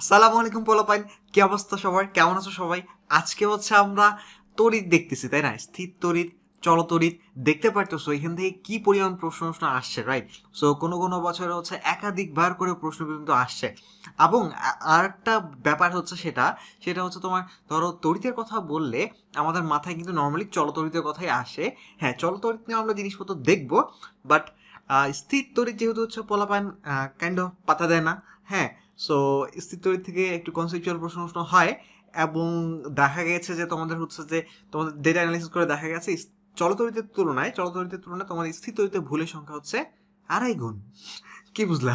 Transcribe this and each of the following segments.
আসসালামু আলাইকুম পোলাপাইন, কি অবস্থা সবার? কেমন আছো সবাই? আজকে হচ্ছে আমরা তড়িৎ দেখতেছি, তাই না? স্থির তড়িৎ, চলতড়িৎ। দেখতে পারতেছো এখান থেকে কি পরিমাণ প্রশ্ন আসছে, রাইট? সো কোনো কোনো বছরে হচ্ছে একাধিকবার করে প্রশ্ন কিন্তু আসছে। এবং আর একটা ব্যাপার হচ্ছে সেটা সেটা হচ্ছে তোমার, ধরো তড়িতের কথা বললে আমাদের মাথায় কিন্তু নর্মালি চলতড়িতের কথাই আসে। হ্যাঁ, চলতড়িৎ নিয়ে আমরা জিনিসপত্র দেখবো, বাট স্থির তড়িৎ যেহেতু হচ্ছে পোলাপাইন কাইন্ড অফ পাতা দেয় না। হ্যাঁ, সো স্থির তড়িৎ থেকে একটু কনসেপচুয়াল প্রশ্ন হয়। এবং দেখা গেছে যে তোমাদের হচ্ছে যে তোমাদের ডেটা অ্যানালিসিস করে দেখা গেছে চলতড়িতের তুলনায় তোমার স্থির তড়িতে ভুলের সংখ্যা হচ্ছে 2.5 গুণ। কি বুঝলা?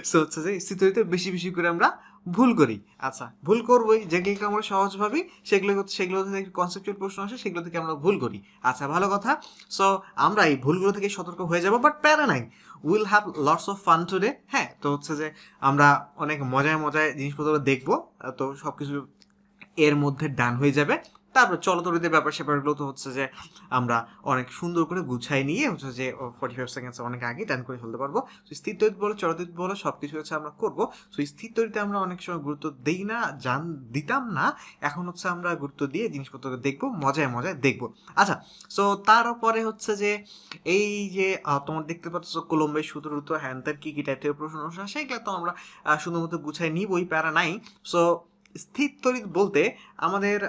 সো হচ্ছে যে স্থির তড়িতে বেশি বেশি করে আমরা ভুল করি। আচ্ছা, ভুল করবোই, যেগুলোকে আমরা সহজ ভাবি সেগুলো থেকে কনসেপচুয়াল প্রশ্ন আসে, সেগুলো থেকে আমরা ভুল করি। আচ্ছা, ভালো কথা। সো আমরা এই ভুলগুলো থেকে সতর্ক হয়ে যাব, বাট প্যারা নাই, will have lots of fun today. হ্যাঁ, তো হচ্ছে যে আমরা অনেক মজায় মজায় জিনিসপত্র দেখবো। তো সব কিছু এর মধ্যে ডান হয়ে যাবে। তারপর চলতরিতের ব্যাপার স্যাপারগুলো তো হচ্ছে যে আমরা অনেক সুন্দর করে গুছাই নিয়ে হচ্ছে যে 45 সেকেন্ডস অনেক আগে ডান করে ফেলতে পারবো। তো স্থির তড়িৎ বলো, চলতরিৎ বলো, সব কিছু হচ্ছে আমরা করবো। তো স্থির তড়িতে আমরা অনেক সময় গুরুত্ব দিই না, দিতাম না। এখন হচ্ছে আমরা গুরুত্ব দিয়ে জিনিসপত্রকে দেখবো, মজায় মজায় দেখবো। আচ্ছা, সো তারপরে হচ্ছে যে এই যে তোমার দেখতে পাচ্ছ কোলম্বের সূত্র হ্যান ত্যান কী কী টাইপের প্রশ্ন আসে, এগুলো তো আমরা সুন্দর মতো গুছাই নিবই, প্যারা নাই। সো স্থির তড়িৎ বলতে আমাদের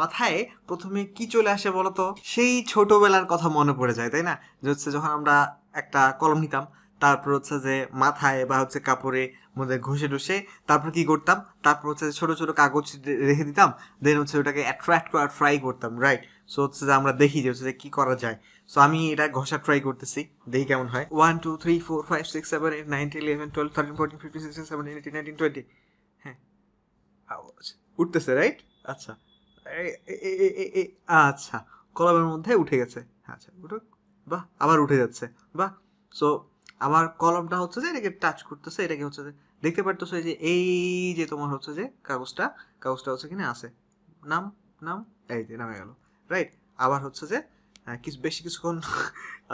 মাথায় প্রথমে কি চলে আসে বলতো? সেই ছোটবেলার কথা মনে পড়ে যায়, তাই না? যে হচ্ছে যখন আমরা একটা কলম নিতাম, তারপর হচ্ছে যে মাথায় বা হচ্ছে কাপড়ে মধ্যে ঘষে টষে তারপর কি করতাম, তারপর হচ্ছে ছোট ছোট কাগজ রেখে দিতাম, দেন হচ্ছে ওটাকে অ্যাট্রাক্ট করার ট্রাই করতাম, রাইট? সো হচ্ছে যে আমরা দেখি যে হচ্ছে যে কি করা যায়। সো আমি এটা ঘষা ট্রাই করতেছি, দেখি কেমন হয়। 1 2 3 4 5 6 7 8 9 10 11 12 13 14 15 16 17 18 19 20। হ্যাঁ, উঠতেছে, রাইট? আচ্ছা, আচ্ছা, কলমের মধ্যে উঠে গেছে। আচ্ছা, উঠুক। বাহ, আবার উঠে যাচ্ছে। বাহ। সো আমার কলমটা হচ্ছে যে এটাকে টাচ করতেছে, এটাকে হচ্ছে যে দেখতে পারতেছো যে এই যে তোমার হচ্ছে যে কাগজটা হচ্ছে কিনা আছে। নাম, নাম, এই যে নামে গেল, রাইট? আবার হচ্ছে যে কিছু বেশি কিছুক্ষণ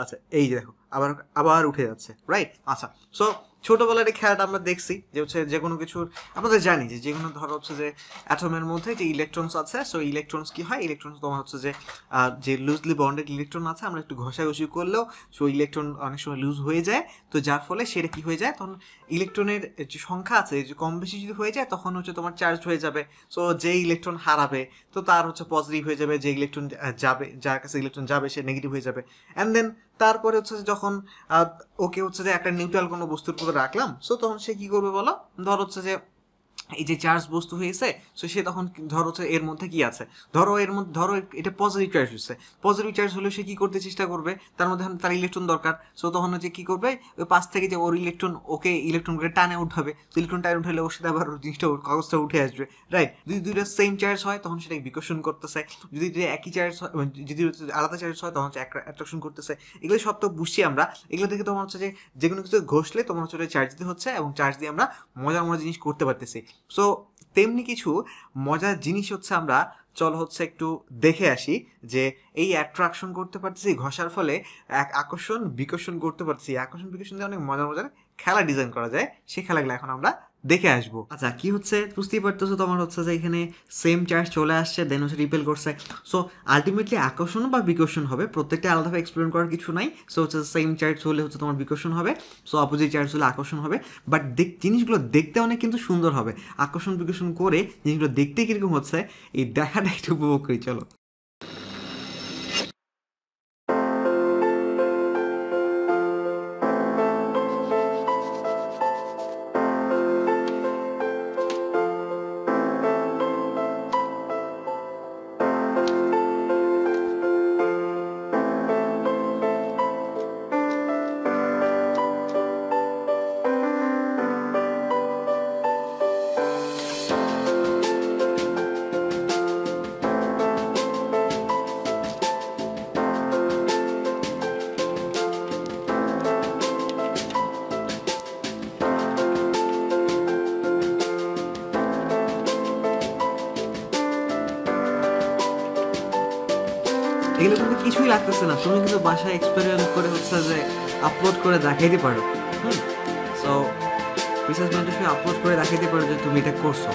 আচ্ছা, এই যে দেখো আবার আবার উঠে যাচ্ছে, রাইট? আচ্ছা, সো ছোটবেলার এই খেলাটা আমরা দেখছি যে হচ্ছে যে কোনো কিছুর, আমাদের জানি যে যে কোনো ধরো হচ্ছে যে অ্যাটমের মধ্যে যে ইলেকট্রনস আছে, সো ইলেকট্রনস কি হয়, ইলেকট্রনস তোমার হচ্ছে যে যে লুজলি বন্ডেড ইলেকট্রন আছে, আমরা একটু ঘষাঘষি করলেও সো ইলেকট্রন অনেক সময় লুজ হয়ে যায়। তো যার ফলে সেটা কি হয়ে যায়, তখন ইলেকট্রনের যে সংখ্যা আছে যে কম বেশি যদি হয়ে যায়, তখন হচ্ছে তোমার চার্জ হয়ে যাবে। সো যে ইলেকট্রন হারাবে তো তার হচ্ছে পজিটিভ হয়ে যাবে, যে ইলেকট্রন যাবে, যার কাছে ইলেকট্রন যাবে সে নেগেটিভ হয়ে যাবে। অ্যান্ড দেন তারপরে হচ্ছে যে যখন ওকে হচ্ছে যে একটা নিউট্রাল কোনো বস্তুর উপরে রাখলাম, সো তখন সে কি করবে বলো? ধর হচ্ছে যে এই যে চার্জ বস্তু হয়েছে, সো সে তখন ধরো হচ্ছে এর মধ্যে কি আছে, ধরো এটা পজিটিভ চার্জ হচ্ছে। পজিটিভ চার্জ হলে সে কি করতে চেষ্টা করবে, তার মধ্যে তার ইলেকট্রন দরকার। সো তখন হচ্ছে কি করবে, ওই পাশ থেকে যে ওর ইলেকট্রনকে টানে উঠাবে। তো ইলেকট্রন টানে উঠালে ওর সাথে আবার জিনিসটা কাগজটা উঠে আসবে, রাইট? যদি দুইটা সেম চার্জ হয় তখন সেটাকে বিকর্ষণ করতেছে, যদি একই চার্জ হয়, যদি আলাদা চার্জ হয় তখন হচ্ছে অ্যাট্রাকশন করতেছে। এগুলো সব তো বুঝছি আমরা। এগুলো থেকে তোমার হচ্ছে যে কোনো কিছু ঘষলে তোমার হচ্ছে চার্জ দিতে হচ্ছে, এবং চার্জ দিয়ে আমরা মজার মজার জিনিস করতে পারতেছি। সো তেমনি কিছু মজার জিনিস হচ্ছে আমরা চল হচ্ছে একটু দেখে আসি যে এই অ্যাট্রাকশন করতে পারতেছি ঘষার ফলে, এক আকর্ষণ বিকর্ষণ করতে পারতেছি। আকর্ষণ বিকর্ষণ দিয়ে অনেক মজার মজার খেলা ডিজাইন করা যায়, সেই খেলাগুলো এখন আমরা দেখে আসবো। আচ্ছা, কি হচ্ছে বুঝতেই পারতেছো, তোমার হচ্ছে যে এখানে সেম চার্জ চলে আসছে, দেন হচ্ছে রিপেল করছে। সো আলটিমেটলি আকর্ষণ বা বিকর্ষণ হবে, প্রত্যেকটা আলাদাভাবে এক্সপেরিমেন্ট করার কিছু নাই। সো হচ্ছে সেম চার্জ হলে হচ্ছে তোমার বিকর্ষণ হবে, সো অপোজিট চার্জ হলে আকর্ষণ হবে। বাট জিনিসগুলো দেখতে অনেক কিন্তু সুন্দর হবে। আকর্ষণ বিকর্ষণ করে জিনিসগুলো দেখতে কীরকম হচ্ছে এই দেখাটা একটু উপভোগ করি, চলো। এগুলো কিন্তু কিছুই লাগতেছে না, তুমি কিন্তু বাসায় এক্সপেরিমেন্ট করে হচ্ছে যে আপলোড করে দেখাইতে পারো। হুম, সো রিসার্চ মেন্টরশিপে আপলোড করে দেখাইতে পারো যে তুমি এটা করছো।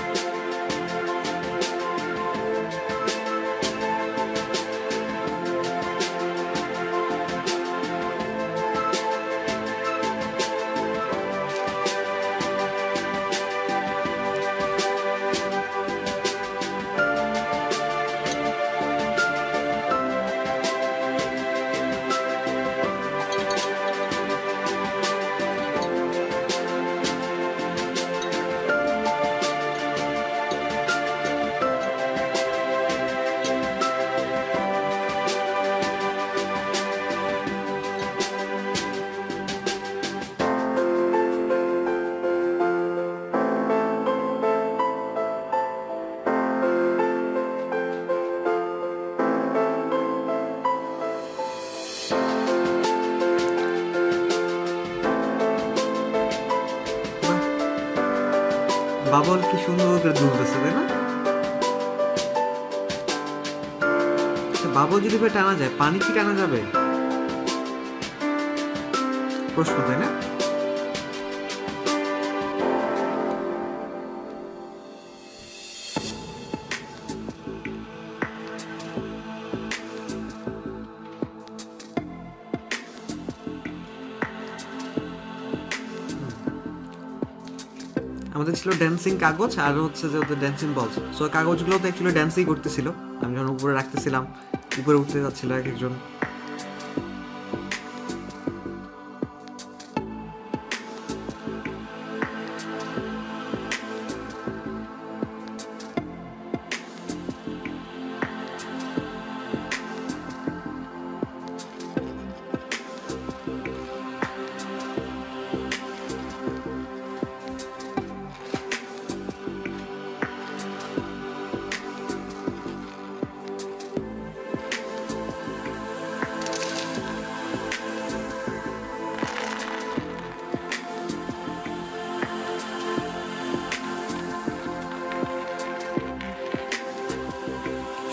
বাবল কি সুন্দর করে দুলতেছে, তাই না? বাবল যদি টানা যায়, পানি কি টানা যাবে? প্রশ্ন, তাই না? আমাদের ছিল ড্যান্সিং কাগজ আর হচ্ছে যে ওদের ড্যান্সিং বলস। সো কাগজগুলো তো অ্যাকচুয়ালি ড্যান্সই করতেছিল। আমি যখন উপরে রাখতেছিলাম, উপরে উঠতে যাচ্ছিল এক একজন।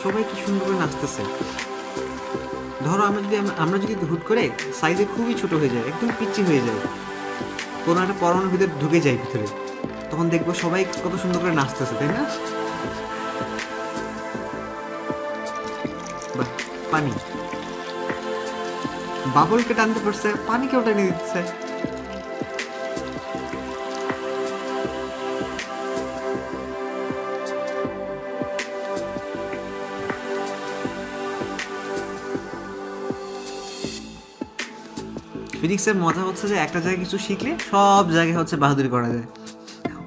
সবাই কি সুন্দর করে নাচতেছে। ধরো আমরা যদি হুট করে সাইজে খুবই ছোট হয়ে যায়, একদম পিচ্ছি হয়ে যায়, কোনো একটা পরমাণুর ভিতরে ঢুকে যায় ভিতরে, তখন দেখবো সবাই কত সুন্দর করে নাচতেছে, তাই না? পানি বাবলকে টানতে পারছে, পানিকেও টেনে দিচ্ছে। ফিজিক্সের মজা হচ্ছে যে একটা জায়গায় কিছু শিখলে সব জায়গায় হচ্ছে বাহাদুরি করা যায়।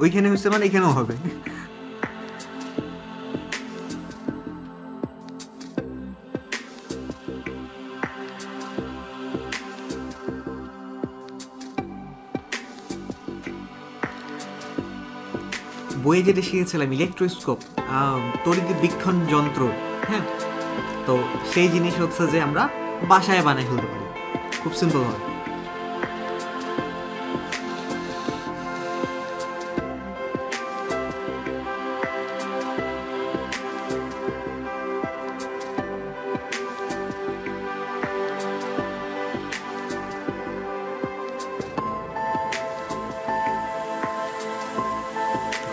ওইখানে হচ্ছে মানে এখানেও হবে। বইয়ে যেটা শিখেছিলাম ইলেকট্রোস্কোপ, তড়িৎ বীক্ষণ যন্ত্র, হ্যাঁ, তো সেই জিনিস হচ্ছে যে আমরা বাসায় বানাই ফেলতে পারি খুব সিম্পল ভাবে।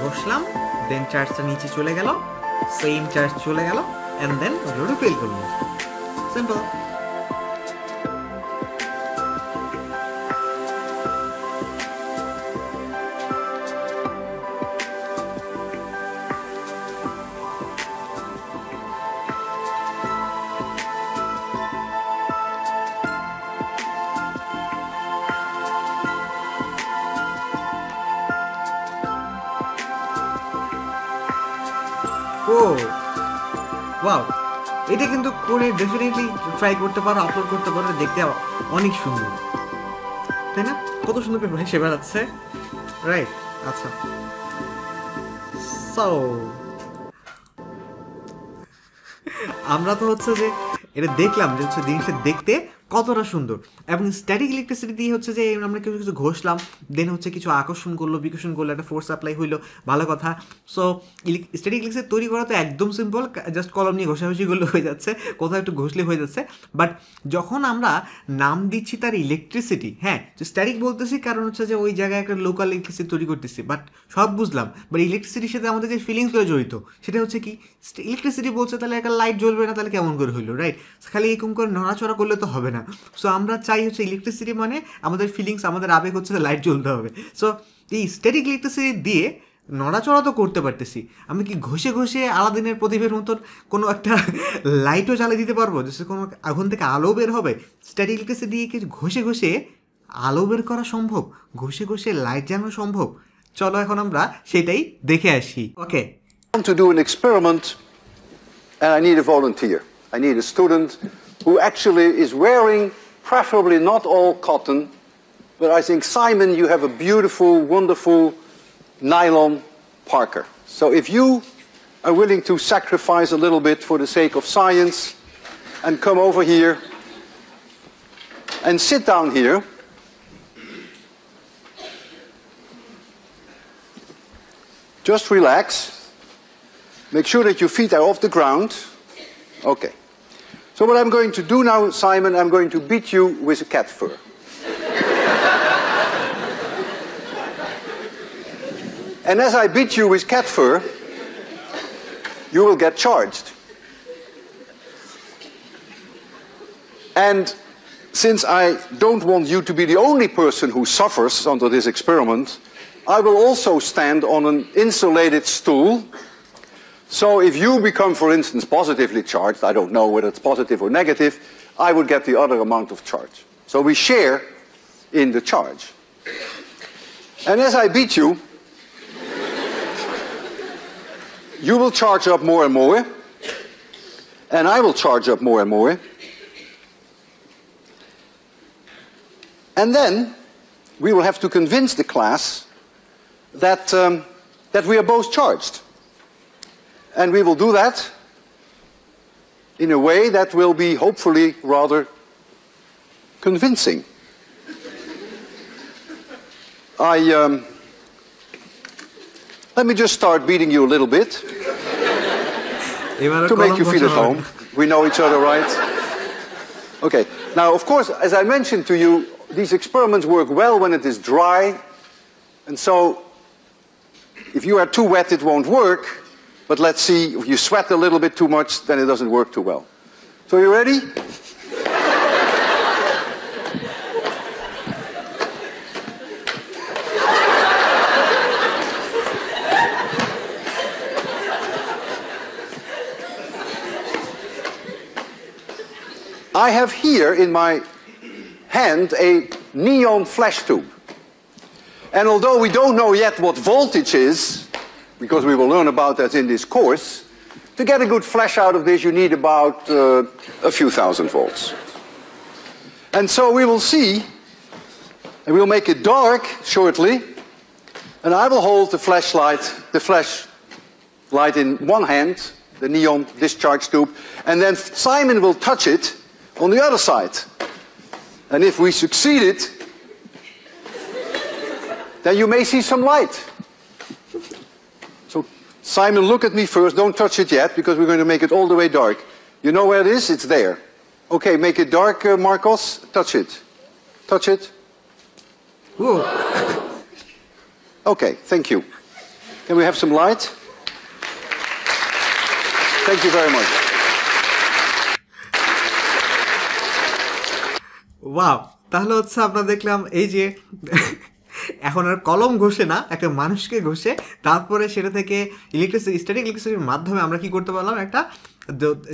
বসলাম, দেন চার্জটা নিচে চলে গেল, সেম চার্জ চলে গেল, এন্ড দেন ওগুলো ফিল করবো। সিম্পল। ও ওয়াও, এটা কিন্তু করে ডেফিনেটলি ট্রাই করতে পারো, আপলোড করতে পারো, দেখতে অনেক সুন্দর, তাই না? কত সুন্দর করে ভেসে বেড়াচ্ছে, রাইট? আচ্ছা, সো আমরা তো হচ্ছে যে এটা দেখলাম যে হচ্ছে জিনিসটা দেখতে কতটা সুন্দর। এবং স্ট্যাটিক ইলেকট্রিসিটি দিয়ে হচ্ছে যে আমরা কিছু কিছু ঘষলাম, দেন হচ্ছে কিছু আকর্ষণ করলো, বিকর্ষণ করলো, একটা ফোর্স সাপ্লাই হইলো, ভালো কথা। সো স্ট্যাটিক ইলেকট্রিসিটি তৈরি করা তো একদম সিম্পল, জাস্ট কলম নিয়ে ঘষাঘষি করলে হয়ে যাচ্ছে, কোথাও একটু ঘষলে হয়ে যাচ্ছে। বাট যখন আমরা নাম দিচ্ছি তার ইলেকট্রিসিটি, হ্যাঁ স্ট্যাটিক বলতেছি কারণ হচ্ছে যে ওই জায়গায় একটা লোকাল ইলেকট্রিসিটি তৈরি করতেছি, বাট সব বুঝলাম। বাট ইলেকট্রিসিটির সাথে আমাদের যে ফিলিংসগুলো জড়িত সেটা হচ্ছে কি, ইলেকট্রিসিটি বলছে তাহলে একটা লাইট জ্বলবে না, তাহলে কেমন করে হইলো, রাইট? খালি এরকম করে নড়াচড়া করলে তো হবে না। সো আমরা চাই হচ্ছে ইলেকট্রিসিটি মানে আমাদের ফিলিংস, আমাদের আবেগ হচ্ছে লাইট জ্বলতে হবে। সো এই স্ট্যাটিক ইলেকট্রিসিটি দিয়ে নড়াচড়া তো করতে পারতেছি, আমি কি ঘষে ঘষে আলাদিনের প্রদীপের মতন কোনো একটা লাইটও জ্বালিয়ে দিতে পারবো, যে কোনো আগুন থেকে আলো বের হবে? স্ট্যাটিক ইলেকট্রিসিটি দিয়ে কি ঘষে ঘষে আলো বের করা সম্ভব? ঘষে ঘষে লাইট জ্বালানো সম্ভব? চলো এখন আমরা সেটাই দেখে আসি। ওকে, I want to do an experiment and I need a volunteer. I need a student who actually is wearing, preferably not all cotton, but I think, Simon, you have a beautiful, wonderful nylon parka. So if you are willing to sacrifice a little bit for the sake of science and come over here and sit down here, just relax. Make sure that your feet are off the ground. Okay. So what I'm going to do now, Simon, I'm going to beat you with a cat fur. And as I beat you with cat fur, you will get charged. And since I don't want you to be the only person who suffers under this experiment, I will also stand on an insulated stool. So if you become, for instance, positively charged, I don't know whether it's positive or negative, I would get the other amount of charge. So we share in the charge. And as I beat you, you will charge up more and more, and I will charge up more and more. And then we will have to convince the class that we are both charged. And we will do that in a way that will be hopefully rather convincing. Let me just start beating you a little bit to make you feel at home. We know each other, right? Okay. Now, of course, as I mentioned to you, these experiments work well when it is dry. And so, if you are too wet, it won't work. But let's see, if you sweat a little bit too much, then it doesn't work too well. So you ready? I have here in my hand a neon flash tube. And although we don't know yet what voltage is, because we will learn about that in this course, to get a good flash out of this you need about a few thousand volts. And so we will see, and we'll make it dark shortly, and I will hold the flashlight in one hand, the neon discharge tube, and then Simon will touch it on the other side. And if we succeeded, then you may see some light. So Simon, look at me first, don't touch it yet, because we're going to make it all the way dark. You know where it is? It's there. Okay, make it dark, Marcos. Touch it. Touch it. Whoa. Okay, thank you. Can we have some light? Thank you very much. Wow, তাহলে হচ্ছে আমরা দেখলাম এই যে এখন আর কলম ঘষে না, একটা মানুষকে ঘষে তারপরে সেটা থেকে স্ট্যাটিক ইলেকট্রিসিটির মাধ্যমে আমরা কি করতে পারলাম, একটা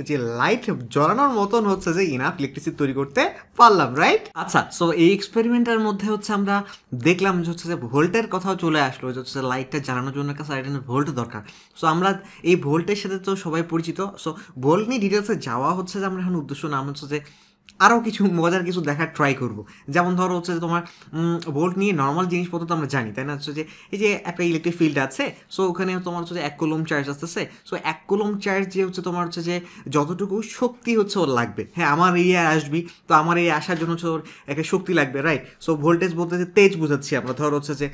যে লাইট জ্বালানোর মতন হচ্ছে যে ইনাফ ইলেকট্রিসিটি তৈরি করতে পারলাম, রাইট? আচ্ছা, সো এই এক্সপেরিমেন্টের মধ্যে হচ্ছে আমরা দেখলাম যে হচ্ছে যে ভোল্টের কথাও চলে আসলো, যে হচ্ছে লাইটটা জ্বালানোর জন্য একটা সার্টেন ভোল্ট দরকার। সো আমরা এই ভোল্টের সাথে তো সবাই পরিচিত। সো ভোল্ট নিয়ে ডিটেলসে যাওয়া হচ্ছে যে আমরা এখন উদ্দেশ্য না, হচ্ছে যে আরও কিছু মজার কিছু দেখার ট্রাই করবো। যেমন ধরো হচ্ছে যে তোমার ভোল্ট নিয়ে নর্মাল জিনিসপত্র তো আমরা জানি, তাই না? হচ্ছে যে এই যে একটা ইলেকট্রিক ফিল্ড আছে, সো ওখানে তোমার হচ্ছে যে 1 কুলম্ব চার্জ আসতেছে। সো 1 কুলম্ব চার্জ যে হচ্ছে তোমার হচ্ছে যে যতটুকু শক্তি হচ্ছে ওর লাগবে, হ্যাঁ আমার এরিয়ায় আসবি, তো আমার এই আসার জন্য হচ্ছে ওর একটা শক্তি লাগবে, রাইট? সো ভোল্টেজ বলতে যে তেজ বোঝাচ্ছি আমরা, ধরো হচ্ছে যে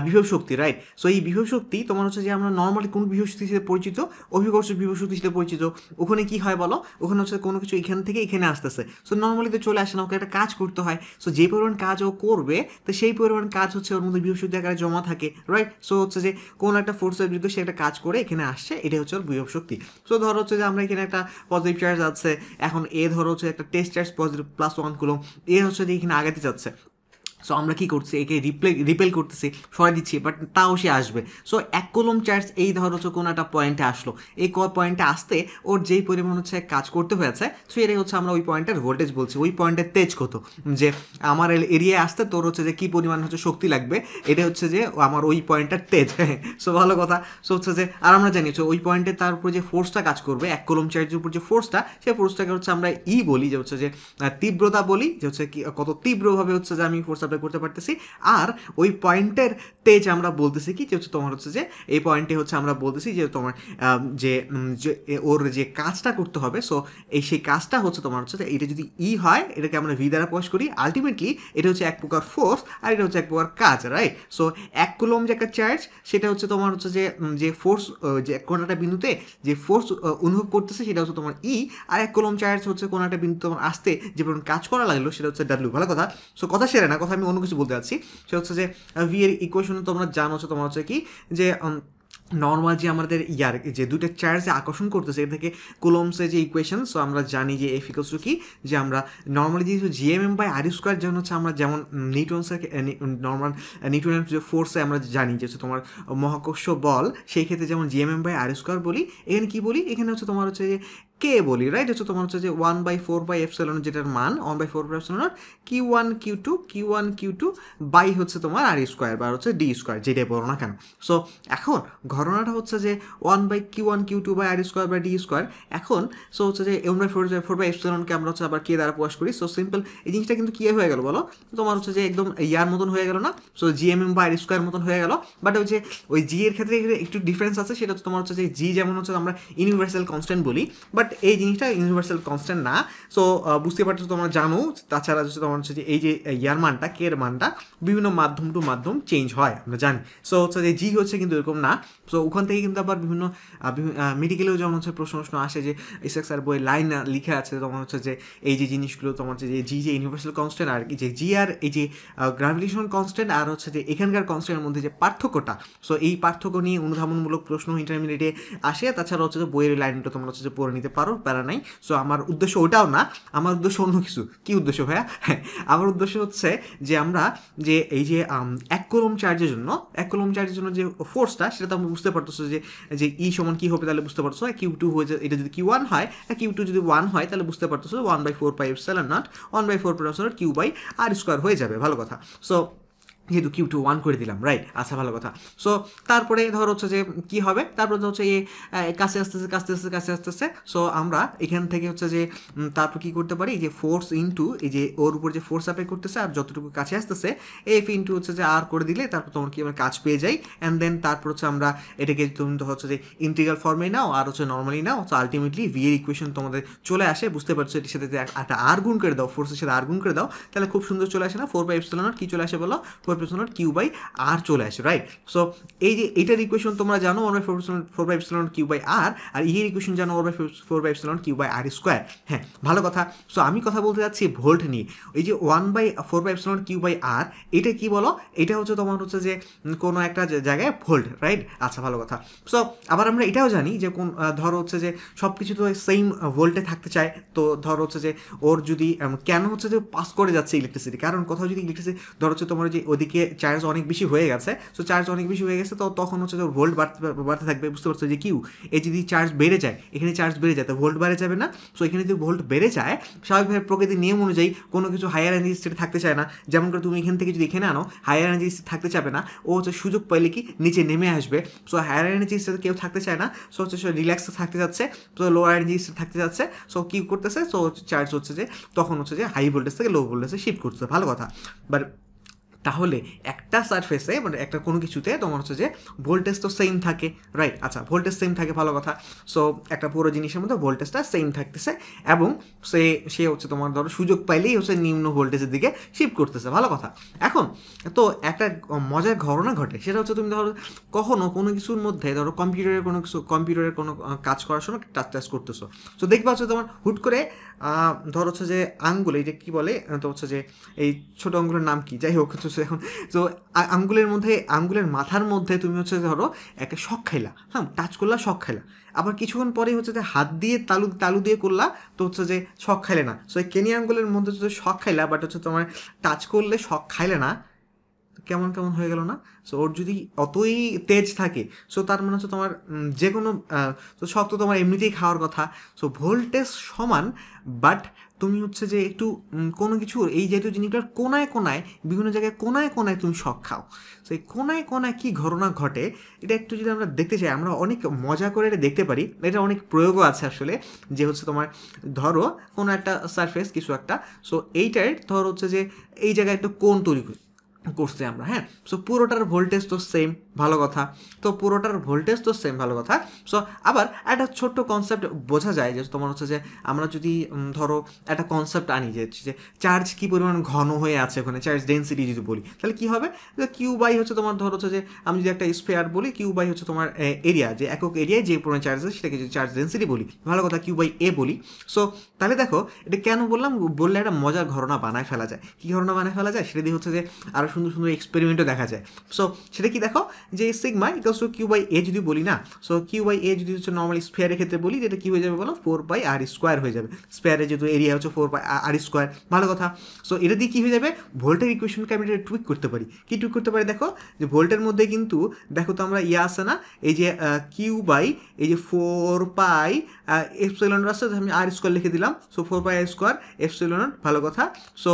বিভব শক্তি, রাইট? সো এই বিভব শক্তি তোমার হচ্ছে যে আমরা নর্মালি কোন বিভব শক্তি হিসেবে পরিচিত, অভিকর্ষ বিভব শক্তি হিসেবে পরিচিত। ওখানে কি হয় বলো, ওখানে হচ্ছে কোনো কিছু এখান থেকে এখানে আসতেছে, সো নর্মালি তো চলে আসে না, ওকে একটা কাজ করতে হয়। সো যে পরিমাণ কাজ ও করবে, তো সেই পরিমাণ কাজ হচ্ছে ওর মধ্যে বিভব শক্তি আকারে জমা থাকে, রাইট? সো হচ্ছে যে কোনো একটা ফোর্সের বিরুদ্ধে সে একটা কাজ করে এখানে আসছে, এটা হচ্ছে ওর বিভব শক্তি। সো ধরো হচ্ছে যে আমরা এখানে একটা পজিটিভ চার্জ আছে, এখন এ ধরো হচ্ছে একটা টেস্ট চার্জ পজিটিভ +1 কুলম্ব, এ হচ্ছে যে এখানে আগাতে যাচ্ছে। সো আমরা কী করছি, একে রিপেল করতেছি, সরাই দিচ্ছি, বাট তাও সে আসবে। সো 1 কুলম্ব চার্জ এই ধরো হচ্ছে কোনো একটা পয়েন্টে আসলো, এই পয়েন্টে আসতে ওর যেই পরিমাণ হচ্ছে কাজ করতে হয়েছে, সো এটাই হচ্ছে আমরা ওই পয়েন্টের ভোল্টেজ বলছি। ওই পয়েন্টের তেজ কত, যে আমার এরিয়ায় আসতে তোর হচ্ছে যে কী পরিমাণ হচ্ছে শক্তি লাগবে, এটা হচ্ছে যে আমার ওই পয়েন্টের তেজ। সো ভালো কথা। সো হচ্ছে যে আর আমরা জানি হচ্ছে ওই পয়েন্টে তার উপর যে ফোর্সটা কাজ করবে, 1 কুলম্ব চার্জের উপর যে ফোর্সটা, সেই ফোর্সটাকে হচ্ছে আমরা বলি, যে হচ্ছে যে তীব্রতা বলি, যে হচ্ছে কি কত তীব্রভাবে হচ্ছে যে আমি ফোর্স করতে পারতেছি। আর ওই পয়েন্টের তেজ আমরা বলতেছি কি, যে হচ্ছে তোমার হচ্ছে যে এই পয়েন্টে হচ্ছে আমরা বলতেছি যে তোমার যে ওর যে কাজটা করতে হবে, সো সেই কাজটা হচ্ছে তোমার হচ্ছে যে এটা যদি হয়, এটাকে আমরা ভি দ্বারা প্রকাশ করি, আলটিমেটলি এটা হচ্ছে এক প্রকার ফোর্স আর এটা হচ্ছে এক প্রকার কাজ, রাইট? সো 1 কুলম্ব যে একটা চার্জ, সেটা হচ্ছে তোমার হচ্ছে যে ফোর্স, যে কোনো একটা বিন্দুতে যে ফোর্স অনুভব করতেছে সেটা হচ্ছে তোমার আর 1 কুলম্ব চার্জ হচ্ছে কোনো একটা বিন্দু তোমার আসতে যে পরিমাণ কাজ করা লাগলো সেটা হচ্ছে ডাব্লিউ। ভালো কথা। সো কথা সেরে না, কথা আমি অন্য কিছু বলতে যাচ্ছি। সে হচ্ছে যে ভি এর ইকুয়েশন তোমরা জানো হচ্ছে তোমার হচ্ছে কি, যে নর্মাল যে আমাদের যে দুটো চার্জে আকর্ষণ করতেছে এর থেকে কুলম্বসের যে ইকুয়েশন, সো আমরা জানি যে এফ ইকুয়ালস টু কি, যে আমরা নর্মালি যে gmm/r² যেমন হচ্ছে আমরা যেমন নিউটনসের নর্মাল নিউটনের যে ফোর্সে আমরা জানি যে হচ্ছে তোমার মহাকর্ষ বল, সেই ক্ষেত্রে যেমন gmm/r² বলি, এখানে কি বলি, এখানে হচ্ছে তোমার হচ্ছে যে কে বলি, রাইট? হচ্ছে তোমার হচ্ছে যে 1/4πε যেটার মান 1/4πε Q1 Q2 বাই হচ্ছে তোমার r² বা হচ্ছে d², যেটাই বলো না কেন। সো এখন ঘটনাটা হচ্ছে যে 1/Q1 Q2 বাই r² বা d²। এখন সো হচ্ছে যে 1/4πε আমরা হচ্ছে আবার কে দ্বারা প্রকাশ করি। সো সিম্পল এই জিনিসটা কিন্তু কি হয়ে গেল বলো, তোমার হচ্ছে যে একদম ইয়ার মতন হয়ে গেল না? সো gmm/r² মতন হয়ে গেল, বাট ওই যে ওই জি এর ক্ষেত্রে একটু ডিফারেন্স আছে, সেটা হচ্ছে তোমার হচ্ছে যে জি যেমন হচ্ছে আমরা ইউনিভার্সাল কনস্ট্যান্ট বলি, বাট এই জিনিসটা ইউনিভার্সাল কনস্ট্যান্ট না। সো বুঝতে পারছো, তোমরা জানো। তাছাড়া হচ্ছে তোমার হচ্ছে যে এই যে ইয়ার মানটা, কে এর মানটা বিভিন্ন মাধ্যম টু মাধ্যম চেঞ্জ হয়, আমরা জানি। সো হচ্ছে যে জি হচ্ছে কিন্তু এরকম না। সো ওখান থেকে কিন্তু আবার বিভিন্ন মেডিকেলেও যেমন হচ্ছে প্রশ্ন আসে, যে এসএক্সআর বইয়ের লাইন লিখে আছে তোমার হচ্ছে যে এই যে জিনিসগুলো তোমার হচ্ছে যে জি যে ইউনিভার্সাল কনস্ট্যান্ট, আর যে জি আর এই যে গ্র্যাভিটেশনাল কনস্ট্যান্ট আর হচ্ছে যে এখানকার কনস্ট্যান্টের মধ্যে যে পার্থক্যটা, সো এই পার্থক্য নিয়ে অনুধাবনমূলক প্রশ্ন ইন্টারমিডিয়েটে আসে। তাছাড়া হচ্ছে যে বইয়ের লাইনটা তোমরা হচ্ছে যে পড়ে নিতে পারো, প্যারা নাই। সো আমার উদ্দেশ্য ওটাও না, আমার উদ্দেশ্য অন্য কিছু। কি উদ্দেশ্য ভাইয়া? হ্যাঁ, আমার উদ্দেশ্য হচ্ছে যে আমরা যে এই যে 1 কুলম্ব চার্জের জন্য যে ফোর্সটা, সেটা তো আমরা বুঝতে পারতেছো যে ই সমান কি হবে, তাহলে বুঝতে পারছো Q2 হয়ে যায়, এটা যদি Q1 হয়, Q2 যদি 1 হয়, তাহলে বুঝতে পারতেছো 1/4πε0 1/4πε0 Q/r² হয়ে যাবে। ভালো কথা। সো যেহেতু Q2 1 করে দিলাম, রাইট? আচ্ছা, ভালো কথা। সো তারপরে ধর হচ্ছে যে কী হবে, তারপরে তো হচ্ছে কাছে আসতেছে। সো আমরা এখান থেকে হচ্ছে যে তারপর কী করতে পারি, যে ফোর্স ইন্টু এই যে ওর উপর যে ফোর্স অ্যাপ্লাই করতেছে আর যতটুকু কাছে আসতেছে এফ ইন্টু হচ্ছে যে আর করে দিলে তারপর তোমার কি আমরা কাজ পেয়ে যাই। অ্যান্ড দেন তারপর হচ্ছে আমরা এটাকে তুমি তো হচ্ছে যে ইন্টিগ্রাল ফর্মে নাও আর হচ্ছে নর্মালি নাও, তো আলটিমেটলি ভি এর ইকুয়েশন তোমাদের চলে আসে। বুঝতে পারছো, এটির সাথে একটা আর গুণ করে দাও, ফোর্সের সাথে আর গুণ করে দাও, তাহলে খুব সুন্দর চলে আসে না? 4/ε0 কি চলে আসে বলো? 4/ε0 Q/r চলে আসে, রাইট? সো এই যে এটার ইকুয়েশন তোমরা জানো 1/4/ε Q/r, আর এর ইকুয়েশন জানো 1/4/ε Q/r²। হ্যাঁ, ভালো কথা। সো আমি কথা বলতে যাচ্ছি ভোল্ট নিয়ে। এই যে 1/4/ε Q/r, এটা কি বলো? এটা হচ্ছে তোমার হচ্ছে যে কোনো একটা জায়গায় ভোল্ট, রাইট? আচ্ছা, ভালো কথা। সো আবার আমরা এটাও জানি যে কোন ধরো হচ্ছে যে সব কিছু তো সেম ভোল্টে থাকতে চায়, তো ধরো হচ্ছে যে ওর যদি কেন হচ্ছে যে পাস করে যাচ্ছে ইলেকট্রিসিটি, কারণ কোথাও যদি ইলেকট্রিসিটি ধরো হচ্ছে তোমার যে ওদিকে ওদিকে চার্জ অনেক বেশি হয়ে গেছে, সো চার্জ অনেক বেশি হয়ে গেছে, তো তখন হচ্ছে যে ভোল্ট বাড়তে থাকবে, বুঝতে পারছো যে কিউ এই যদি চার্জ বেড়ে যায়, এখানে চার্জ বেড়ে যায় তো ভোল্ট বেড়ে যাবে না। সো এখানে যদি ভোল্ট বেড়ে যায়, স্বাভাবিকভাবে প্রকৃতির নিয়ম অনুযায়ী কোনো কিছু হায়ার এনার্জি স্টেটে থাকতে চায় না। যেমন করে তুমি এখান থেকে যদি এখানে আনো, হায়ার এনার্জি স্টেট থাকতে চাবে না, ও হচ্ছে সুযোগ পাইলে কি নিচে নেমে আসবে। সো হায়ার এনার্জি স্টেটে কেউ থাকতে চায় না, সো হচ্ছে সে রিল্যাক্সে থাকতে যাচ্ছে, তো লোয়ার এনার্জি স্টেট থাকতে যাচ্ছে। সো কী করতেছে, সো চার্জ হচ্ছে যে তখন হচ্ছে যে হাই ভোল্টেজ থেকে লো ভোল্টেজে শিফট করতেছে, ভালো কথা। বাট তাহলে একটা সারফেসে মানে একটা কোনো কিছুতে তোমার হচ্ছে যে ভোল্টেজ তো সেম থাকে, রাইট? আচ্ছা, ভোল্টেজ সেম থাকে, ভালো কথা। সো একটা পুরো জিনিসের মধ্যে ভোল্টেজটা সেম থাকতেছে এবং সে হচ্ছে তোমার ধরো সুযোগ পাইলেই হচ্ছে নিম্ন ভোল্টেজের দিকে শিফট করতেছে, ভালো কথা। এখন তো একটা মজার ঘটনা ঘটে, সেটা হচ্ছে তুমি ধরো কখনো কোনো কিছুর মধ্যে ধরো কম্পিউটারের কোনো কাজ করার সময় টাচ করতেছো, তো দেখবা হচ্ছে তোমার হুট করে ধর হচ্ছে যে আঙ্গুল, এই যে কী বলে তো হচ্ছে যে এই ছোটো আঙ্গুলের নাম কি, যাই হোক হচ্ছে এখন, তো আঙ্গুলের মাথার মধ্যে তুমি হচ্ছে ধরো একটা শক খাইলা, হ্যাঁ টাচ করলা শক খাইলা, আবার কিছুক্ষণ পরে হচ্ছে যে হাত দিয়ে তালু দিয়ে করলা, তো হচ্ছে যে শক খাইলে না। সো এই কেনি আঙ্গুলের মধ্যে হচ্ছে শক খাইলা, বাট হচ্ছে তোমার টাচ করলে শক খাইলে না, কেমন কেমন হয়ে গেল না? সো ওর যদি অতই তেজ থাকে, সো তার মানে হচ্ছে তোমার যে কোনো তো শখ তো তোমার এমনিতেই খাওয়ার কথা। সো ভোল্টেজ সমান, বাট তুমি হচ্ছে যে একটু কোনো কিছু এই জাতীয় জিনিসগুলোর কোনায় বিভিন্ন জায়গায় কোনায় তুমি শখ খাও। সো এই কোনায় কী ঘটনা ঘটে, এটা একটু যদি আমরা দেখতে চাই, আমরা অনেক মজা করে এটা দেখতে পারি। এটা অনেক প্রয়োগও আছে আসলে, যে হচ্ছে তোমার ধরো কোনো একটা সারফেস কিছু একটা, সো এইটার ধর হচ্ছে যে এই জায়গায় একটা কোণ তৈরি করছি আমরা, হ্যাঁ। সো পুরোটার ভোল্টেজ তো সেম, ভালো কথা। ভালো কথা। সো আবার একটা ছোট্ট কনসেপ্ট বোঝা যায় যে তোমার হচ্ছে যে আমরা যদি ধরো একটা কনসেপ্ট আনি যে চার্জ কী পরিমাণ ঘন হয়ে আছে ওখানে, চার্জ ডেন্সিটি যদি বলি, তাহলে কী হবে, যে কিউ বাই হচ্ছে তোমার ধরো হচ্ছে যে আমি যদি একটা স্পেয়ার বলি, কিউ বাই হচ্ছে তোমার এরিয়া, যে একক এরিয়ায় যে পরিমাণ চার্জ আছে সেটাকে যদি চার্জ ডেন্সিটি বলি, ভালো কথা, কিউ বাই এ বলি। সো তাহলে দেখো এটা কেন বললে একটা মজার ঘটনা বানায় ফেলা যায়। কী ঘটনা বানায় ফেলা যায় সেটা দিয়ে হচ্ছে যে আরও সুন্দর সুন্দর এক্সপেরিমেন্টও দেখা যায়। সো সেটা কি দেখো, যে sigma equals to Q by A যদি বলি না, সো কিউ বাই এ যদি হচ্ছে নর্মাল স্পেয়ারের ক্ষেত্রে বলি, যেটা কী হয়ে যাবে বলো, 4πr² হয়ে যাবে। স্পেয়ারের যেহেতু এরিয়া হচ্ছে 4πr², ভালো কথা। সো এটা দিয়ে কী হয়ে যাবে, ভোল্টের ইকুয়েশনকে আমি এটা টুইক করতে পারি। কী টুইক করতে পারি দেখো, যে ভোল্টের মধ্যে কিন্তু দেখো তো আমরা আছে না, এই যে কিউ বাই এই যে 4π এপসিলন আছে, আমি r² লিখে দিলাম। সো 4πr² এপসিলন, ভালো কথা। সো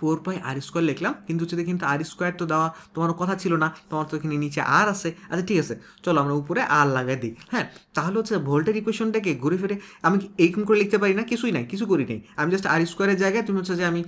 4πr² লিখলাম, কিন্তু হচ্ছে কিন্তু r² তো দেওয়া তোমার কথা ছিল না, তোমার তো এখানে নিচে আর আছে। আচ্ছা ঠিক আছে, চলো আমরা উপরে আর লাগাই দিই, হ্যাঁ। তাহলে হচ্ছে ভোল্টের ইকুয়েশনটাকে ঘুরে ফিরে আমি এইরকম করে লিখতে পারি না, কিছুই নাই, কিছু করি নাই, আমি জাস্ট r² জায়গায় তুমি হচ্ছে যে আমি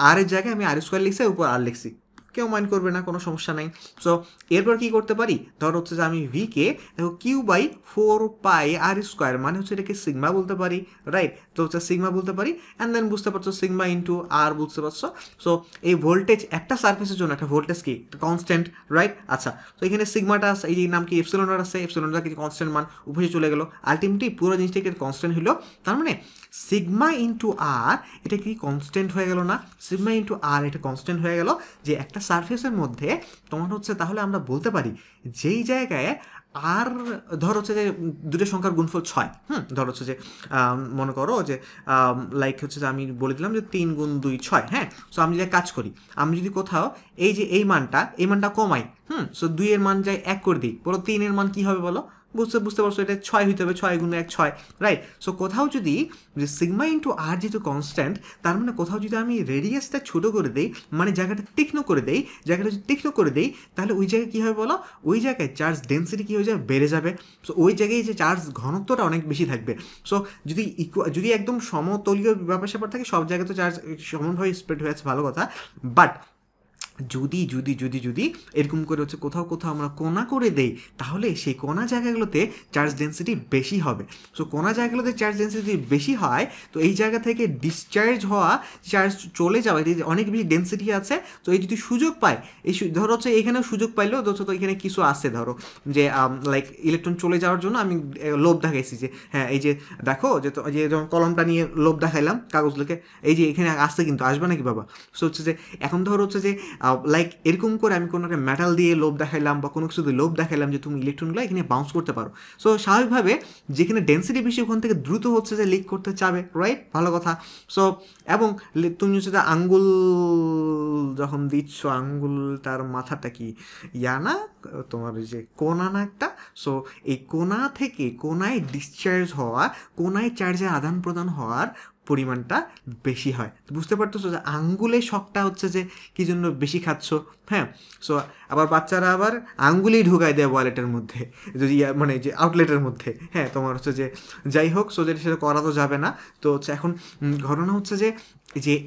আর এর জায়গায় আমি r² লিখছি, উপর আর লিখছি, কেউ মাইন্ড করবে না, কোনো সমস্যা নাই। সো এরপর কী করতে পারি, ধর হচ্ছে যে আমি ভিকে দেখো কিউ বাই 4πr² মানে হচ্ছে এটাকে সিগমা বলতে পারি, রাইট? তো হচ্ছে সিগমা বলতে পারি, অ্যান্ড দেন বুঝতে পারছো সিগমা ইন্টু আর, বুঝতে পারছো? সো এই ভোল্টেজ একটা সার্ফেসের জন্য একটা ভোল্টেজ কি কনস্ট্যান্ট, রাইট? আচ্ছা, তো এখানে সিগমাটা আছে, এই যে নাম কি এপসিলনটা আছে, এপসিলনটা কিছু কনস্ট্যান্ট মান উপরে চলে গেলো, আলটিমেটলি পুরো জিনিসটা একটা কনস্ট্যান্ট হলো। তার মানে সিগমা ইন্টু আর এটা কি কনস্ট্যান্ট হয়ে গেল না? সিগমা ইন্টু আর এটা কনস্ট্যান্ট হয়ে গেল, যে একটা সারফেসের মধ্যে তোমার হচ্ছে, তাহলে আমরা বলতে পারি যেই জায়গায় আর ধর হচ্ছে যে দুটো সংখ্যার গুণফল 6, ধর হচ্ছে যে মনে করো যে লাইক হচ্ছে যে আমি বলে দিলাম যে 3 গুণ 2 6, হ্যাঁ। সো আমি যদি কাজ করি, আমি যদি কোথাও এই যে এই মানটা কমাই, সো 2 এর মান যাই 1 করে দিই, বলো 3 এর মান কী হবে বলো, বুঝতে পারছো, এটা 6 হইতে হবে, 6 গুণ 1 6, রাইট? সো কোথাও যদি যে সিগমা ইন্টু আর যেহেতু কনস্ট্যান্ট, তার মানে কোথাও যদি আমি রেডিয়াসটা ছোটো করে দেই, মানে জায়গাটা তীক্ষ্ণ করে দেই, তাহলে ওই জায়গায় কী হবে বলো, ওই জায়গায় চার্জ ডেন্সিটি কী হয়ে যাবে, বেড়ে যাবে। সো ওই জায়গায় যে চার্জ ঘনত্বটা অনেক বেশি থাকবে। সো যদি একদম সমতলীয় ব্যাপার স্যাপার থাকে, সব জায়গায় তো চার্জ সমানভাবে স্প্রেড হয়ে আছে, ভালো কথা। বাট যদি এরকম করে হচ্ছে কোথাও আমরা কোণা করে দেই, তাহলে সেই কোণা জায়গাগুলোতে চার্জ ডেন্সিটি বেশি হবে। সো কোণা জায়গাগুলোতে চার্জ ডেন্সিটি বেশি হয়, তো এই জায়গা থেকে ডিসচার্জ হওয়া চার্জ চলে যাবে, অনেক বেশি ডেন্সিটি আছে। তো এই যদি সুযোগ পায়, এই ধরো হচ্ছে এখানেও সুযোগ পাইলেও ধরো তো এখানে কিছু আছে, ধরো যে লাইক ইলেকট্রন চলে যাওয়ার জন্য আমি লোভ দেখাইছি, যে হ্যাঁ এই যে দেখো যে যখন কলমটা নিয়ে লোভ দেখাইলাম কাগজ লিখে, এই যে এখানে আসছে কিন্তু আসবে নাকি বাবা। সো হচ্ছে যে এখন ধরো হচ্ছে যে লাইক এরকম করে আমি কোনো একটা মেটাল দিয়ে লোভ দেখাইলাম বা কোনো কিছু দিয়ে লোভ দেখাইলাম যে তুমি ইলেকট্রনগুলো এখানে বাউন্স করতে পারো। সো স্বাভাবিকভাবে যেখানে ডেন্সিটি বেশি ওখান থেকে দ্রুত হচ্ছে যে লিক করতে চাবে, রাইট? ভালো কথা। সো এবং তুমি হচ্ছে যে আঙ্গুল যখন দিচ্ছ, আঙ্গুলটার মাথাটা কি না তোমার ওই যে কোনা না একটা, সো এই কোনা থেকে কোনায় ডিসচার্জ হওয়া, কোনায় চার্জের আদান প্রদান হওয়ার পরিমাণটা বেশি হয়। বুঝতে পারতেছো যে আঙ্গুলের শখটা হচ্ছে যে কী জন্য বেশি খাচ্ছ, হ্যাঁ? সো আবার বাচ্চারা আবার আঙ্গুলেই ঢুকায় দেয় ওয়ালেটের মধ্যে, যদি মানে যে আউটলেটের মধ্যে, হ্যাঁ? তোমার হচ্ছে যে যাই হোক, সো যেটা সেটা করা তো যাবে না। তো হচ্ছে এখন ঘটনা হচ্ছে যে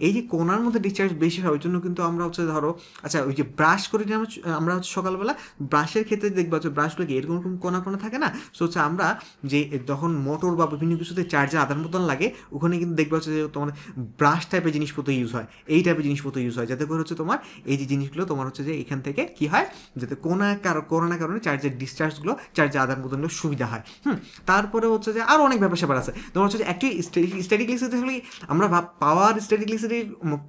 এই যে কোনার মধ্যে ডিসচার্জ বেশি হয় ওই জন্য কিন্তু আমরা হচ্ছে ধরো, আচ্ছা ওই যে ব্রাশ করি না আমরা হচ্ছে সকালবেলা, ব্রাশের ক্ষেত্রে দেখবা হচ্ছে ব্রাশগুলো কি এরকম এরকম কোনা কোনা থাকে না? সো হচ্ছে আমরা যে যখন মোটর বা বিভিন্ন কিছুতে চার্জের আদান প্রদান লাগে ওখানে কিন্তু দেখবা হচ্ছে যে তোমার ব্রাশ টাইপের জিনিসপত্র ইউজ হয়, এই টাইপের জিনিসপত্র ইউজ হয়, যাতে করে হচ্ছে তোমার এই যে জিনিসগুলো তোমার হচ্ছে যে এখান থেকে কী হয়, যাতে কোনার কারণে চার্জের ডিসচার্জগুলো, চার্জের আদান প্রদানগুলো সুবিধা হয়। তারপরে হচ্ছে যে আরও অনেক ব্যাপার স্যাপার আছে। তোমার হচ্ছে যে অ্যাকচুয়ালি স্ট্যাটিক ইলেকট্রিসিটি হলে আমরা পাওয়ার স্ট্যাটিক ইলেকট্রিসিটি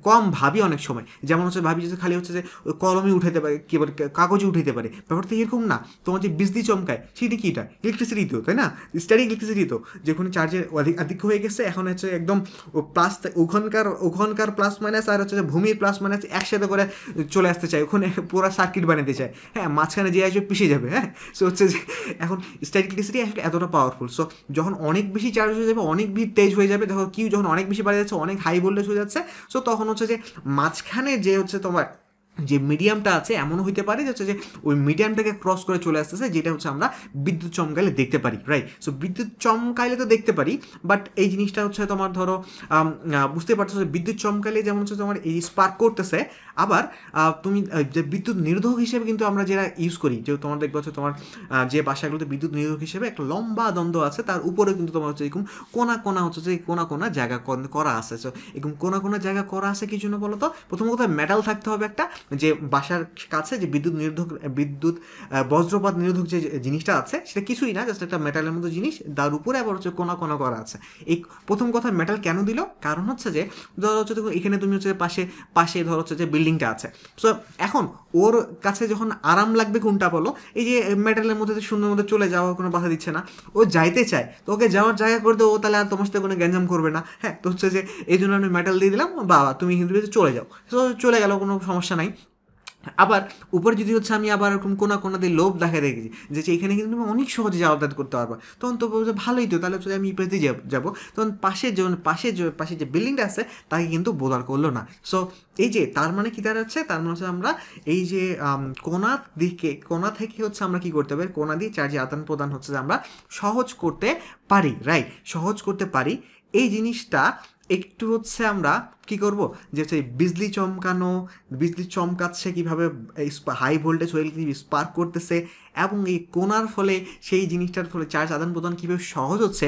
কম ভাবি অনেক সময়, যেমন হচ্ছে ভাবি যে খালি হচ্ছে যে কলমই উঠাইতে পারে, কী বলে কাগজে উঠাইতে পারে, ব্যাপারটা এরকম না। তোমার যে বিজলি চমকায় সেটা কি, এটা ইলেকট্রিসিটি তো, তাই না? স্ট্যাটিক ইলেকট্রিসিটি তো, যখন চার্জের আধিক্য হয়ে গেছে এখন হচ্ছে একদম প্লাস ওখানকার প্লাস মাইনাস আর হচ্ছে ভূমির প্লাস মাইনাস একসাথে করে চলে আসতে চায়, ওখানে পুরো সার্কিট বানাতে চায়, হ্যাঁ? মাঝখানে যে আসবে পিছিয়ে যাবে, হ্যাঁ? সো হচ্ছে যে এখন স্ট্যাটিক ইলেকট্রিসিটি আসলে এতটা পাওয়ারফুল। সো যখন অনেক বেশি চার্জ হয়ে যাবে, অনেক তেজ হয়ে যাবে, দেখো কিউ যখন অনেক বেশি বাড়ে যাচ্ছে, অনেক হাই ভোল্টেজ হয়ে যাচ্ছে, সো তখন হচ্ছে যে মাঝখানে যে হচ্ছে তোমার যে মিডিয়ামটা আছে এমনও হইতে পারে যে হচ্ছে যে ওই মিডিয়ামটাকে ক্রস করে চলে আসতেছে, যেটা হচ্ছে আমরা বিদ্যুৎ চমকাইলে দেখতে পারি, রাইট? সো বিদ্যুৎ চমকাইলে তো দেখতে পারি, বাট এই জিনিসটা হচ্ছে তোমার ধরো বুঝতে পারছো যে বিদ্যুৎ চমকাইলে যেমন হচ্ছে তোমার এই স্পার্ক করতেছে, আবার তুমি যে বিদ্যুৎ নিরোধক হিসেবে কিন্তু আমরা যেটা ইউজ করি, যে তোমার দেখবে হচ্ছে তোমার যে বাসাগুলোতে বিদ্যুৎ নিরোধক হিসেবে একটা লম্বা দ্বন্দ্ব আছে, তার উপরে কিন্তু তোমার হচ্ছে এরকম কোনা হচ্ছে যে কোনা জায়গা করা আছে। সো এরকম কোনা জায়গা করা আছে কি জন্য বলো তো? প্রথম কথা মেটাল থাকতে হবে একটা, যে বাসার কাছে যে বিদ্যুৎ বজ্রপাত নিরোধক যে জিনিসটা আছে সেটা কিছুই না, জাস্ট একটা মেটালের মতো জিনিস, তার উপরে আবার হচ্ছে কোনা করা আছে। এই প্রথম কথা মেটাল কেন দিল? কারণ হচ্ছে যে ধরো হচ্ছে এখানে তুমি হচ্ছে পাশে ধরো হচ্ছে যে বিল্ডিংটা আছে, সো এখন ওর কাছে যখন আরাম লাগবে কোনটা বলো? এই যে মেটালের মধ্যে শূন্যের মধ্যে চলে যাওয়ার কোনো বাধা দিচ্ছে না, ও যাইতে চায়, তো ওকে যাওয়ার জায়গা করে দেবো, তাহলে আর তোমার সাথে কোনো গ্যাঞ্জাম করবে না, হ্যাঁ? তো হচ্ছে যে এই জন্য আমি মেটাল দিয়ে দিলাম, বাবা তুমি কিন্তু চলে যাও, তো চলে গেল, কোনো সমস্যা নাই। আবার উপরে যদি হচ্ছে আমি আবার এরকম কোনা দিয়ে লোভ দেখা দেখেছি যে এখানে কিন্তু তুমি অনেক সহজে যাতায়াত করতে পারবা, তখন তো ভালোই তো, তাহলে আমি এই পাশে যাবো, তখন পাশে যে বিল্ডিংটা আছে তাকে কিন্তু বোধার করলো না। সো এই যে তার মানে কি দাঁড়াচ্ছে? তার মানে হচ্ছে আমরা এই যে কোনা থেকে হচ্ছে আমরা কি করতে পারি, কোনা দিয়ে চার্জের আদান প্রদান হচ্ছে যে আমরা সহজ করতে পারি, রাইট? সহজ করতে পারি। এই জিনিসটা একটু হচ্ছে আমরা কি করব, যে হচ্ছে বিজলি চমকাচ্ছে কীভাবে, হাই ভোল্টেজ হয়ে স্পার্ক করতেছে, এবং এই কোনার ফলে সেই জিনিসটার ফলে চার্জ আদান প্রদান কীভাবে সহজ হচ্ছে,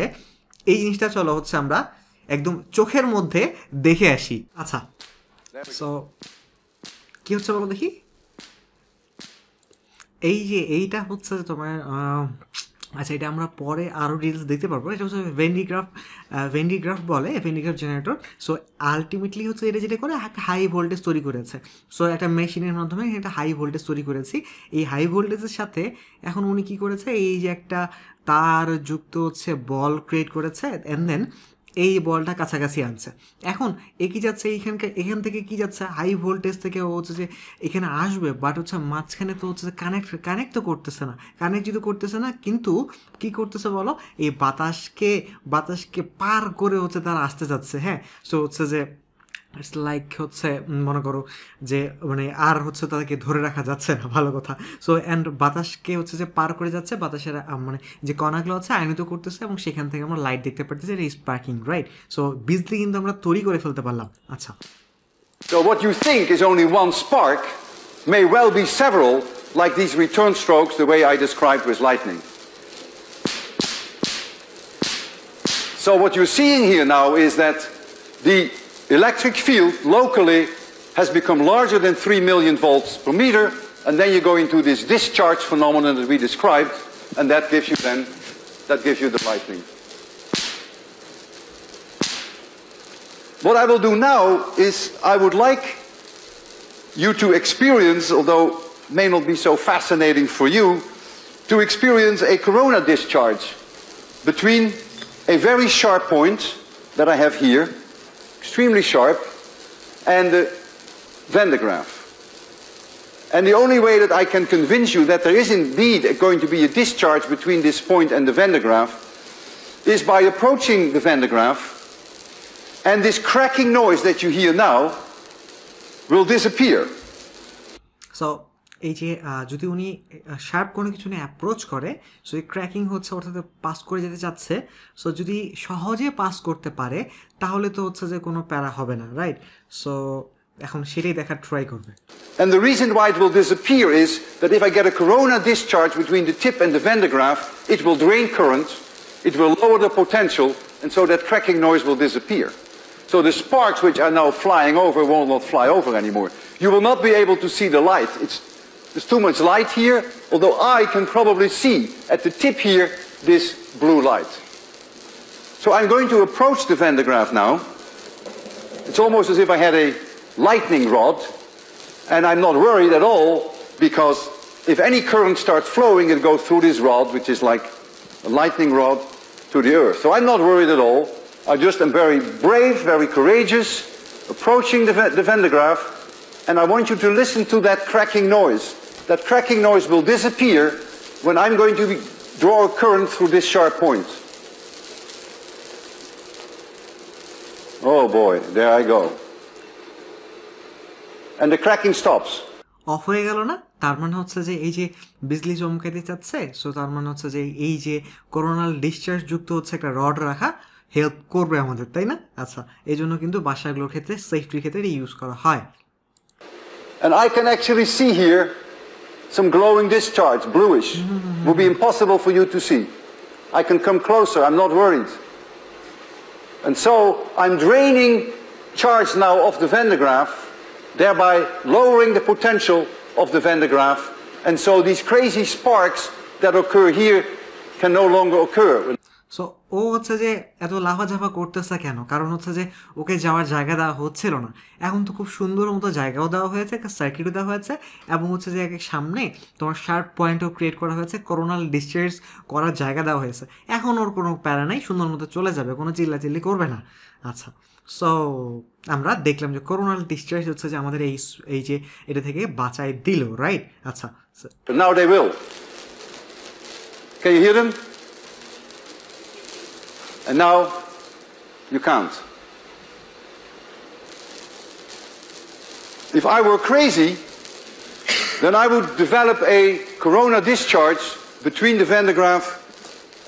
এই জিনিসটা চলো হচ্ছে আমরা একদম চোখের মধ্যে দেখে আসি। আচ্ছা, সো কী হচ্ছে বলো দেখি। এই যে এইটা হচ্ছে তোমার আচ্ছা, এটা আমরা পরে আরও ডিটেলস দেখতে পারবো। এটা হচ্ছে ভেন্ডিগ্রাফ বলে, ভেন্ডিগ্রাফ জেনারেটর। সো আলটিমেটলি হচ্ছে এটা যেটা করে হাই ভোল্টেজ তৈরি করেছে। সো একটা মেশিনের মাধ্যমে এটা হাই ভোল্টেজ তৈরি করেছি। এই হাই ভোল্টেজের সাথে এখন উনি কী করেছে, এই যে একটা তার যুক্ত হচ্ছে বল ক্রিয়েট করেছে, অ্যান্ড দেন এই বলটা কাছাকাছি আনছে। এখন কি যাচ্ছে এখান থেকে কি যাচ্ছে, হাই ভোল্টেজ থেকে ও হচ্ছে যে এখানে আসবে, বাট হচ্ছে মাঝখানে তো হচ্ছে কানেক্ট তো করতেছে না, কানেক্ট যদি করতেছে না, কিন্তু কি করতেছে বলো, এই বাতাসকে পার করে হচ্ছে তারা আসতে যাচ্ছে, হ্যাঁ? সো হচ্ছে যে ইটস লাইক হচ্ছে মনে করো যে মানে আর হচ্ছে তাদেরকে ধরে রাখা যাচ্ছে না, ভালো কথা। সো অ্যান্ড বাতাসকে হচ্ছে যে পার করে যাচ্ছে, বাতাসের মানে যে কণাগুলো আছে আয়নিত করতেছে, এবং সেখান থেকে আমরা লাইট দেখতে পারতেছি, এটা স্পার্কিং, রাইট? সো বিজলি কিন্তু আমরা তৈরি করে ফেলতে পারলাম। আচ্ছা, so what you think is only one spark may well be several, like these return strokes, the way I described with lightning. So what you're seeing here now is that the electric field locally has become larger than 3 million volts per meter, and then you go into this discharge phenomenon that we described, and that gives you the lightning. What I will do now is I would like you to experience, although may not be so fascinating for you, to experience a corona discharge between a very sharp point that I have here, extremely sharp, and the Van de Graaff. And the only way that I can convince you that there is indeed going to be a discharge between this point and the Van de Graaff is by approaching the Van de Graaff, and this cracking noise that you hear now will disappear. So এই যে যদি উনি sharp কোনো কিছু নিয়ে approach করে, so এই cracking হচ্ছে অর্থাৎ পাস করে যেতে চাচ্ছে, সো যদি সহজে পাস করতে পারে তাহলে তো হচ্ছে যে কোনো প্যারা হবে না, রাইট? সো এখন সেটাই দেখার ট্রাই করবে। And the reason why it will disappear is that if I get a corona discharge between the tip and the Van de Graaff, it will drain current, it will lower the potential, and so that cracking noise will disappear. So the sparks which are now flying over will not fly over anymore. You will not be able to see the light. There's too much light here, although I can probably see at the tip here this blue light. So I'm going to approach the Van de Graaff now. It's almost as if I had a lightning rod, and I'm not worried at all, because if any current starts flowing, it goes through this rod, which is like a lightning rod, to the earth. So I'm not worried at all. I just am very brave, very courageous, approaching the Van de Graaff, and I want you to listen to that cracking noise. That cracking noise will disappear when I'm going to draw a current through this sharp point. Oh boy, there I go. And the cracking stops. Of হয়ে গেল না, তার মানে হচ্ছে যে এই যে বিজলি চমকাতে চাচ্ছে, সো তার মানে হচ্ছে যে এই যে করোনাল ডিসচার্জ যুক্ত হচ্ছে একটা রড রাখা হেল্প করবে আমাদের, তাই না? আচ্ছা, এই জন্য কিন্তু বাসাগুলোর ক্ষেত্রে সেফটির ক্ষেত্রে ইউজ করা হয়। And I can actually see here some glowing discharge, bluish. Would be impossible for you to see. I can come closer, I'm not worried. And so I'm draining charge now off the Van de Graaff, thereby lowering the potential of the Van de Graaff, and so these crazy sparks that occur here can no longer occur. So ও হচ্ছে যে এত লাফাঝাফা করতেছে কেন? কারণ হচ্ছে যে ওকে যাওয়ার জায়গা দেওয়া হচ্ছিল না। এখন তো খুব সুন্দর মতো জায়গাও দেওয়া হয়েছে, একটা সার্কিটও দেওয়া হয়েছে, এবং হচ্ছে যে সামনে তোমার শার্প পয়েন্টও ক্রিয়েট করা হয়েছে, করোনাল ডিসচার্জ করার জায়গা দেওয়া হয়েছে। এখন ওর কোনো প্যারা নাই, সুন্দর মতো চলে যাবে, কোনো চিল্লাচিল্লি করবে না। আচ্ছা, সো আমরা দেখলাম যে করোনাল ডিসচার্জ হচ্ছে যে আমাদের এই যে এটা থেকে বাঁচাই দিল, রাইট? আচ্ছা, But now they will. Can you hear them? And now you can't. If I were crazy, then I would develop a corona discharge between the Van de Graaff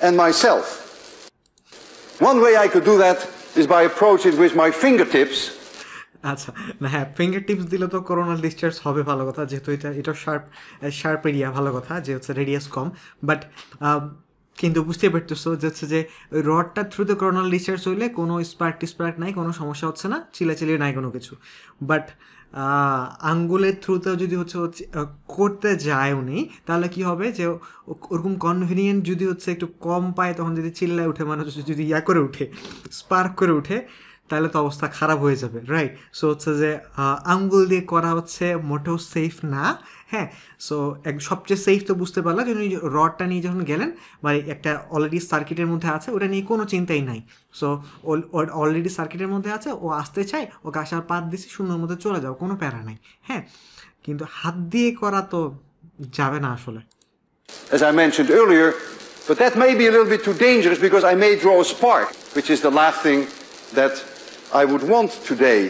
and myself. One way I could do that is by approaching with my fingertips. আচ্ছা, না হ্যাঁ, finger tips দিলে তো coronal discharge হবে, ভালো কথা, যেহেতু এটা শার্প এরিয়া, ভালো কথা যে হচ্ছে রেডিয়াস কম। বাট কিন্তু বুঝতে পারতেছো যে হচ্ছে যে ওই রডটার থ্রুতে করোনাল ডিসচার্জ হইলে কোনো স্পার্ক নাই, কোনো সমস্যা হচ্ছে না, চিলাচিলি নাই কোনো কিছু। বাট আঙ্গুলের থ্রুতেও যদি হচ্ছে করতে যায় উনি, তাহলে কি হবে যে ওরকম কনভিনিয়েন্ট যদি হচ্ছে একটু কম পায়, তখন যদি চিল্লায় উঠে, মানুষ যদি করে উঠে, স্পার্ক করে উঠে, তাহলে তো অবস্থা খারাপ হয়ে যাবে, রাইট? সো হচ্ছে যে আঙ্গুল দিয়ে করা হচ্ছে মোটেও সেফ না। হ্যাঁ, সো সবচেয়ে সেফ তো বুঝতে পারলাম যে উনি রডটা নিয়ে যখন গেলেন, বা একটা অলরেডি সার্কিটের মধ্যে আছে, ওটা নিয়ে কোনো চিন্তাই নাই। সো অলরেডি সার্কিটের মধ্যে আছে, ও আসতে চায়, ওকে আসার পাত দিছি, সুন্দর মতো চলে যাও, কোনো প্যারা নাই। হ্যাঁ, কিন্তু হাত দিয়ে করা তো যাবে না আসলে। As I mentioned earlier, but that may be a little bit too dangerous because I may draw a spark, which is the last thing that I would want today.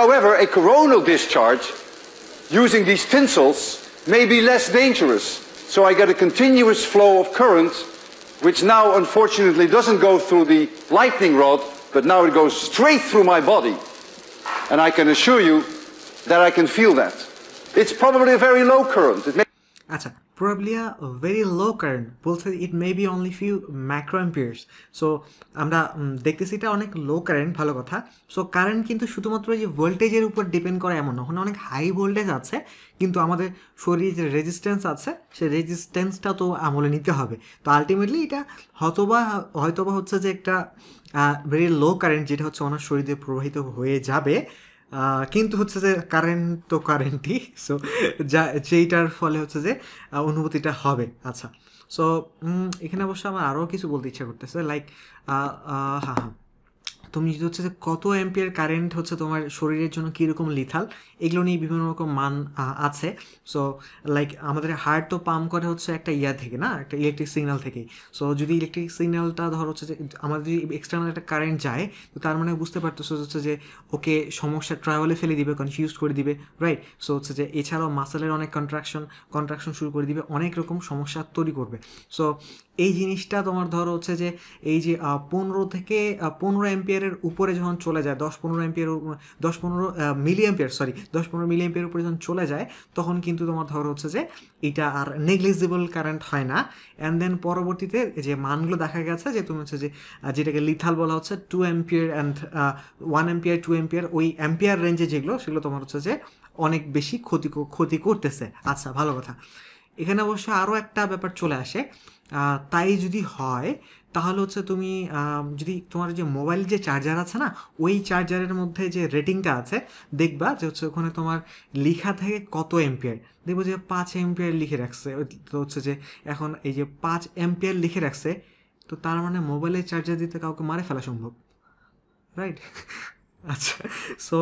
However, a coronal discharge using these tinsels may be less dangerous. So I get a continuous flow of current, which now unfortunately doesn't go through the lightning rod, but now it goes straight through my body. And I can assure you that I can feel that. It's probably a very low current. আচ্ছা, probably a very low current, বলছে it may be only few microamperes. So আমরা দেখতেছি এটা অনেক লো current, ভালো কথা। So current কিন্তু শুধুমাত্র যে ভোল্টেজের উপর ডিপেন্ড করে এমন না, ওখানে অনেক হাই ভোল্টেজ আছে, কিন্তু আমাদের শরীরে যে রেজিস্ট্যান্স আছে, সেই রেজিস্ট্যান্সটা তো আমলে নিতে হবে। তো আলটিমেটলি এটা হয়তোবা হচ্ছে যে একটা ভেরি লো কারেন্ট, যেটা হচ্ছে ওনার শরীরে প্রবাহিত হয়ে যাবে। কিন্তু হচ্ছে যে কারেন্ট তো কারেন্টই, সো যা যেইটার ফলে হচ্ছে যে অনুভূতিটা হবে। আচ্ছা, সো এখানে অবশ্য আমার আরও কিছু বলতে ইচ্ছা করতেছে, লাইক হ্যাঁ হ্যাঁ, তুমি যদি হচ্ছে যে কত অ্যাম্পিয়ার কারেন্ট হচ্ছে তোমার শরীরের জন্য কীরকম লিথাল, এগুলো নিয়ে বিভিন্ন রকম মান আছে। সো লাইক আমাদের হার্ট তো পাম্প করে হচ্ছে একটা ইয়া থেকে না, একটা ইলেকট্রিক সিগন্যাল থেকেই। সো যদি ইলেকট্রিক সিগন্যালটা ধর হচ্ছে যে আমাদের যদি এক্সটার্নাল একটা কারেন্ট যায়, তো তার মানে বুঝতে পারতেছো হচ্ছে যে ওকে সমস্যা ট্রাভেলে ফেলে দিবে, কনফিউজ করে দিবে, রাইট? সো হচ্ছে যে এছাড়াও মাসেলের অনেক কন্ট্রাকশন শুরু করে দিবে, অনেক রকম সমস্যা তৈরি করবে। সো এই জিনিসটা তোমার ধরো হচ্ছে যে এই যে 15 অ্যাম্পিয়ারের উপরে যখন চলে যায়, 10-15 মিলি অ্যাম্পিয়ার উপরে যখন চলে যায়, তখন কিন্তু তোমার ধরো হচ্ছে যে এটা আর নেগলিজিবল কারেন্ট হয় না। অ্যান্ড দেন পরবর্তীতে যে মানগুলো দেখা গেছে যে তুমি হচ্ছে যে যেটাকে লিথাল বলা হচ্ছে 2 অ্যাম্পিয়ার অ্যান্ড 1 অ্যাম্পিয়ার 2 অ্যাম্পিয়ার, ওই অ্যাম্পিয়ার রেঞ্জে যেগুলো সেগুলো তোমার হচ্ছে যে অনেক বেশি ক্ষতি করতেছে। আচ্ছা, ভালো কথা। এখানে অবশ্য আরও একটা ব্যাপার চলে আসে, তাই যদি হয় তাহলে হচ্ছে তুমি যদি তোমার যে মোবাইল যে চার্জার আছে না, ওই চার্জারের মধ্যে যে রেটিংটা আছে, দেখবা যে হচ্ছে ওখানে তোমার লিখা থাকে কত এম্পিয়ার, দেখবো যে 5 এম্পিয়ার লিখে রাখছে। তো হচ্ছে যে এখন এই যে 5 এম্পিয়ার লিখে রাখছে, তো তার মানে মোবাইলের চার্জার দিতে কাউকে মারে ফেলা সম্ভব, রাইট? আচ্ছা, সো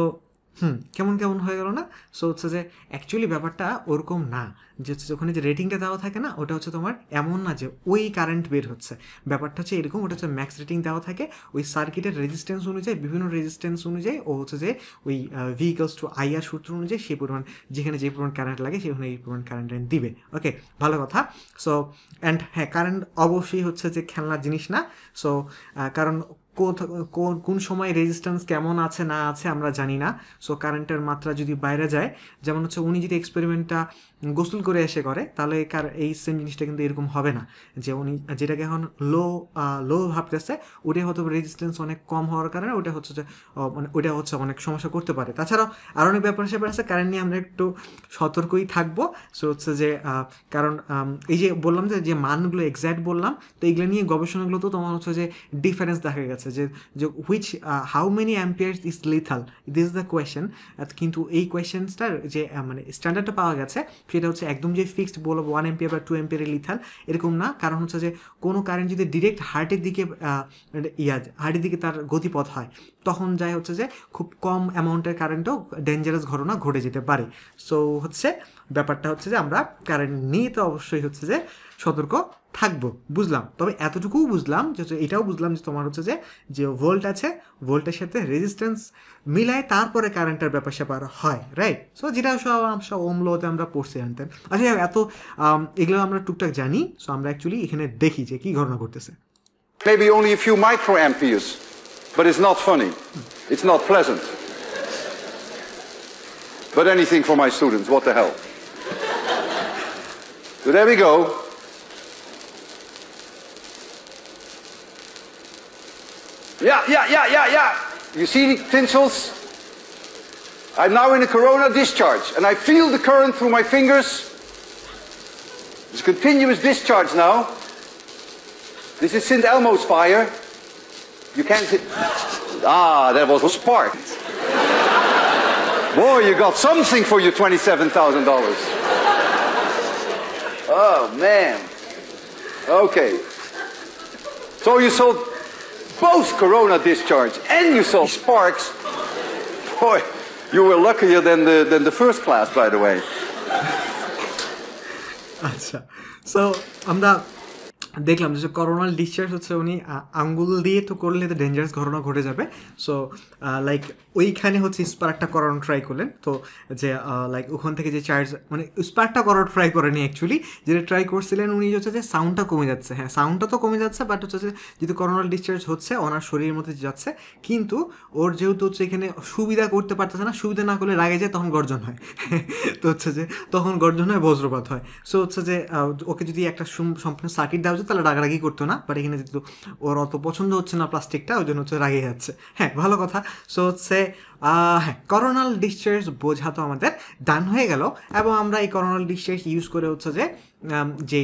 কেমন কেমন হয়ে গেল না? সো হচ্ছে যে অ্যাকচুয়ালি ব্যাপারটা ওরকম না, যে হচ্ছে ওখানে যে রেটিংটা দেওয়া থাকে না, ওটা হচ্ছে তোমার এমন না যে ওই কারেন্ট বের হচ্ছে। ব্যাপারটা হচ্ছে এরকম, ওটা হচ্ছে ম্যাক্স রেটিং দেওয়া থাকে ওই সার্কিটের রেজিস্ট্যান্স অনুযায়ী, বিভিন্ন রেজিস্ট্যান্স অনুযায়ী ও হচ্ছে যে ওই V=IR সূত্র অনুযায়ী সেই পরিমাণ, যেখানে যে পরিমাণ কারেন্ট লাগে সেখানে এই পরিমাণ কারেন্ট দিবে। ওকে, ভালো কথা। সো অ্যান্ড হ্যাঁ, কারেন্ট অবশ্যই হচ্ছে যে খেলনার জিনিস না। সো কারণ কোন সময় রেজিস্ট্যান্স কেমন আছে না আছে আমরা জানি না। সো কারেন্টের মাত্রা যদি বাইরে যায়, যেমন হচ্ছে উনি যদি এক্সপেরিমেন্টটা গোসল করে এসে করে, তাহলে এই সেম জিনিসটা কিন্তু এরকম হবে না, যে উনি যেটাকে এখন লো ভাবতেছে ওটাই হয়তো রেজিস্ট্যান্স অনেক কম হওয়ার কারণে ওটা হচ্ছে যে মানে ওটা হচ্ছে অনেক সমস্যা করতে পারে। তাছাড়াও আরও অনেক ব্যাপার স্যাপার আছে, কারেন্ট নিয়ে আমরা একটু সতর্কই থাকবো। সো হচ্ছে যে কারণ এই যে বললাম যে মানগুলো এক্স্যাক্ট বললাম, তো এগুলো নিয়ে গবেষণাগুলো তো তোমার হচ্ছে যে ডিফারেন্স দেখা গেছে যে how many amperes is lethal, this is the question. কিন্তু এই কোয়েশ্চেন্সটার যে মানে স্ট্যান্ডার্ডটা পাওয়া গেছে, সেটা হচ্ছে একদম যে ফিক্সড বলবো 1 অ্যাম্পিয়ার বা 2 অ্যাম্পিয়ারের লিথাল, এরকম না। কারণ হচ্ছে যে কোনো কারেন্ট যদি ডিরেক্ট হার্টের দিকে তার গতিপথ হয়, তখন যায় হচ্ছে যে খুব কম অ্যামাউন্টের কারেন্টও ডেঞ্জারাস ঘটনা ঘটে যেতে পারে। সো হচ্ছে ব্যাপারটা হচ্ছে যে আমরা কারেন্ট নিয়ে তো অবশ্যই হচ্ছে যে সতর্ক থাকবো, বুঝলাম। তবে এতটুকুও বুঝলাম যে এটাও বুঝলাম যে তোমার হচ্ছে যে ভোল্ট আছে, ভোল্টের সাথে রেজিস্ট্যান্স মিলায় তারপরে কারেন্টের ব্যাপার স্যাপার হয়, রাইট? সো যেটা সব ওম লতে আমরা পড়ছি আনতেন। আচ্ছা, এত এগুলো আমরা টুকটাক জানি। সো আমরা অ্যাকচুয়ালি এখানে দেখি যে কী ঘটনা ঘটতেছে। Maybe only a few microamperes, but it's not funny. It's not pleasant. But anything for my students, what the hell. So there we go. Yeah. You see the tinsels? I'm now in a corona discharge, and I feel the current through my fingers. It's continuous discharge now. This is St. Elmo's fire. You can't see. That was a spark. Boy, you got something for your $27,000. Oh, man. Okay. So you saw both corona discharge and you saw sparks. Boy, you were luckier than the first class, by the way. আচ্ছা, so আমরা দেখলাম যে coronal discharge হচ্ছে উনি আঙ্গুল দিয়ে তো করলে তো ডেঞ্জারাস ঘটনা ঘটে যাবে। সো লাইক ওইখানে হচ্ছে স্পার্কটা করানো ট্রাই করলেন, তো যে লাইক ওখান থেকে যে চার্জ মানে স্পার্কটা করানো ট্রাই করেনি, অ্যাকচুয়ালি যেটা ট্রাই করছিলেন উনি হচ্ছে যে সাউন্ডটা কমে যাচ্ছে। হ্যাঁ, সাউন্ডটা তো কমে যাচ্ছে, বাট হচ্ছে যে যেহেতু করোনাল ডিসচার্জ হচ্ছে ওনার শরীরের মধ্যে যাচ্ছে, কিন্তু ওর যেহেতু হচ্ছে এখানে সুবিধা করতে পারতেছে না, সুবিধা না করলে রাগে যায়, তখন গর্জন হয়। তো হচ্ছে যে তখন গর্জন হয়, বজ্রপাত হয়। সো হচ্ছে যে ওকে যদি একটা সম্পূর্ণ সার্কিট দেওয়া হচ্ছে তাহলে রাগারাগি করতো না, বাট এখানে যেহেতু ওর অত পছন্দ হচ্ছে না প্লাস্টিকটা, ওই জন্য হচ্ছে রাগে যাচ্ছে। হ্যাঁ, ভালো কথা। সো হচ্ছে হ্যাঁ, করোনাল ডিসচার্জ বোঝা তো আমাদের ডান হয়ে গেল, এবং আমরা এই করোনাল ডিসচার্জ ইউজ করে হচ্ছে যে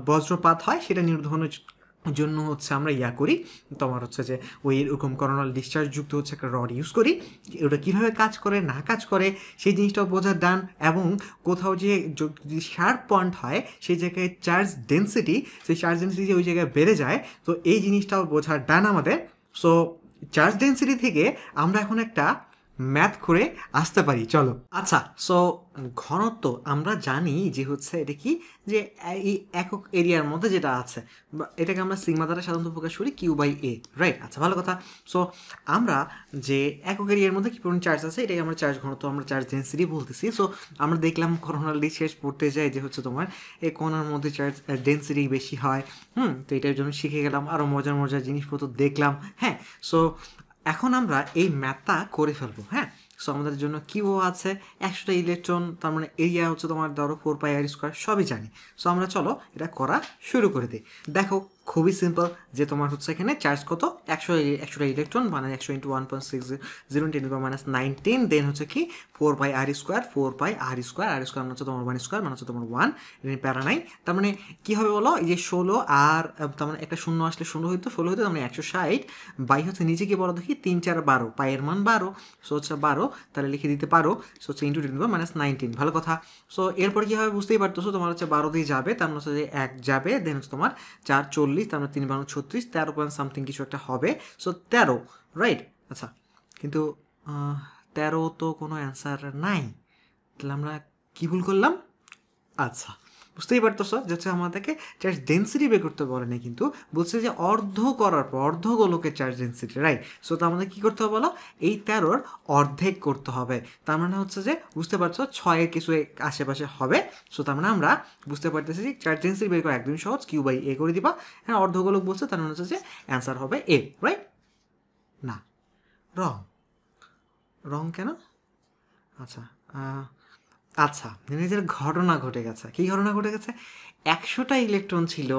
বজ্রপাত হয় সেটা নির্ধারণের জন্য হচ্ছে আমরা ইয়া করি, তোমার হচ্ছে যে ওই এরকম করোনাল ডিসচার্জ যুক্ত হচ্ছে একটা রড ইউজ করি। ওটা কীভাবে কাজ করে না কাজ করে সেই জিনিসটাও বোঝার ডান, এবং কোথাও যে যদি শার্প পয়েন্ট হয় সেই জায়গায় চার্জ ডেন্সিটি, সেই চার্জ ডেন্সিটি ওই জায়গায় বেড়ে যায়, তো এই জিনিসটাও বোঝার ডান আমাদের। সো চার্জ ডেন্সিটি থেকে আমরা এখন একটা ম্যাথ করে আসতে পারি, চলো। আচ্ছা, সো ঘনত্ব আমরা জানি যে হচ্ছে এটা কি, যে এই একক এরিয়ার মধ্যে যেটা আছে, এটাকে আমরা সিগমা দ্বারা সাধারণত প্রকাশ করি Q/A, রাইট? আচ্ছা, ভালো কথা। সো আমরা যে একক এরিয়ার মধ্যে কি পরিমাণ চার্জ আছে এটাকে আমরা চার্জ ঘনত্ব, আমরা চার্জ ডেন্সিটি বলতেছি। সো আমরা দেখলাম করোনাল ডিসচার্জ পড়তে যাই যে হচ্ছে তোমার এই কোণার মধ্যে চার্জ ডেন্সিটি বেশি হয়। তো এটার জন্য শিখে গেলাম, আরও মজার মজার জিনিসপত্র দেখলাম। হ্যাঁ, সো এখন আমরা এই ম্যাথটা করে ফেলবো। হ্যাঁ, সো আমাদের জন্য কিউ আছে 100টা ইলেকট্রন, তার মানে এরিয়া হচ্ছে তোমার ধরো 4πr², সবই জানি। সো আমরা চলো এটা করা শুরু করে দিই। দেখো খুবই সিম্পল, যে তোমার হচ্ছে এখানে চার্জ কত 100টা ইলেকট্রন, মানে 100 × 1.60 10⁻19, দেন হচ্ছে কি 4πr², 4πr², r² মানে হচ্ছে তোমার 1² মানে হচ্ছে তোমার 1, এটা প্যারা নাই। তার মানে কী হবে বলো, এই যে 16 আর তার মানে একটা শূন্য আসলে 16 হইতো, তার মানে 160 বাই হচ্ছে নিচে কি বলো দেখি 3 4 12, পায়ের মান 12, সো হচ্ছে 12, তাহলে লিখে দিতে পারো। সো হচ্ছে × 10⁻19, ভালো কথা। সো এরপর কী হবে বুঝতেই পারতেছো, তোমার হচ্ছে 12 দিয়ে যাবে, তার মানে হচ্ছে যে 1 যাবে, দেন হচ্ছে তোমার 4 40, তার মানে 3 12 36, 13 সামথিং কিছু একটা হবে। So 13, right? আচ্ছা, কিন্তু 13 তো কোনো অ্যান্সার নাই, তাহলে আমরা কী ভুল করলাম? আচ্ছা, বুঝতেই পারতেছো যে হচ্ছে আমাদেরকে চার্জ ডেন্সিটি বের করতে বলে না, কিন্তু বলছে যে অর্ধ করার পর অর্ধগোলকের চার্জ ডেন্সিটি, রাইট? সো তো আমাদের কী করতে হবে বলো, এই 13-র অর্ধেক করতে হবে। তার মানে হচ্ছে যে বুঝতে পারছো 6-এর কিছু আশেপাশে হবে। সো তার মানে আমরা বুঝতে পারতেছি যে চার্জ ডেন্সিটি বের করা একদম সহজ, Q/A করে দিবা। হ্যাঁ, অর্ধগোলক বলছে, তার মানে হচ্ছে যে অ্যান্সার হবে A, রাইট? না, রং। রং কেন? আচ্ছা, আচ্ছা, নিজের ঘটনা ঘটে গেছে। কী ঘটনা ঘটে গেছে? 100টা ইলেকট্রন ছিল,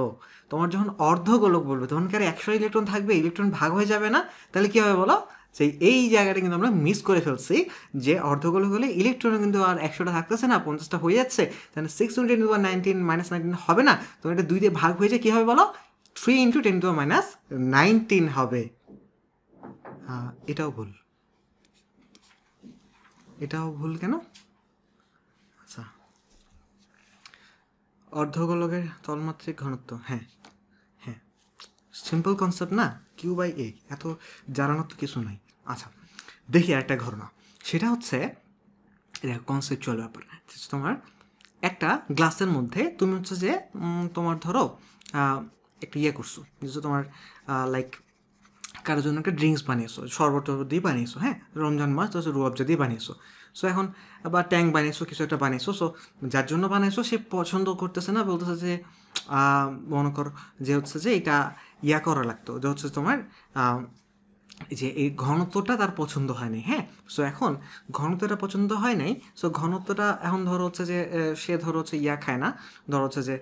তোমার যখন অর্ধগোলক বলবে তখন কি আর 100 ইলেকট্রন থাকবে? ইলেকট্রন ভাগ হয়ে যাবে না? তাহলে কী হবে বলো, সেই এই জায়গাটা কিন্তু আমরা মিস করে ফেলছি, যে অর্ধগোলক হলে ইলেকট্রন কিন্তু আর 100টা থাকতেছে না, 50টা হয়ে যাচ্ছে, তাহলে 6 × 10⁻19 হবে না, তো এটা 2 দিয়ে ভাগ হয়ে যায়, কী হবে বলো, 3 × 10⁻19 হবে। এটাও ভুল। এটাও ভুল কেন? আচ্ছা, অর্ধগোলকের তলমাত্রিক ঘনত্ব, হ্যাঁ হ্যাঁ, সিম্পল কনসেপ্ট না, Q/A, এত জানানোর তো কিছু নাই। আচ্ছা, দেখি একটা ঘটনা, সেটা হচ্ছে এটা কনসেপচুয়াল ব্যাপার। তোমার একটা গ্লাসের মধ্যে তুমি হচ্ছে যে তোমার ধরো একটা ইয়ে করছো, যে তোমার লাইক কারোর জন্য একটা ড্রিঙ্কস বানিয়েছো, শরবত দিয়ে বানিয়েছো, হ্যাঁ, রমজান মাস তো রুয়াবজা দিয়ে বানিয়েছো। সো এখন আবার ট্যাঙ্ক বানিয়েছো, কিছু একটা বানিয়েছো। সো যার জন্য বানিয়েছো সে পছন্দ করতেছে না, বলতেছে যে মনে কর যে হচ্ছে যে এটা ইয়া করা লাগতো, যে হচ্ছে তোমার যে এই ঘনত্বটা তার পছন্দ হয় নাই। হ্যাঁ, সো এখন ঘনত্বটা পছন্দ হয় নাই, সো ঘনত্বটা এখন ধরো হচ্ছে যে সে ধরো হচ্ছে ইয়া খায় না, ধরো হচ্ছে যে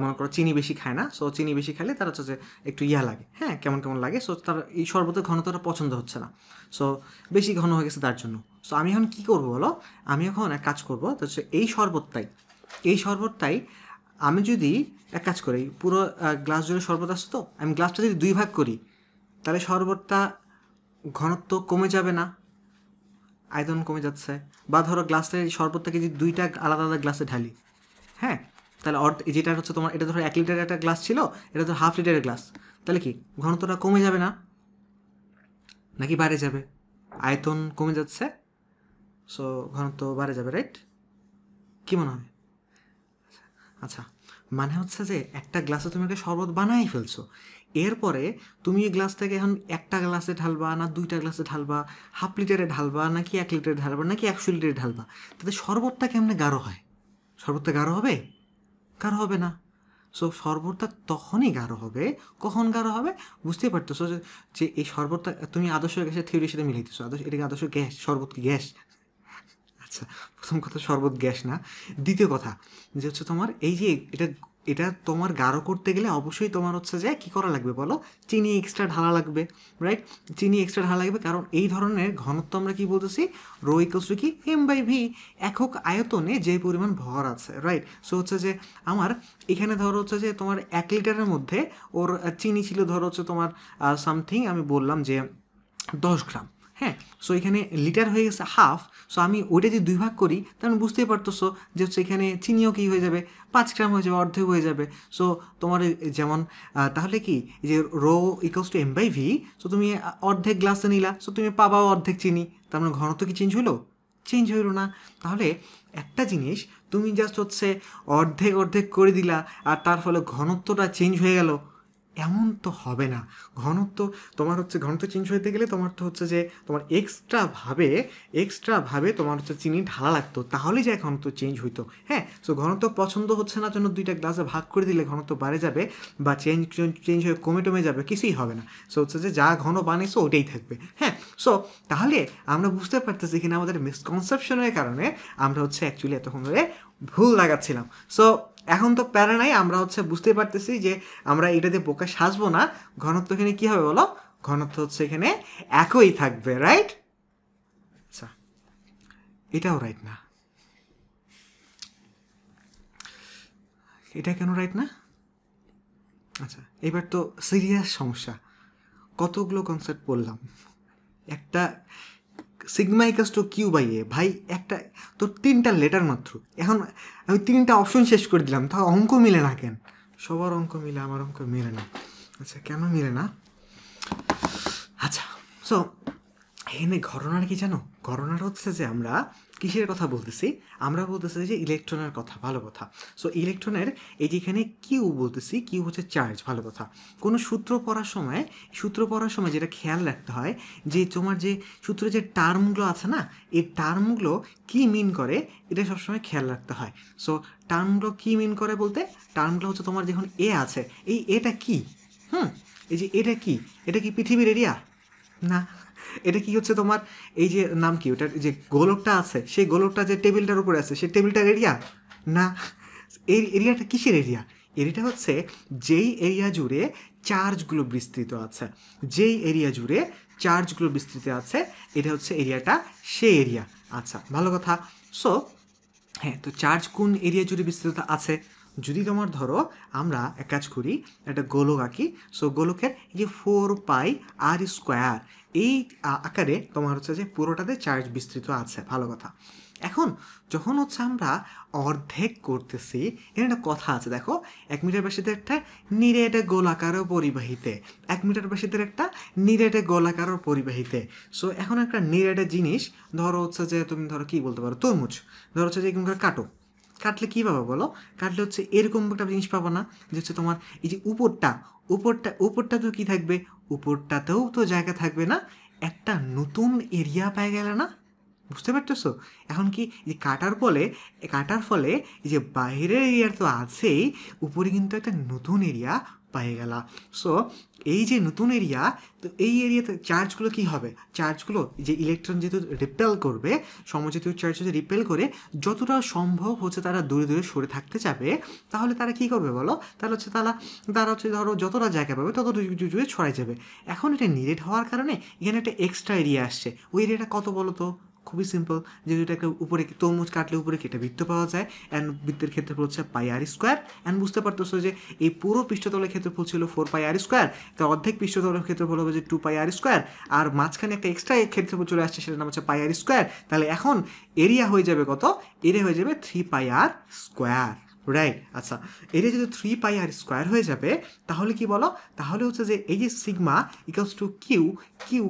মনে করো চিনি বেশি খায় না। সো চিনি বেশি খাইলে তার হচ্ছে যে একটু ইয়া লাগে, হ্যাঁ, কেমন কেমন লাগে। সো তার এই শরবতের ঘনত্বটা পছন্দ হচ্ছে না, সো বেশি ঘন হয়ে গেছে তার জন্য। সো আমি এখন কী করবো বলো, আমি এখন এক কাজ করবো, তো হচ্ছে এই শরবতটাই আমি যদি এক কাজ করি, পুরো গ্লাস জুড়ে শরবত আসতো, তো আমি গ্লাসটা যদি 2 ভাগ করি, তাহলে শরবতটা ঘনত্ব কমে যাবে না, আয়তন কমে যাচ্ছে। বা ধরো গ্লাসের শরবতটাকে যদি 2টা আলাদা আলাদা গ্লাসে ঢালি, হ্যাঁ, তাহলে যেটা হচ্ছে তোমার, এটা ধরো 1 লিটারের একটা গ্লাস ছিল, এটা ধরো 1/2 লিটারের গ্লাস, তাহলে কি ঘনত্বটা কমে যাবে না, নাকি বাড়ে যাবে? আয়তন কমে যাচ্ছে, সো ঘনত্ব বাড়ে যাবে, রাইট? কী মনে হয়? আচ্ছা, মানে হচ্ছে যে একটা গ্লাসে তুমি একটা শরবত বানাই ফেলছো, এরপরে তুমি এই গ্লাস থেকে এখন একটা গ্লাসে ঢালবা না 2টা গ্লাসে ঢালবা, 1/2 লিটারে ঢালবা নাকি 1 লিটারে ঢালবা নাকি 100 লিটারে ঢালবা, তাতে শরবতটা কেমনে গাঢ় হয়? শরবতটা গাঢ় হবে? গাঢ় হবে না। সো শরবতটা তখনই গাঢ় হবে, কখন গাঢ় হবে বুঝতেই পারতেছো, যে এই শরবতটা তুমি আদর্শ গ্যাসের থিওরির সাথে মিলাইতেছো। এটাকে আদর্শ গ্যাস, শরবত কি গ্যাস? আচ্ছা, প্রথম কথা শরবত গ্যাস না। দ্বিতীয় কথা যে হচ্ছে তোমার এই যে এটা এটা তোমার গাঢ় করতে গেলে অবশ্যই তোমার হচ্ছে যে কী করা লাগবে বলো, চিনি এক্সট্রা ঢালা লাগবে, রাইট? চিনি এক্সট্রা ঢালা লাগবে, কারণ এই ধরনের ঘনত্ব আমরা কি বলতেছি, রো ইকুয়ালস টু কি m/v, একক আয়তনে যে পরিমাণ ভর আছে, রাইট? সো হচ্ছে যে আমার এখানে ধরো হচ্ছে যে তোমার 1 লিটারের মধ্যে ওর চিনি ছিল ধরো হচ্ছে তোমার সামথিং, আমি বললাম যে 10 গ্রাম, হ্যাঁ? সো এখানে লিটার হয়ে গেছে হাফ। সো আমি ওইটা যদি 2 ভাগ করি তাহলে বুঝতেই পারতেছো যে হচ্ছে এখানে চিনিও কী হয়ে যাবে, 5 গ্রাম হয়ে যাবে, অর্ধেক হয়ে যাবে। সো তোমার যেমন তাহলে কি যে rho equals to m/v, so তুমি অর্ধেক গ্লাসে নিলা, সো তুমি পাবাও অর্ধেক চিনি, তার মানে ঘনত্ব কি চেঞ্জ হলো? চেঞ্জ হইল না। তাহলে একটা জিনিস তুমি জাস্ট হচ্ছে অর্ধেক অর্ধেক করে দিলা আর তার ফলে ঘনত্বটা চেঞ্জ হয়ে গেল, এমন তো হবে না। ঘনত্ব তোমার হচ্ছে ঘনত্ব চেঞ্জ হতে গেলে তোমার তো হচ্ছে যে তোমার এক্সট্রাভাবে তোমার হচ্ছে চিনি ঢালা লাগতো, তাহলেই যে ঘনত্ব চেঞ্জ হইতো, হ্যাঁ? সো ঘনত্ব পছন্দ হচ্ছে না জন্য 2টা গ্লাসে ভাগ করে দিলে ঘনত্ব বাড়ে যাবে বা চেঞ্জ হয়ে কমে যাবে, কিছুই হবে না। সো হচ্ছে যে যা ঘন বানিয়েছো ওটাই থাকবে, হ্যাঁ? সো তাহলে আমরা বুঝতে পারতেছি এখানে আমাদের মিসকনসেপশনের কারণে আমরা হচ্ছে অ্যাকচুয়ালি এতক্ষণ ধরে ভুল লাগাচ্ছিলাম। সো এখন তো প্যারা নাই, আমরা হচ্ছে বুঝতে পারতেছি যে আমরা এটাতে বোকা সাজবো না। ঘনত্ব এখানে কী হবে বলো? ঘনত্ব হচ্ছে এখানে একই থাকবে, রাইট? আচ্ছা, এটাও রাইট না। এটা কেন রাইট না? আচ্ছা, এবার তো সিরিয়াস সমস্যা। কতগুলো কনসেপ্ট বললাম, একটা সিগমা ইকুয়ালস টু q/a, ভাই একটা তো 3টা লেটার মাত্র, এখন আমি 3টা অপশন শেষ করে দিলাম, তাও অঙ্ক মিলে না কেন? সবার অঙ্ক মিলে, আমার অঙ্ক মিলে না। আচ্ছা, কেন মিলে না? আচ্ছা, সো এখানে ঘটনাটা কি জানো? ঘটনাটা হচ্ছে যে আমরা কিসের কথা বলতেছি? আমরা বলতেছি যে ইলেকট্রনের কথা, ভালো কথা। সো ইলেকট্রনের এই যেখানে কিউ বলতেছি, কিউ হচ্ছে চার্জ, ভালো কথা। কোনো সূত্র পড়ার সময় যেটা খেয়াল রাখতে হয় যে তোমার যে সূত্রের যে টার্মগুলো আছে না, এই টার্মগুলো কী মিন করে এটা সবসময় খেয়াল রাখতে হয়। সো টার্মগুলো কী মিন করে বলতে, টার্মগুলো হচ্ছে তোমার যখন এ আছে, এই এটা কি, এই যে এটা কি পৃথিবীর এরিয়া? না। এটা কি হচ্ছে তোমার এই যে নাম কি, ওটার যে গোলকটা আছে, সেই গোলকটা যে টেবিলটার উপরে আছে, সেই টেবিলটার এরিয়া? না। এই এরিয়াটা কিসের এরিয়া? এরিয়াটা হচ্ছে যেই এরিয়া জুড়ে চার্জগুলো বিস্তৃত আছে, এটা হচ্ছে এরিয়াটা, সেই এরিয়া। আচ্ছা, ভালো কথা। সো হ্যাঁ, তো চার্জ কোন এরিয়া জুড়ে বিস্তৃত আছে? যদি তোমার ধরো আমরা এক কাজ করি, একটা গোলক আঁকি। সো গোলকের এই যে 4πr², এই আকারে তোমার হচ্ছে যে পুরোটাতে চার্জ বিস্তৃত আছে, ভালো কথা। এখন যখন হচ্ছে আমরা অর্ধেক করতেছি, এর একটা কথা আছে, দেখো 1 মিটার ব্যাসার্ধের একটা নিরেটে গোলাকার পরিবাহীতে, 1 মিটার ব্যাসার্ধের একটা নিরেটে গোলাকার পরিবাহীতে। সো এখন একটা নিরেটে জিনিস ধরো হচ্ছে যে তুমি ধরো কী বলতে পারো, তরমুজ ধরো হচ্ছে যে এরকম করে কাটলে কী পাবো বলো? কাটলে হচ্ছে এরকম একটা জিনিস পাবো না, যে হচ্ছে তোমার এই যে উপরটা তো কী থাকবে? উপরটাতেও তো জায়গা থাকবে না, একটা নতুন এরিয়া পেয়ে গেলে না? বুঝতে পারতেছো? এখন কি যে কাটার ফলে এই যে বাইরের এরিয়ার তো আছেই, উপরে কিন্তু একটা নতুন এরিয়া পেয়ে গেলা। সো এই যে নতুন এরিয়া, তো এই এরিয়াতে চার্জগুলো কি হবে? চার্জগুলো যে ইলেকট্রন যেহেতু রিপেল করবে, সমজাতীয় চার্জ যদি রিপেল করে, যতটা সম্ভব হচ্ছে তারা দূরে সরে থাকতে চাবে, তাহলে তারা কী করবে বলো? তাহলে হচ্ছে তারা হচ্ছে ধরো যতটা জায়গা পাবে তত জুড়ে ছড়াই যাবে। এখন এটা নিরেট হওয়ার কারণে এখানে একটা এক্সট্রা এরিয়া আসছে। ওই এরিয়াটা কত বলো তো? খুবই সিম্পল, যেহেতু এটাকে উপরে তরমুজ কাটলে উপরে কেটে বৃত্ত পাওয়া যায়, অ্যান্ড বৃত্তের ক্ষেত্রফল হচ্ছে πr²। অ্যান্ড বুঝতে পারতেছো যে এই পুরো পৃষ্ঠতলের ক্ষেত্রফল ছিল 4πr², তো অর্ধেক পৃষ্ঠতলের ক্ষেত্রফল হবে যে 2πr², আর মাঝখানে একটা এক্সট্রা ক্ষেত্রফল চলে আসছে, সেটার নাম হচ্ছে πr²। তাহলে এখন এরিয়া হয়ে যাবে কত? এরিয়া হয়ে যাবে 3πr², রাইট? আচ্ছা, এরিয়া যদি 3πr² হয়ে যাবে, তাহলে কি বলো? তাহলে হচ্ছে যে এই যে সিগমা ইকুয়ালস টু কিউ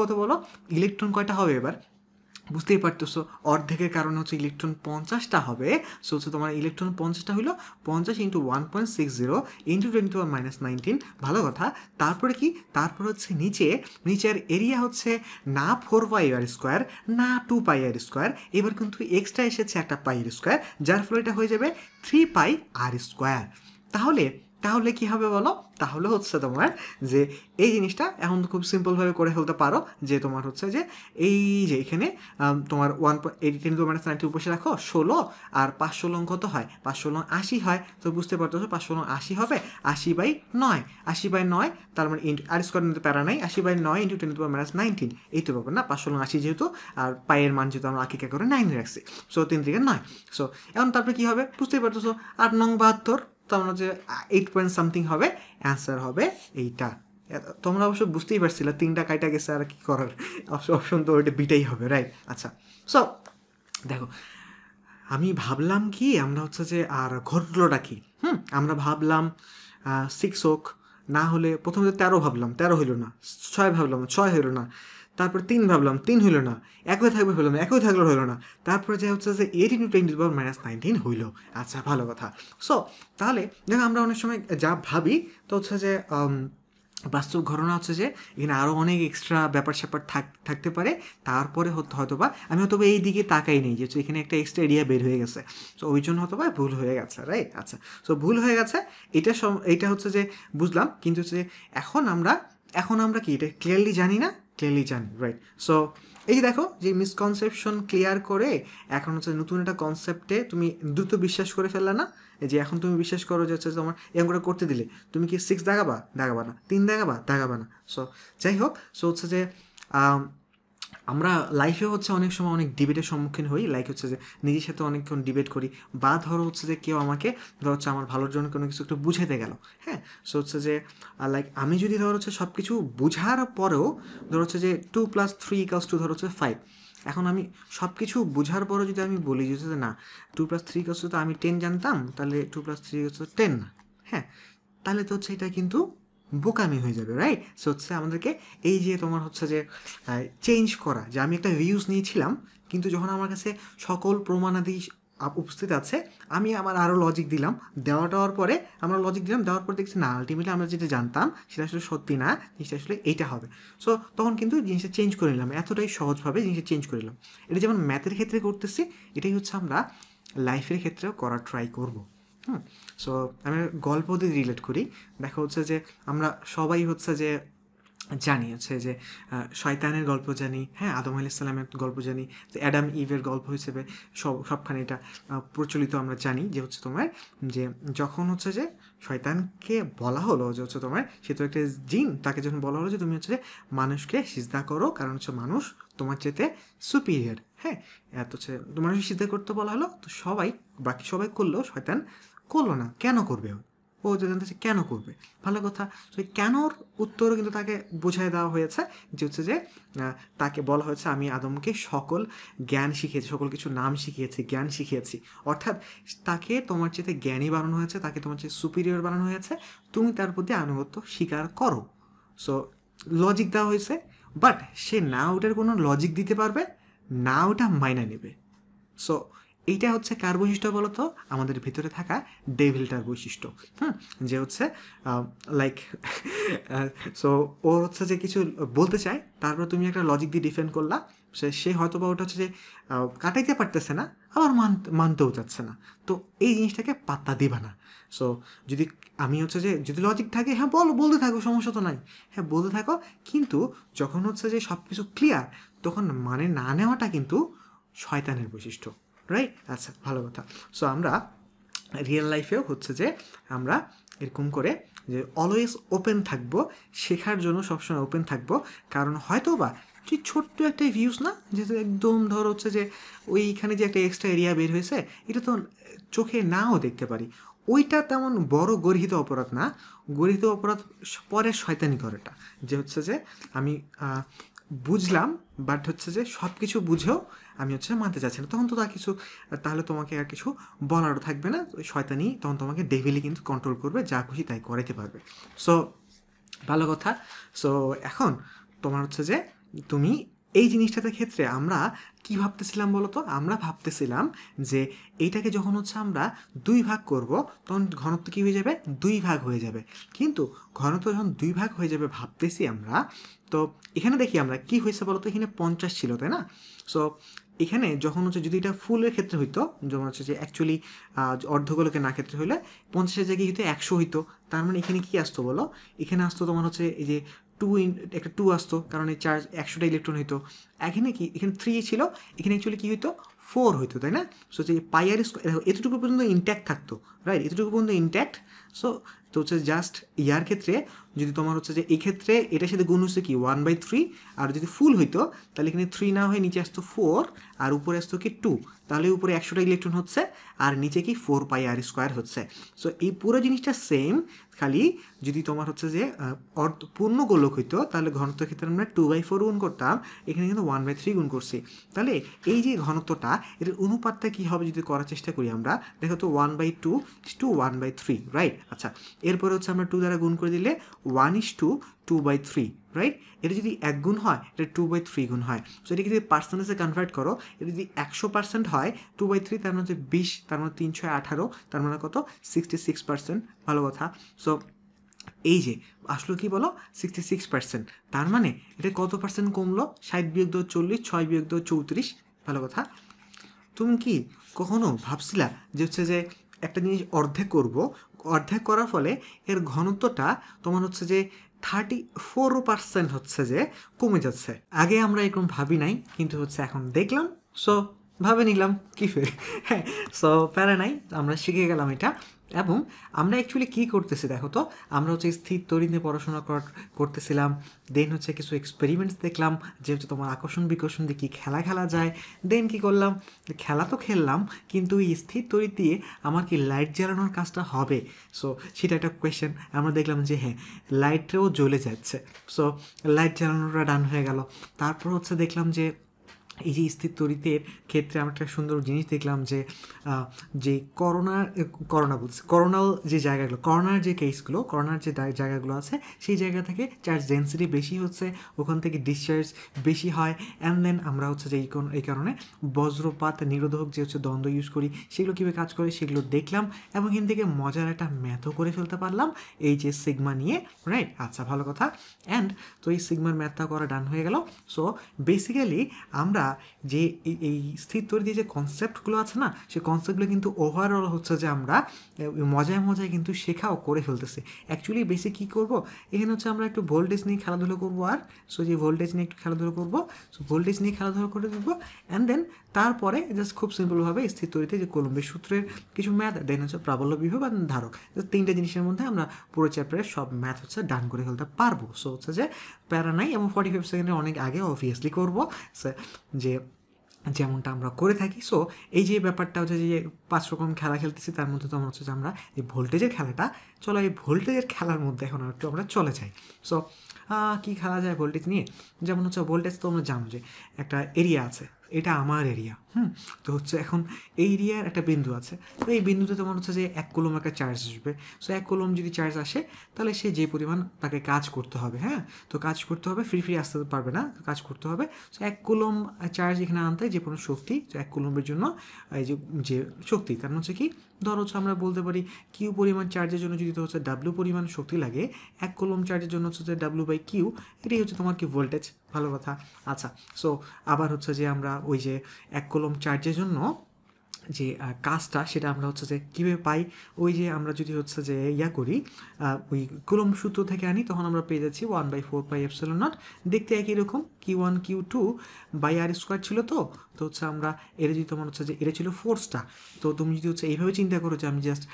কত বলো? ইলেকট্রন কয়টা হবে এবার? বুঝতেই পারতেছো, অর্ধেকের কারণে হচ্ছে ইলেকট্রন 50টা হবে। সো হচ্ছে তোমার ইলেকট্রন 50টা হইলো 50 × 1.60 × 10⁻19, ভালো কথা। তারপরে কি? তারপর হচ্ছে নিচের এরিয়া হচ্ছে না 4πr², না 2πr², এবার কিন্তু এক্সট্রা এসেছে একটা πr², যার ফলে এটা হয়ে যাবে 3πr²। তাহলে তাহলে কি হবে বলো, তাহলে হচ্ছে তোমার যে এই জিনিসটা এখন খুব সিম্পলভাবে করে ফেলতে পারো, যে তোমার হচ্ছে যে এই যে এখানে তোমার 1/10⁻90 উপসে রাখো 16, আর 5/16 কত হয়, 5/16 80 হয়। তো বুঝতে পারতেছো 5/16 80 হবে, 80/9, 80/9 তার মানে আর স্কোয়ার নিতে প্যারা নাই, 80/9 × 10⁻19 এই তো ব্যাপার না, 5/16 80 যেহেতু, আর পায়ের মান যেহেতু আমরা আকিকা করে 9 রাখছি, সো 3 থেকে 9। সো এখন তারপরে কী হবে বুঝতেই পারতেছো, 8×9 = 72, তার মানে যে 8 পয়েন্ট সামথিং হবে, অ্যান্সার হবে এইটা। তোমরা অবশ্য বুঝতেই পারছিলে 3টা কাইটা গেছে, আর কি করার, অপশন তো ওইটা বিটাই হবে, রাইট? আচ্ছা, সো দেখো আমি ভাবলাম কি আমরা হচ্ছে যে আর ঘটলোটা কি, আমরা ভাবলাম 6 হোক, না হলে প্রথমে 13 ভাবলাম, 13 হইল না, 6 ভাবলাম, 6 হইল না, তারপর 3 ভাবলাম, 3 হইল না, একই থাকবে হইল না, একই থাকলে হইল না, তারপরে যে হচ্ছে যে 18×10⁻19 হইল। আচ্ছা, ভালো কথা। সো তাহলে দেখো আমরা অনেক সময় যা ভাবি তো হচ্ছে যে বাস্তব ঘটনা হচ্ছে যে এখানে আরও অনেক এক্সট্রা ব্যাপার স্যাপার থাকতে পারে, তারপরে হয়তো বা আমি হয়তো এই দিকে তাকাই নেই যে এখানে একটা এক্সট্রা এরিয়া বের হয়ে গেছে, সো ওই জন্য হয়তো বা ভুল হয়ে গেছে, রাইট? আচ্ছা, সো ভুল হয়ে গেছে, এটা হচ্ছে যে বুঝলাম, কিন্তু হচ্ছে যে এখন আমরা কি এটা ক্লিয়ারলি জানি না, ক্লিয়ারলি জানি, রাইট? সো এই যে দেখো যে মিসকনসেপশন ক্লিয়ার করে এখন হচ্ছে নতুন একটা কনসেপ্টে তুমি দ্রুত বিশ্বাস করে ফেললে না, যে এখন তুমি বিশ্বাস করো যে হচ্ছে তোমার এরকম করে করতে দিলে তুমি কি 6 দাগাবা না, 3 দাগাবা না। সো যাই হোক, সো হচ্ছে যে আমরা লাইফে হচ্ছে অনেক সময় অনেক ডিবেটের সম্মুখীন হই, লাইক হচ্ছে যে নিজের সাথে অনেকক্ষণ ডিবেট করি, বা ধরো হচ্ছে যে কেউ আমাকে ধরো হচ্ছে আমার ভালোর জন্য কোনো কিছু একটু বুঝাতে গেল, হ্যাঁ, সো হচ্ছে যে লাইক আমি যদি ধরো হচ্ছে সব কিছু বুঝার পরেও ধরো হচ্ছে যে 2 + 3 = ধরো হচ্ছে 5, এখন আমি সব কিছু বোঝার পরও যদি আমি বলি যে না 2 + 3 তো আমি 10 জানতাম, তাহলে 2 + 3 = 10 না, হ্যাঁ, তাহলে তো হচ্ছে এটা কিন্তু বোকামি হয়ে যাবে, রাইট? সো হচ্ছে আমাদেরকে এই যে তোমার হচ্ছে যে চেঞ্জ করা, যে আমি একটা ভিউজ নিয়েছিলাম, কিন্তু যখন আমার কাছে সকল প্রমাণাদি উপস্থিত আছে, আমি আমার আরও লজিক দিলাম, দেওয়ার পরে দেওয়ার পর দেখছি না আলটিমেটলি আমরা যেটা জানতাম সেটা আসলে সত্যি না, জিনিসটা আসলে এইটা হবে। সো তখন কিন্তু জিনিসটা চেঞ্জ করে নিলাম, এতটাই সহজভাবে জিনিসটা চেঞ্জ করে নিলাম। এটা যেমন ম্যাথের ক্ষেত্রে করতেছি, এটাই হচ্ছে আমরা লাইফের ক্ষেত্রেও করার ট্রাই করবো। সো আমি গল্প দিয়ে রিলেট করি। দেখা হচ্ছে যে আমরা সবাই হচ্ছে যে জানি হচ্ছে যে শয়তানের গল্প জানি, হ্যাঁ, আদম আলাইহিস সালামের গল্প জানি, তো অ্যাডাম ইভের গল্প হিসেবে সবখানে এটা প্রচলিত আমরা জানি যে হচ্ছে তোমার যে যখন হচ্ছে যে শয়তানকে বলা হলো যে হচ্ছে তোমার সে তো একটা জিন, তাকে যখন বলা হলো যে তুমি হচ্ছে যে মানুষকে সিজদা করো, কারণ হচ্ছে মানুষ তোমার চেয়ে সুপিরিয়র, হ্যাঁ, এত হচ্ছে মানুষকে সিজদা করতে বলা হলো, তো বাকি সবাই করলেও শয়তান করলো না। কেন করবে ও যে জানতেছে কেন করবে, ভালো কথা। তো কেনর উত্তরও কিন্তু তাকে বোঝায় দেওয়া হয়েছে, যে হচ্ছে যে তাকে বলা হয়েছে আমি আদমকে সকল জ্ঞান শিখিয়েছি, সকল কিছু নাম শিখিয়েছি, জ্ঞান শিখিয়েছি, অর্থাৎ তাকে তোমার চেয়ে জ্ঞানী বানানো হয়েছে, তাকে তোমার চেয়ে সুপিরিয়র বানানো হয়েছে, তুমি তার প্রতি আনুগত্য স্বীকার করো। সো লজিক দেওয়া হয়েছে, বাট সে না ওটার কোনো লজিক দিতে পারবে না, ওটা মাইনা নেবে। সো এইটা হচ্ছে কার বৈশিষ্ট্য বলতো, আমাদের ভিতরে থাকা ডেভিলটার বৈশিষ্ট্য, যে হচ্ছে লাইক সো ওর হচ্ছে যে কিছু বলতে চায়, তারপর তুমি একটা লজিক দিয়ে ডিফেন্ড করলা, সে হয়তো বা ওটা হচ্ছে যে কাটাইতে পারতেছে না, আবার মানতেও চাচ্ছে না, তো এই জিনিসটাকে পাত্তা দিবা না। সো যদি আমি হচ্ছে যে যদি লজিক থাকে, হ্যাঁ বলতে থাকো, সমস্যা তো নাই, হ্যাঁ বলতে থাকো, কিন্তু যখন হচ্ছে যে সব কিছু ক্লিয়ার, তখন মানে না নেওয়াটা কিন্তু শয়তানের বৈশিষ্ট্য, রাইট? আচ্ছা, ভালো কথা। সো আমরা রিয়েল লাইফেও হচ্ছে যে আমরা এরকম করে যে অলওয়েজ ওপেন থাকবো, শেখার জন্য সবসময় ওপেন থাকবো, কারণ হয়তো বা যে ছোট্ট একটা ভিউজ না, যেহেতু একদম ধর হচ্ছে যে ওইখানে যে একটা এক্সট্রা এরিয়া বের হয়েছে, এটা তো চোখে নাও দেখতে পারি, ওইটা তেমন বড় গর্হিত অপরাধ না। গর্হিত অপরাধ পরে শয়তানি করাটা, যে হচ্ছে যে আমি বুঝলাম, বাট হচ্ছে যে সব কিছু বুঝেও আমি হচ্ছে মানতে চাচ্ছি না, তখন তো তাহলে তোমাকে আর কিছু বলারও থাকবে না, শয়তানি তখন তোমাকে ডেভিলি কিন্তু কন্ট্রোল করবে, যা খুশি তাই করাইতে পারবে। সো ভালো কথা। সো এখন তোমার হচ্ছে যে তুমি এই জিনিসটাতে ক্ষেত্রে আমরা কি ভাবতেছিলাম বলো তো, আমরা ভাবতেছিলাম যে এইটাকে যখন হচ্ছে আমরা 2 ভাগ করব, তখন ঘনত্ব কী হয়ে যাবে, 2 ভাগ হয়ে যাবে, কিন্তু ঘনত্ব যখন 2 ভাগ হয়ে যাবে ভাবতেছি আমরা, তো এখানে দেখি আমরা কি হয়েছে বলো তো, এখানে 50 ছিল, তাই না? সো এখানে যখন হচ্ছে যদি এটা ফুলের ক্ষেত্রে হইতো, যেমন হচ্ছে যে অ্যাকচুয়ালি অর্ধগোলকে না ক্ষেত্রে হইলে 50-এর জায়গায় হইতো 100 হইতো। তার মানে এখানে কি আসতো বলো, এখানে আসতো তোমার হচ্ছে এই যে একটা 2 আসতো, কারণ এই চার্জ 100টা ইলেকট্রন হইতো। এখানে কি, এখানে 3 ছিল, এখানে অ্যাকচুয়ালি কি হইতো 4 হইতো, তাই না? সো যে পাই আর স্কোয়ার এতটুকু পর্যন্ত ইনট্যাক্ট থাকতো, রাইট, এতটুকু পর্যন্ত ইনট্যাক্ট। সো তো হচ্ছে জাস্ট ইয়ার ক্ষেত্রে যদি তোমার হচ্ছে যে এই ক্ষেত্রে এটার সাথে গুণ হচ্ছে কি 1/3, আর যদি ফুল হইতো তাহলে এখানে 3 না হয়ে নিচে আসতো 4, আর উপরে আসতো কি 2, তাহলে উপরে 100টা ইলেকট্রন হচ্ছে আর নিচে কি 4 পাই আর স্কোয়ার হচ্ছে। সো এই পুরো জিনিসটা সেম, খালি যদি তোমার হচ্ছে যে পূর্ণ গোলক হইতো তাহলে ঘনত্বের ক্ষেত্রে আমরা 2/4 গুণ করতাম, এখানে কিন্তু 1/3 গুণ করছি। তাহলে এই যে ঘনত্বটা, এটার অনুপাতটা কী হবে যদি করার চেষ্টা করি আমরা, দেখো তো 1/2 টু 1/3, রাইট? আচ্ছা, এরপরে হচ্ছে আমরা 2 দ্বারা গুণ করে দিলে 1:2/3, রাইট? এটা যদি 1 গুণ হয়, এটা 2/3 গুণ হয়। সো এটাকে যদি পার্সেন্টেজে কনভার্ট করো, এটা যদি 100% হয় 2/3, তার মানে হচ্ছে 20, তার মানে 318, তার মানে কত 66%। ভালো কথা। সো এই যে আসলো কি বলো 66%, তার মানে এটা কত পার্সেন্ট কমলো, 60 বিয়োগ 2 40, 6 বিয়োগ 2 34। ভালো কথা। তুমি কি কখনো ভাবছিলা যে হচ্ছে যে একটা জিনিস অর্ধেক করব, অর্ধেক করার ফলে এর ঘনত্বটা তোমার হচ্ছে যে 34% হচ্ছে যে কমে যাচ্ছে? আগে আমরা এরকম ভাবি নাই, কিন্তু হচ্ছে এখন দেখলাম, সো ভাবে নিলাম কি ফের। হ্যাঁ, সো প্যারা নাই, আমরা শিখে গেলাম এটা। এবং আমরা অ্যাকচুয়ালি কী করতেছি দেখো তো, আমরা হচ্ছে স্থির তড়িৎ নিয়ে পড়াশোনা করতেছিলাম, দেন হচ্ছে কিছু এক্সপেরিমেন্টস দেখলাম যে হচ্ছে তোমার আকর্ষণ বিকর্ষণ দিয়ে কী খেলা খেলা যায়। দেন কী করলাম, খেলা তো খেললাম, কিন্তু এই স্থির তড়িৎ দিয়ে আমার কি লাইট জ্বালানোর কাজটা হবে? সো সেটা একটা কোয়েশ্চেন। আমরা দেখলাম যে হ্যাঁ, লাইটটাও জ্বলে যাচ্ছে। সো লাইট জ্বালানোটা ডান হয়ে গেল। তারপর হচ্ছে দেখলাম যে এই যে স্থির তড়িতের ক্ষেত্রে আমরা একটা সুন্দর জিনিস দেখলাম যে করোনাল যে জায়গাগুলো, করোনার যে কেসগুলো, করোনার যে জায়গাগুলো আছে, সেই জায়গা থেকে চার্জ ডেন্সিটি বেশি হচ্ছে, ওখান থেকে ডিসচার্জ বেশি হয়। অ্যান্ড দেন আমরা হচ্ছে যে এই কারণে বজ্রপাত নিরোধক যে হচ্ছে দ্বন্দ্ব ইউজ করি, সেগুলো কীভাবে কাজ করে সেগুলো দেখলাম, এবং এখান থেকে মজার একটা ম্যাথও করে ফেলতে পারলাম এই যে সিগমা নিয়ে, রাইট? আচ্ছা, ভালো কথা। অ্যান্ড তো এই সিগমার ম্যাথটা করা ডান হয়ে গেল। সো বেসিক্যালি আমরা যে এই স্থির তড়িতের যে কনসেপ্টগুলো আছে না, সেই কনসেপ্টগুলো কিন্তু ওভারঅল হচ্ছে যে আমরা মজায় মজায় কিন্তু শেখাও করে ফেলতেছি। অ্যাকচুয়ালি বেসিক কী করবো, এখানে হচ্ছে আমরা একটু ভোল্টেজ নিয়ে খেলাধুলো করবো, আর সো যে ভোল্টেজ নিয়ে একটু খেলাধুলো করবো, সো ভোল্টেজ নিয়ে খেলাধুলো করে দেবো। অ্যান্ড দেন তারপরে জাস্ট খুব সিম্পলভাবে স্থির তড়িতে যে কুলম্বের সূত্রের কিছু ম্যাথ, দেন হচ্ছে প্রাবল্য বিভব আর ধারক, তিনটে জিনিসের মধ্যে আমরা পুরো চ্যাপ্টারের সব ম্যাথ হচ্ছে ডান করে ফেলতে পারবো। সো হচ্ছে যে প্যারা নাই, এবং 45 সেকেন্ডে অনেক আগে অবভিয়াসলি করবো, যে যেমনটা আমরা করে থাকি। সো এই যে ব্যাপারটা হচ্ছে যে 5 রকম খেলা খেলতেছি, তার মধ্যে তো আমরা হচ্ছে যে আমরা এই ভোল্টেজের খেলাটা, চলো এই ভোল্টেজের খেলার মধ্যে এখন একটু আমরা চলে যাই। সো কী খেলা যায় ভোল্টেজ নিয়ে, যেমন হচ্ছে ভোল্টেজ তো আমরা জানো যে একটা এরিয়া আছে, এটা আমার এরিয়া, তো হচ্ছে এখন এই এরিয়ার একটা বিন্দু আছে, তো এই বিন্দুতে তোমার হচ্ছে যে 1 কুলম একটা চার্জ আসবে। সো 1 কুলম যদি চার্জ আসে, তাহলে সে যে পরিমাণ তাকে কাজ করতে হবে, হ্যাঁ, তো কাজ করতে হবে, ফ্রি আসতে পারবে না, কাজ করতে হবে। সো 1 কুলম চার্জ এখানে আনতে যে কোনো শক্তি, 1 কুলমের জন্য এই যে শক্তি, কারণ হচ্ছে কি, ধর হচ্ছে আমরা বলতে পারি কিউ পরিমাণ চার্জের জন্য যদি তো হচ্ছে ডাব্লিউ পরিমাণ শক্তি লাগে, 1 কুলম চার্জের জন্য হচ্ছে যে W/Q, এটাই হচ্ছে তোমার কি ভোল্টেজ। ভালো কথা। আচ্ছা, সো আবার হচ্ছে যে আমরা ওই যে 1 কুলম চার্জের জন্য যে কাজটা, সেটা আমরা হচ্ছে যে কীভাবে পাই, ওই যে আমরা যদি হচ্ছে যে করি, ওই কুলম সূত্র থেকে আনি, তখন আমরা পেয়ে যাচ্ছি 1/4πε0, দেখতে একই রকম, Q1 Q2/r² ছিল। তো হচ্ছে আমরা এটা যদি তোমার হচ্ছে যে এটা ছিল ফোর্সটা, তো তুমি যদি হচ্ছে এইভাবে চিন্তা করো যে আমি জাস্ট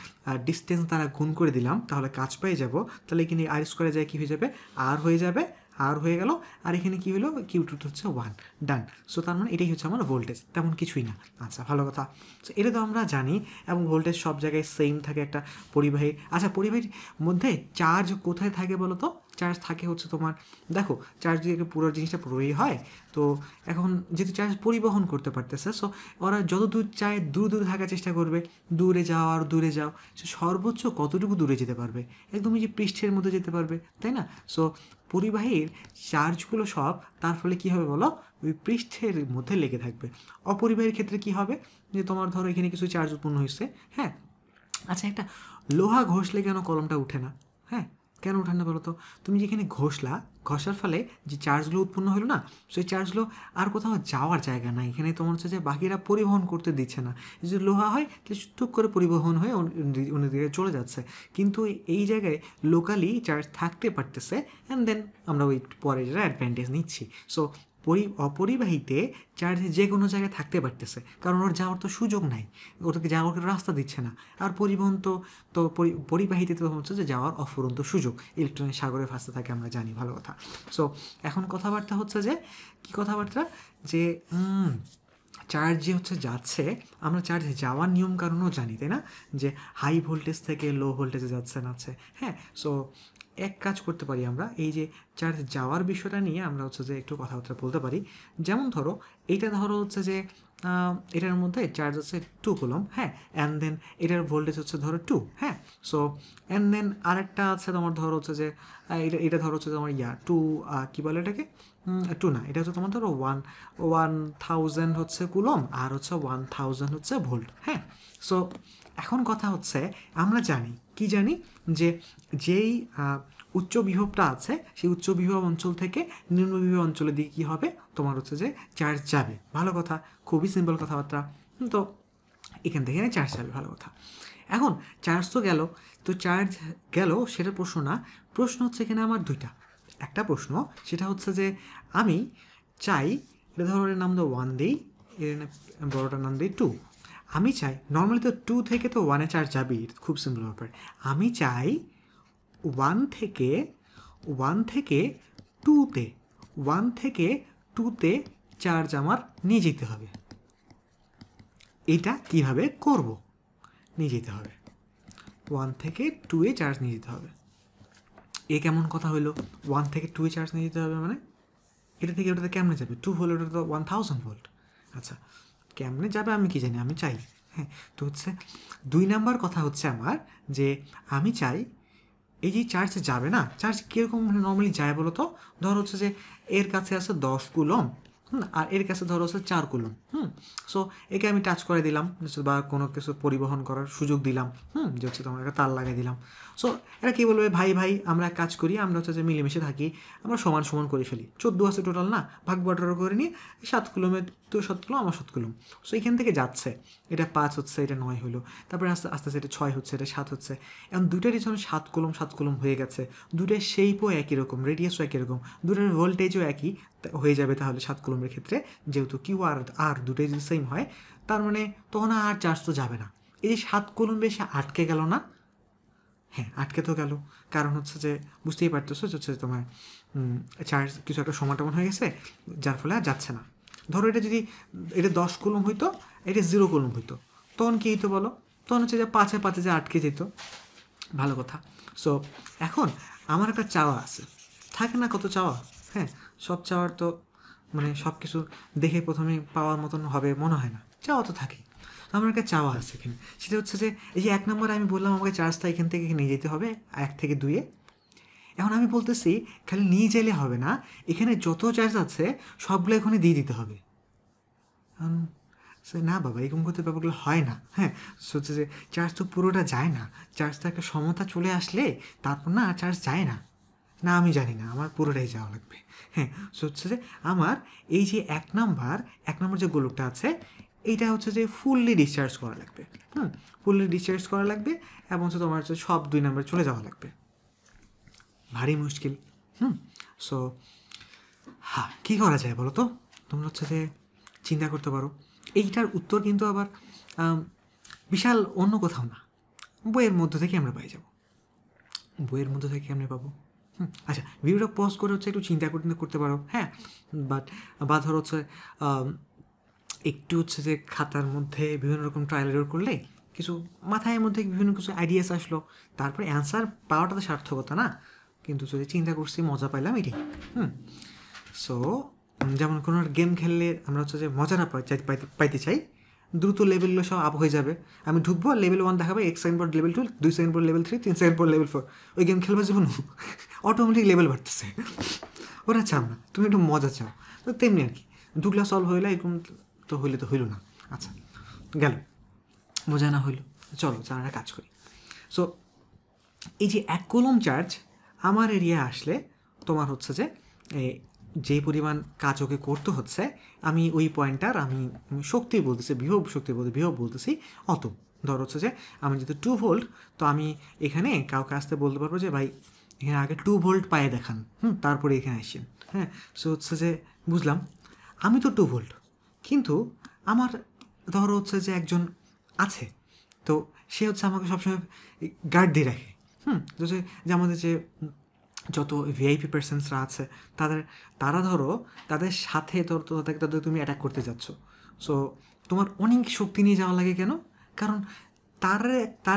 ডিস্টেন্স দ্বারা গুণ করে দিলাম, তাহলে কাজ পেয়ে যাব। তাহলে এখানে r² যায় কী হয়ে যাবে, আর হয়ে যাবে, আর হয়ে গেল, আর এখানে কী হলো, Q2 হচ্ছে 1, ডান। সো তার মানে এটাই হচ্ছে আমার ভোল্টেজ, তেমন কিছুই না। আচ্ছা, ভালো কথা। সো এটা তো আমরা জানি, এবং ভোল্টেজ সব জায়গায় সেম থাকে একটা পরিবাহীর। আচ্ছা, পরিবাহীর মধ্যে চার্জ কোথায় থাকে বলো তো? চার্জ থাকে হচ্ছে তোমার, দেখো চার্জ যদি একটা পুরো জিনিসটা পুরোই হয়, তো এখন যেহেতু চার্জ পরিবহন করতে পারতেছে, সো ওরা যত দূর চায় দূরে থাকার চেষ্টা করবে, দূরে যাও আর দূরে যাও, সো সর্বোচ্চ কতটুকু দূরে যেতে পারবে, একদমই যে পৃষ্ঠের মধ্যে যেতে পারবে, তাই না? সো পরিবাহীর চার্জগুলো সব তার ফলে কী হবে বলো, ওই পৃষ্ঠের মধ্যে লেগে থাকবে। অপরিবাহীর ক্ষেত্রে কী হবে, যে তোমার ধরো এখানে কিছু চার্জ উৎপন্ন হয়েছে, হ্যাঁ, আচ্ছা, একটা লোহা ঘষলে কেন কলমটা উঠে না? হ্যাঁ, কেন উঠায় না বলো তো? তুমি যেখানে ঘষার ফলে যে চার্জগুলো উৎপন্ন হলো না, সেই চার্জগুলো আর কোথাও যাওয়ার জায়গা নাই, এখানে তোমার হচ্ছে যে বাকিরা পরিবহন করতে দিচ্ছে না। যদি লোহা হয় তাহলে টুক করে পরিবহন হয়ে অন্যদিকে চলে যাচ্ছে, কিন্তু এই জায়গায় লোকালি চার্জ থাকতে পারতেছে, অ্যান্ড দেন আমরা ওই পরে যেটা অ্যাডভান্টেজ নিচ্ছি। সো অপরিবাহিতে চার্জ যে কোনো জায়গায় থাকতে পারতেছে, কারণ ওর যাওয়ার তো সুযোগ নাই, ওটাকে যাওয়ার রাস্তা দিচ্ছে না। আর পরিবহন তো তো পরিবাহিতে তো হচ্ছে যে যাওয়ার অফুরন্ত সুযোগ, ইলেকট্রনিক সাগরে ভাসতে থাকে, আমরা জানি, ভালো কথা। সো এখন কথাবার্তা হচ্ছে যে কী কথাবার্তা, যে চার্জ যে হচ্ছে যাচ্ছে, আমরা চার্জে যাওয়ার নিয়ম কারণও জানি, তাই না? যে হাই ভোল্টেজ থেকে লো ভোল্টেজে যাচ্ছে নাচ্ছে। হ্যাঁ, সো এক কাজ করতে পারি আমরা, এই যে চার্জ যাওয়ার বিষয়টা নিয়ে আমরা হচ্ছে যে একটু কথাবার্তা বলতে পারি। যেমন ধরো এইটা ধরো হচ্ছে যে এটার মধ্যে চার্জ হচ্ছে 2 কুলম, হ্যাঁ, অ্যান্ড দেন এটার ভোল্টেজ হচ্ছে ধরো 2, হ্যাঁ। সো অ্যান্ড দেন আরেকটা আছে তোমার ধরো হচ্ছে যে এটা ধরো হচ্ছে তোমার 2, কী বলে এটাকে, 2 না, এটা হচ্ছে তোমার ধরো 1000 হচ্ছে কুলম, আর হচ্ছে 1000 হচ্ছে ভোল্ট, হ্যাঁ। সো এখন কথা হচ্ছে আমরা জানি কি জানি, যে যেই উচ্চ বিভবটা আছে সেই উচ্চ বিভব অঞ্চল থেকে নিম্ন বিভব অঞ্চলের দিকে কী হবে, তোমার হচ্ছে যে চার্জ যাবে, ভালো কথা, খুবই সিম্পল কথাবার্তা। তো এখান থেকে চার্জ যাবে, ভালো কথা। এখন চার্জ তো গেল, তো চার্জ গেল সেটা প্রশ্ন না, প্রশ্ন হচ্ছে এখানে আমার দুইটা। একটা প্রশ্ন সেটা হচ্ছে যে আমি চাই, এটা ধরো এর নাম তো 1 দিই, এর বড়টার নাম দিই 2। আমি চাই, নর্মালি তো 2 থেকে তো 1-এ চার্জ যাবেই, খুব সিম্পল ব্যাপার। আমি চাই 1 থেকে 2-তে 1 থেকে 2-তে চার্জ আমার নিয়ে যেতে হবে। এটা কিভাবে করব? নিয়ে যেতে হবে 1 থেকে 2-এ চার্জ নিয়ে যেতে হবে। এ কেমন কথা হইলো? 1 থেকে 2-এ চার্জ নিয়ে যেতে হবে মানে এটা থেকে ওটাতে কেমনে যাবে? 2 ভোল্ট, ওটা তো 1000 ভোল্ট। আচ্ছা, কেমনে যাবে আমি কি জানি, আমি চাই, হ্যাঁ। তো হচ্ছে 2 নাম্বার কথা হচ্ছে আমার, যে আমি চাই এই যে চার্জ যাবে না, চার্জ কীরকম নর্মালি যায় বলো তো? ধর হচ্ছে যে এর কাছে আছে 10 কুলম, আর এর কাছে ধরো হচ্ছে 4 কুলম, সো একে আমি টাচ করে দিলাম, বা কোনো কিছু পরিবহন করার সুযোগ দিলাম, যে হচ্ছে তোমার একটা তার লাগিয়ে দিলাম। সো এটা কী বলবে, ভাই ভাই আমরা কাজ করি, আমরা হচ্ছে যে মিলেমিশে থাকি, আমরা সমান সমান করে ফেলি। 14 আছে টোটাল না, ভাগ বাটোয়ারা করে নিয়ে 7 কুলমের তো 7 কুলম, আমার 7 কুলম। সো এখান থেকে যাচ্ছে, এটা 5 হচ্ছে, এটা 9 হলো, তারপরে আস্তে আস্তে এটা 6 হচ্ছে, এটা 7 হচ্ছে। এখন দুইটারই যখন 7 কুলম হয়ে গেছে, দুটোর শেপও একই রকম, রেডিয়াসও একই রকম, দুটোর ভোল্টেজও একই হয়ে যাবে তাহলে 7 কুলমের ক্ষেত্রে, যেহেতু কিউ আর দুটোই যদি সেম হয়, তার মানে তখন আর চার্জ তো যাবে না। এই যে 7 কুলম বেশি আটকে গেল না? হ্যাঁ, আটকে তো গেল, কারণ হচ্ছে যে বুঝতেই পারতেছো হচ্ছে তোমার চার্জ কিছু একটা সমাটমান হয়ে গেছে, যার ফলে আর যাচ্ছে না। ধরো এটা 10 কুলম হইতো, এটা 0 কুলম হইতো, তখন কী হইতো বলো? তখন হচ্ছে যে 5-এ যে আটকে যেত, ভালো কথা। সো এখন আমার একটা চাওয়া আছে, থাকে না কত চাওয়া, হ্যাঁ, সব চাওয়ার তো মানে সব কিছু দেখে প্রথমে পাওয়ার মতন হবে মনে হয় না, চাওয়া তো থাকে। আমার একটা চাওয়া আছে এখানে, সেটা হচ্ছে যে এই যে 1 নম্বরে আমি বললাম আমাকে চার্জটা এখান থেকে নিয়ে যেতে হবে 1 থেকে 2-এ। এখন আমি বলতেছি খালি নিয়ে গেলে হবে না, এখানে যত চার্জ আছে সবগুলো এখানে দিয়ে দিতে হবে। না বাবা, এরকম করতে ব্যাপারগুলো হয় না, হ্যাঁ। হচ্ছে যে চার্জ তো পুরোটা যায় না, চার্জটা একটা সমতা চলে আসলে তারপর না চার্জ যায় না, না আমি জানি না, আমার পুরোটাই যাওয়া লাগবে, হ্যাঁ। হচ্ছে যে আমার এই যে 1 নাম্বার যে গোলকটা আছে, এইটা হচ্ছে যে ফুললি ডিসচার্জ করা লাগবে, ফুললি ডিসচার্জ করা লাগবে, এবং হচ্ছে তোমার হচ্ছে সব 2 নাম্বার চলে যাওয়া লাগবে। ভারী মুশকিল, সো হ্যাঁ, কী করা যায় বলো তো? তোমরা হচ্ছে যে চিন্তা করতে পারো। এইটার উত্তর কিন্তু আবার বিশাল অন্য কোথাও না, বইয়ের মধ্য থেকে আমরা পাই যাব। বইয়ের মধ্য থেকে আমরা পাবো। আচ্ছা, ভিডিওটা পজ করে হচ্ছে একটু চিন্তা করতে পারো, হ্যাঁ। বা ধরো হচ্ছে একটু হচ্ছে যে খাতার মধ্যে বিভিন্ন রকম ট্রায়াল এরর করলে কিছু মাথায় মধ্যে বিভিন্ন কিছু আইডিয়াস আসলো, তারপরে অ্যান্সার পাওয়াটা তো সার্থকতা না, কিন্তু যদি চিন্তা করছি মজা পাইলাম এটাই। সো যেমন কোনো গেম খেললে আমরা হচ্ছে যে মজাটা পাইতে চাই, দ্রুত লেভেলগুলো সব আপ হয়ে যাবে, আমি ঢুকবো লেভেল 1 দেখাবে, 1 সেকেন্ড পর লেভেল 2, 2 সেকেন্ড পর লেভেল 3, 3 সেকেন্ড পর লেভেল 4, ওই গেম খেলবার যখন অটোমেটিক লেভেল বাড়তেছে, ওরা চাও না, তুমি একটু মজা চাও, তো তেমনি আর কি, দুগুলা সলভ হইলে এরকম তো হইল না। আচ্ছা, গেল, মজা না হইল, চলো যারা কাজ করি। সো এই যে 1 কুলম চার্জ আমার এরিয়া আসলে তোমার হচ্ছে যে যেই পরিমাণ কাজ ওকে করতে হচ্ছে আমি ওই পয়েন্টটার আমি শক্তি বলতেছি বিভব বলতেছি অত। ধর হচ্ছে যে আমি যদি 2 ভোল্ট, তো আমি এখানে কাউকে আসতে বলতে পারবো যে ভাই এখানে আগে 2 ভোল্ট পায়ে দেখান, তারপরে এখানে আসেন। হ্যাঁ, সো হচ্ছে যে বুঝলাম আমি তো 2 ভোল্ট, কিন্তু আমার ধরো হচ্ছে যে একজন আছে, তো সে হচ্ছে আমাকে সবসময় গার্ড দিয়ে রাখে। যে আমাদের যে যত ভিআইপি পার্সনসরা আছে তারা ধরো তাদের সাথে তাদের তুমি অ্যাটাক করতে যাচ্ছ, সো তোমার অনেক শক্তি নিয়ে যাওয়া লাগে কেন? কারণ তার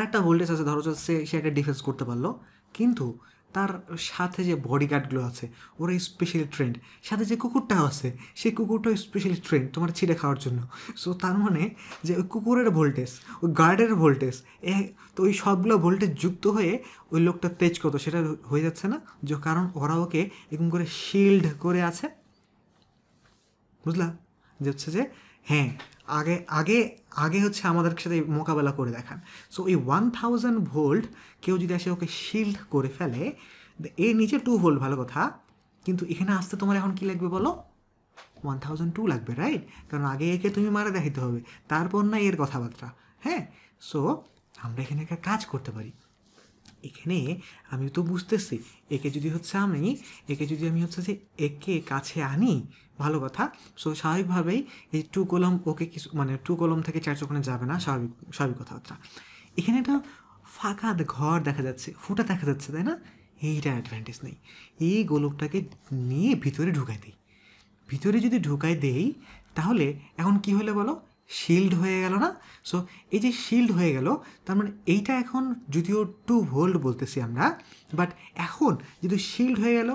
একটা ভোল্টেজ আছে, ধরো সে একটা ডিফেন্স করতে পারলো, কিন্তু তার সাথে যে বডিগার্ডগুলো আছে ওরা স্পেশালি ট্রেন্ড, সাথে যে কুকুরটাও আছে সেই কুকুরটাও স্পেশালি ট্রেন্ড তোমার ছিঁড়ে খাওয়ার জন্য। সো তার মানে যে ওই কুকুরের ভোল্টেজ, ওই গার্ডের ভোল্টেজ, তো ওই সবগুলো ভোল্টেজ যুক্ত হয়ে ওই লোকটা তেজ কত সেটা হয়ে যাচ্ছে না, যে কারণ ওরা ওকে এরকম করে শিল্ড করে আছে। বুঝলা? যে হচ্ছে যে হ্যাঁ, আগে আগে আগে হচ্ছে আমাদের সাথে মোকাবেলা করে দেখান। সো এই 1000 ভোল্ট কেউ যদি আসে ওকে শিল্ড করে ফেলে, এর নিচে 2 ভোল্ট ভালো কথা, কিন্তু এখানে আসতে তোমার এখন কী লাগবে বলো? 1002 লাগবে, রাইট? কারণ আগে একে তুমি মারা দেখাইতে হবে, তারপর না এর কথাবার্তা। হ্যাঁ, সো আমরা এখানে একটা কাজ করতে পারি। এখানে আমি তো বুঝতেছি একে যদি আমি হচ্ছে যে একে কাছে আনি, ভালো কথা। সো স্বাভাবিকভাবেই এই 2 কলম ওকে কিছু মানে 2 কলম থেকে 4 ওখানে যাবে না, স্বাভাবিক কথাবার্তা। এখানে একটা ফাঁকা ঘর দেখা যাচ্ছে, ফুটা দেখা যাচ্ছে, তাই না? এইটা অ্যাডভান্টেজ নেই। এই গোলকটাকে নিয়ে ভিতরে যদি ঢুকাই দেই, তাহলে এখন কি হলে বলো? শিল্ড হয়ে গেল না? সো এই যে শিল্ড হয়ে গেল, তার মানে এইটা এখন যদিও 2 ভোল্ট বলতেছি আমরা, বাট এখন যদি শিল্ড হয়ে গেল,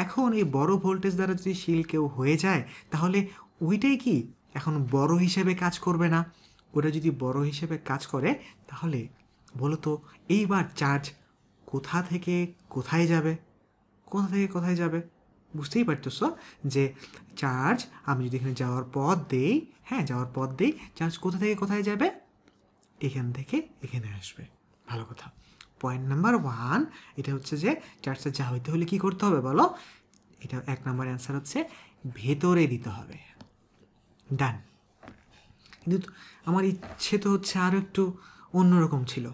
এখন এই বড় ভোল্টেজ দ্বারা যদি শিল্ড কেউ হয়ে যায়, তাহলে ওইটাই কি এখন বড় হিসেবে কাজ করবে না? ওটা যদি বড় হিসেবে কাজ করে, তাহলে বলো তো এইবার চার্জ কোথা থেকে কোথায় যাবে? বুঝতেই পারতেছো যে চার্জ আমি যদি এখানে যাওয়ার পথ দেই, চার্জ কোথা থেকে কোথায় যাবে? এখান থেকে এখানে আসবে। ভালো কথা। পয়েন্ট নাম্বার 1 এটা হচ্ছে যে চার্জটা যা হইতে হলে কী করতে হবে বলো? এটা 1 নম্বর অ্যান্সার হচ্ছে ভেতরে দিতে হবে। ডান। কিন্তু আমার ইচ্ছে তো হচ্ছে আরও একটু অন্যরকম ছিল।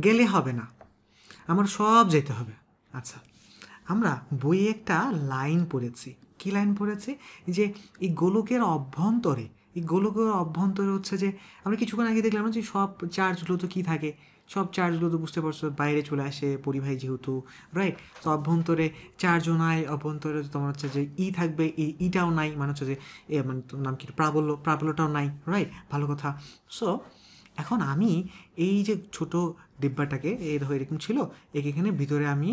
গেলে হবে না, আমার সব যেতে হবে। আচ্ছা, আমরা বইয়ে একটা লাইন পড়েছি। কী লাইন পড়েছি? যে এই গোলকের অভ্যন্তরে হচ্ছে যে আমরা কিছুক্ষণ আগে দেখলাম যে সব চার্জগুলো তো কী থাকে, সব চার্জগুলো তো বুঝতে পারছো বাইরে চলে আসে পরিবাহী যেহেতু, রাইট? তো অভ্যন্তরে চার্জও নাই, অভ্যন্তরে তোমার হচ্ছে যে থাকবে, এই ইটাও নাই, মানে হচ্ছে যে মানে তোর নাম কি প্রাবল্যটাও নাই, রাইট? ভালো কথা। সো এখন আমি এই যে ছোট ডিব্বাটাকে ধর এরকম ছিল, এখানে ভিতরে আমি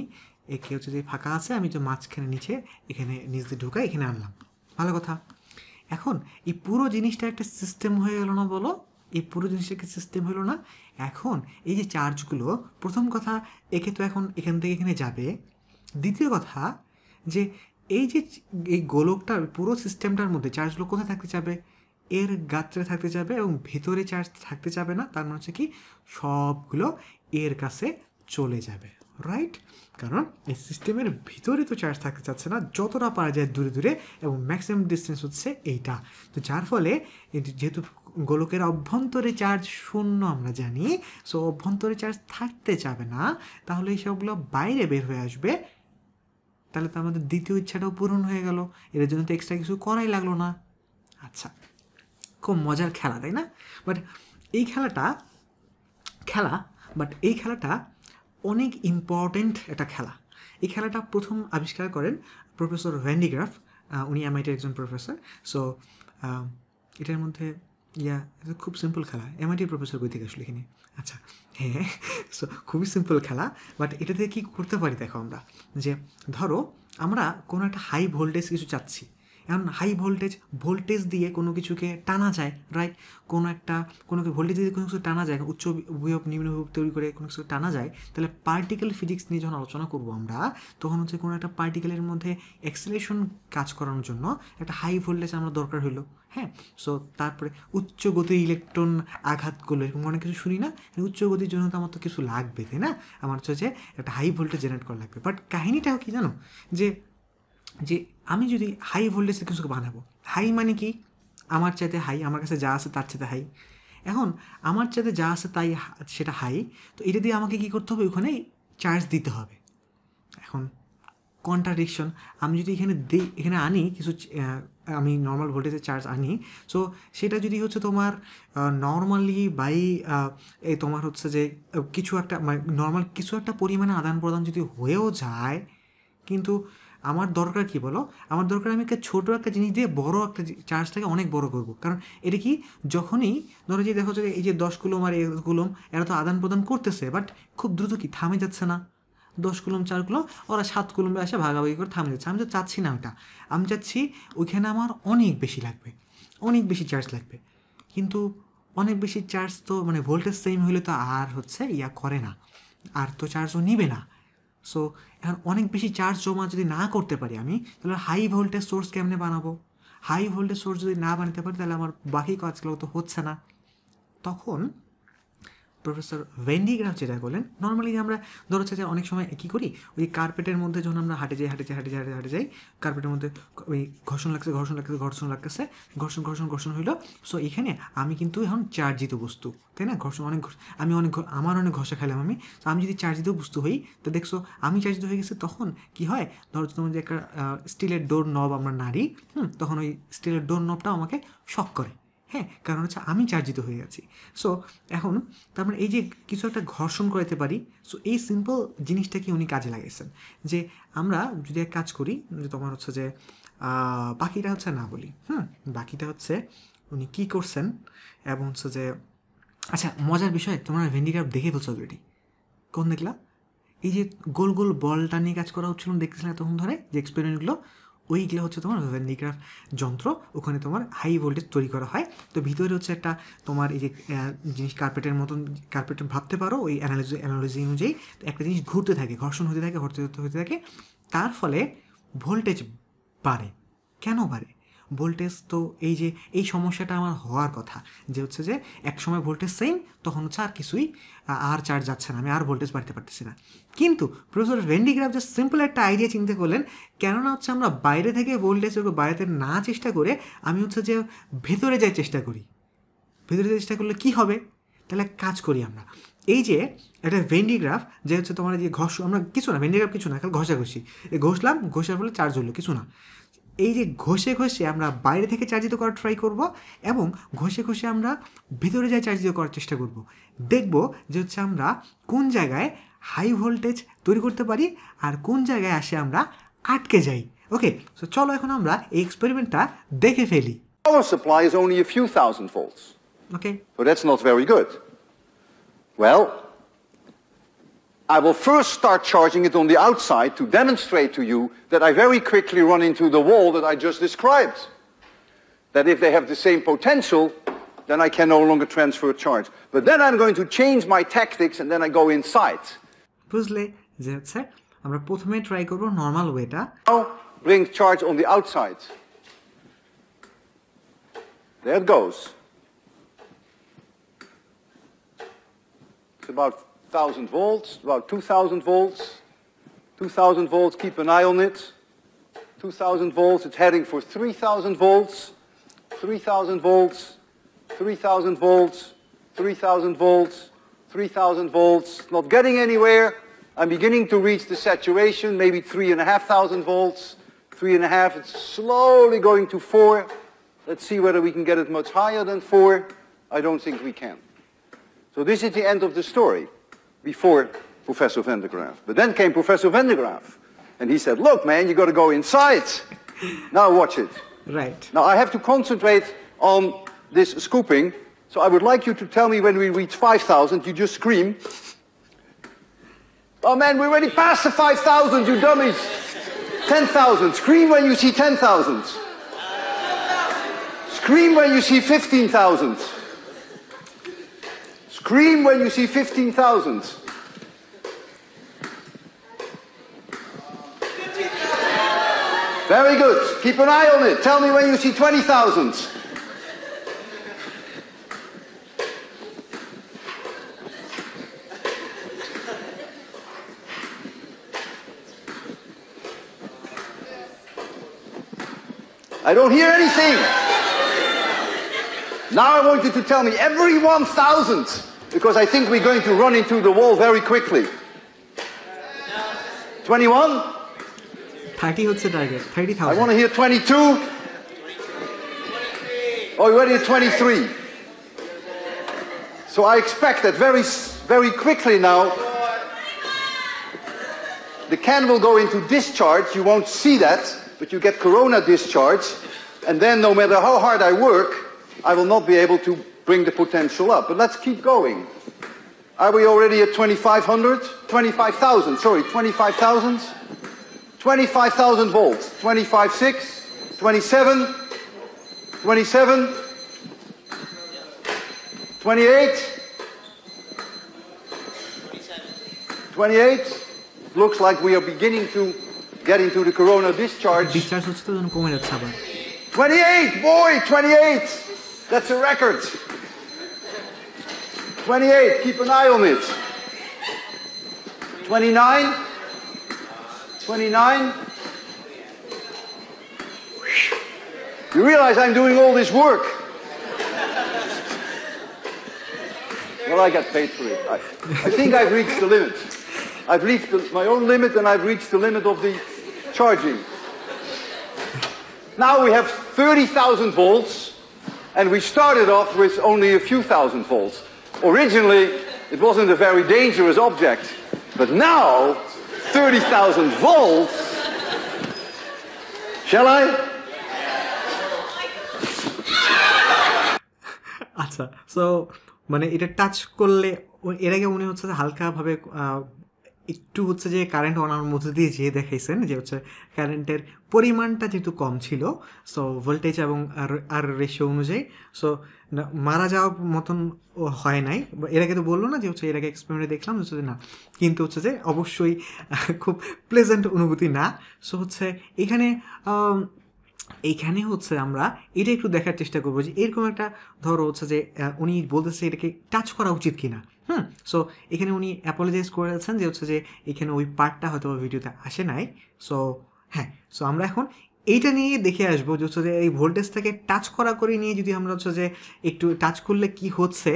একে হচ্ছে যে ফাঁকা আছে, আমি যে মাঝখানে নিচে এখানে নিচ দিয়ে ঢুকাই এখানে আনলাম। ভালো কথা। এখন এই পুরো জিনিসটা একটা সিস্টেম হয়ে গেল না বলো? এই পুরো জিনিসটা একটা সিস্টেম হলো না? এখন এই যে চার্জগুলো, প্রথম কথা একে তো এখন এখান থেকে এখানে যাবে। দ্বিতীয় কথা যে এই গোলকটার পুরো সিস্টেমটার মধ্যে চার্জগুলো কোথায় থাকতে যাবে? এর গাত্রে থাকতে যাবে, এবং ভেতরে চার্জ থাকতে যাবে না। তার মানে হচ্ছে কি সবগুলো এর কাছে চলে যাবে, রাইট? কারণ এই সিস্টেমের ভিতরে তো চার্জ থাকতে চাচ্ছে না, যতটা পারা যায় দূরে, এবং ম্যাক্সিমাম ডিস্টেন্স হচ্ছে এইটা। তো যার ফলে যেহেতু গোলকের অভ্যন্তরে চার্জ 0 আমরা জানি, সো অভ্যন্তরে চার্জ থাকতে যাবে না, তাহলে এই সবগুলো বাইরে বের হয়ে আসবে। তাহলে তো আমাদের দ্বিতীয় ইচ্ছাটাও পূরণ হয়ে গেল, এর জন্য তো এক্সট্রা কিছু করাই লাগলো না। আচ্ছা, খুব মজার খেলা, তাই না? বাট এই খেলাটা অনেক ইম্পর্টেন্ট একটা খেলা। এই খেলাটা প্রথম আবিষ্কার করেন প্রফেসর ভ্যান ডি গ্রাফ, উনি এমআইটির একজন প্রফেসর। সো এটার মধ্যে এটা খুব সিম্পল খেলা। এমআইটির প্রফেসর কই থেকে আসলে এখানে? আচ্ছা, হ্যাঁ, সো খুবই সিম্পল খেলা। বাট এটাতে কী করতে পারি দেখো আমরা, যে ধরো আমরা কোনো একটা হাই ভোল্টেজ কিছু চাচ্ছি, এখন হাই ভোল্টেজ দিয়ে কোনো কিছুকে টানা যায়, রাইট? কোনো ভোল্টেজ দিয়ে কোনো কিছু টানা যায়, উচ্চ বিভব নিম্ন বিভব তৈরি করে কোনো কিছু টানা যায়, তাহলে পার্টিকেল ফিজিক্স নিয়ে যখন আলোচনা করবো আমরা, তখন হচ্ছে কোনো একটা পার্টিকেলের মধ্যে অ্যাক্সিলারেশন কাজ করানোর জন্য একটা হাই ভোল্টেজ আমরা দরকার হইলো, হ্যাঁ। সো তারপরে উচ্চ গতির ইলেকট্রন আঘাত করলো, এরকম অনেক কিছু শুনি না? উচ্চ গতির জন্য তো আমার তো কিছু লাগবে, তাই না? আমার হচ্ছে যে একটা হাই ভোল্টেজ জেনারেট করা লাগবে। বাট কাহিনিটাও কি জানো, যে আমি যদি হাই ভোল্টেজের কিছুকে বানাবো, হাই মানে কি? আমার চাইতে হাই, আমার কাছে যা আছে তার চাইতে হাই। এখন আমার চাইতে যা আছে তাই সেটা হাই, তো এটা দিয়ে আমাকে কী করতে হবে? ওখানে চার্জ দিতে হবে। এখন কন্ট্রাডিকশন, আমি যদি এখানে আনি কিছু, আমি নর্মাল ভোল্টেজের চার্জ আনি, সো সেটা যদি হচ্ছে তোমার নর্মালি এই তোমার হচ্ছে যে কিছু একটা নর্মাল কিছু একটা পরিমাণে আদান প্রদান যদি হয়েও যায়, কিন্তু আমার দরকার কি বলো? আমার দরকার আমি একটা ছোটো একটা জিনিস দিয়ে বড় একটা চার্জটাকে অনেক বড় করব। কারণ এটা কি, যখনই ধরো যে দেখো যে এই যে 10 কুলম আর 1 কুলম এরা তো আদান প্রদান করতেছে, বাট খুব দ্রুত কি থামে যাচ্ছে না? 10 কুলম 4 কুলম, ওরা 7 কুলমে এসে ভাগাভাগি করে থামে যাচ্ছে। আমি তো চাচ্ছি না ওটা, আমি চাচ্ছি ওইখানে আমার অনেক বেশি লাগবে, অনেক বেশি চার্জ লাগবে। কিন্তু অনেক বেশি চার্জ তো ভোল্টেজ সেম হলে তো আর হচ্ছে করে না, আর তো চার্জও নিবে না। সো এখন অনেক বেশি চার্জ জমা যদি না করতে পারি আমি, তাহলে হাই ভোল্টেজ সোর্স কেমনে বানাবো? হাই ভোল্টেজ সোর্স যদি না বানাতে পারি, তাহলে আমার বাকি কাজগুলো তো হচ্ছে না। তখন প্রফেসর ভেন ডি গ্রাফ যেটা বলেন, নর্মালি আমরা ধরো হচ্ছে যে অনেক সময় কী করি, ওই কার্পেটের মধ্যে যখন আমরা হাঁটে যাই, কার্পেটের মধ্যে ওই ঘর্ষণ হইলো। সো এখানে আমি কিন্তু এখন চার্জিত বস্তু, তাই না? আমার অনেক ঘষা খাইলাম আমি, তো আমি যদি চার্জিত বস্তু হই, তো দেখছো আমি চার্জিত হয়ে গেছি। তখন কি হয়, ধরো তোমার যে একটা স্টিলের ডোর নব আমরা নাড়ি, তখন ওই স্টিলের ডোর নবটা আমাকে শক করে, হ্যাঁ, কারণ হচ্ছে আমি চার্জিত হয়ে গেছি। সো এখন তার মানে এই যে কিছু একটা ঘর্ষণ করাতে পারি, সো এই সিম্পল জিনিসটাকে উনি কাজে লাগাইছেন। যে আমরা যদি এক কাজ করি, যে তোমার হচ্ছে যে বাকিটা হচ্ছে না বলি, বাকিটা হচ্ছে উনি কী করছেন, এবং হচ্ছে যে আচ্ছা মজার বিষয়, তোমরা ভেন ডি গ্রাফ দেখে ফেলছো অলরেডি। কোন দেখলা? এই যে গোল গোল বলটা নিয়ে কাজ করা হচ্ছিল, দেখতেছিলে তখন ধরে যে এক্সপেরিমেন্টগুলো, ওইগুলো হচ্ছে তোমার ভেন ডি গ্রাফ যন্ত্র। ওখানে তোমার হাই ভোল্টেজ তৈরি করা হয়। তো ভিতরে হচ্ছে একটা তোমার এই যে জিনিস কার্পেটের মতন, কার্পেট ভাবতে পারো ওই অ্যানালজি অনুযায়ী একটা জিনিস ঘুরতে থাকে, ঘর্ষণ হতে থাকে, তার ফলে ভোল্টেজ বাড়ে। কেন বাড়ে? ভোল্টেজ তো এই সমস্যাটা আমার হওয়ার কথা, যে হচ্ছে যে এক সময় ভোল্টেজ সেম, তখন হচ্ছে আর কিছুই আর চার্জ যাচ্ছে না, আমি আর ভোল্টেজ বাড়তে পারতেছি না। কিন্তু professor Van de Graaff just simple একটা আইডিয়া চিন্তা করলেন, কেননা হচ্ছে আমরা বাইরে থেকে ভোল্টেজ বাইরেতে না চেষ্টা করে আমি হচ্ছে যে ভেতরে যাই চেষ্টা করি। ভেতরে চেষ্টা করলে কি হবে? তাহলে কাজ করি আমরা এই যে একটা ভেন ডি গ্রাফ, যে হচ্ছে তোমার যে আমরা কিছু না, ভেন ডি গ্রাফ কিছু না, খালি ঘষাঘষি, ঘষার ফলে চার্জ হলো, কিছু না। এই যে ঘষে আমরা বাইরে থেকে চার্জিত করার ট্রাই করব, এবং ঘষে আমরা ভিতরে যাই চার্জিত করার চেষ্টা করব। দেখব যে হচ্ছে আমরা কোন জায়গায় হাই ভোল্টেজ তৈরি করতে পারি, আর কোন জায়গায় আসে আমরা আটকে যাই। ওকে, সো চলো এখন আমরা এই এক্সপেরিমেন্টটা দেখে ফেলি। Power supply is only a few thousand volts. Okay. So that's not very good. Well, I will first start charging it on the outside to demonstrate to you that I very quickly run into the wall that I just described. That if they have the same potential, then I can no longer transfer charge. But then I'm going to change my tactics and then I go inside. বুঝলে যে হচ্ছে আমরা প্রথমে try করব normal ওয়েটা। Now bring charge on the outside. There it goes. It's about 1,000 volts, about 2,000 volts. 2,000 volts, keep an eye on it. 2,000 volts, it's heading for 3,000 volts. 3,000 volts, 3,000 volts, 3,000 volts, 3,000 volts. Not getting anywhere. I'm beginning to reach the saturation, maybe 3,500 volts. 3.5, it's slowly going to 4. Let's see whether we can get it much higher than 4. I don't think we can. So this is the end of the story before Professor Van der Graaf. But then came Professor Van der Graaf, and he said, look, man, you got to go inside. Now watch it. Right. Now I have to concentrate on this scooping, so I would like you to tell me when we reach 5,000, you just scream. Oh man, we're already past the 5,000, you dummies. 10,000, scream when you see 10,000. Scream when you see 15,000. Scream when you see 15,000. Very good. Keep an eye on it. Tell me when you see 20,000. I don't hear anything. Now I want you to tell me every 1,000, because I think we're going to run into the wall very quickly. 21? 30 হচ্ছে target, I 30,000। want to hear 22. Oh, you're already at 23. So I expect that very quickly now, the can will go into discharge. You won't see that, but you get corona discharge. And then no matter how hard I work, I will not be able to bring the potential up. But let's keep going. Are we already at 2,500? 25,000, sorry, 25,000? 25,000 volts. 25.6, 27, 27, 28, 28. Looks like we are beginning to get into the corona discharge. Discharge হচ্ছে তো যেন কমে যাচ্ছে আবার। 28, boy, 28. That's a record. 28, keep an eye on it. 29, 29. You realize I'm doing all this work. Well, I got paid for it. I think I've reached the limit. I've reached my own limit, and I've reached the limit of the charging. Now we have 30,000 volts, and we started off with only a few thousand volts. Originally, it wasn't a very dangerous object, but now 30,000 volts. Shall I? আচ্ছা, so মানে এটা touch করলে এর আগে উনি হচ্ছে যে হালকাভাবে একটু হচ্ছে যে কারেন্ট ওনার মধ্যে দিয়ে যেয়ে দেখাইছেন যে হচ্ছে কারেন্টের পরিমাণটা যেহেতু কম ছিল, সো ভোল্টেজ এবং আর রেশিও অনুযায়ী সো মারা যাওয়ার মতন হয় নাই। এর আগে তো বললো না যে হচ্ছে এর আগে এক্সপেরিমেন্টে দেখলাম হচ্ছে যে না, কিন্তু হচ্ছে যে অবশ্যই খুব প্লেজেন্ট অনুভূতি না। সো হচ্ছে এইখানে হচ্ছে আমরা এটা একটু দেখার চেষ্টা করবো যে এরকম একটা ধরো হচ্ছে যে উনি বলতেছে এটাকে টাচ করা উচিত কিনা। সো এখানে উনি অ্যাপোলোজাইজ করে যাচ্ছেন যে হচ্ছে যে এখানে ওই পার্টটা হয়তো ভিডিওতে আসে নাই। সো হ্যাঁ, সো আমরা এখন এইটা নিয়ে দেখে আসবো যে হচ্ছে যে এই ভোল্টেজটাকে টাচ করা করে নিয়ে যদি আমরা হচ্ছে যে একটু টাচ করলে কি হচ্ছে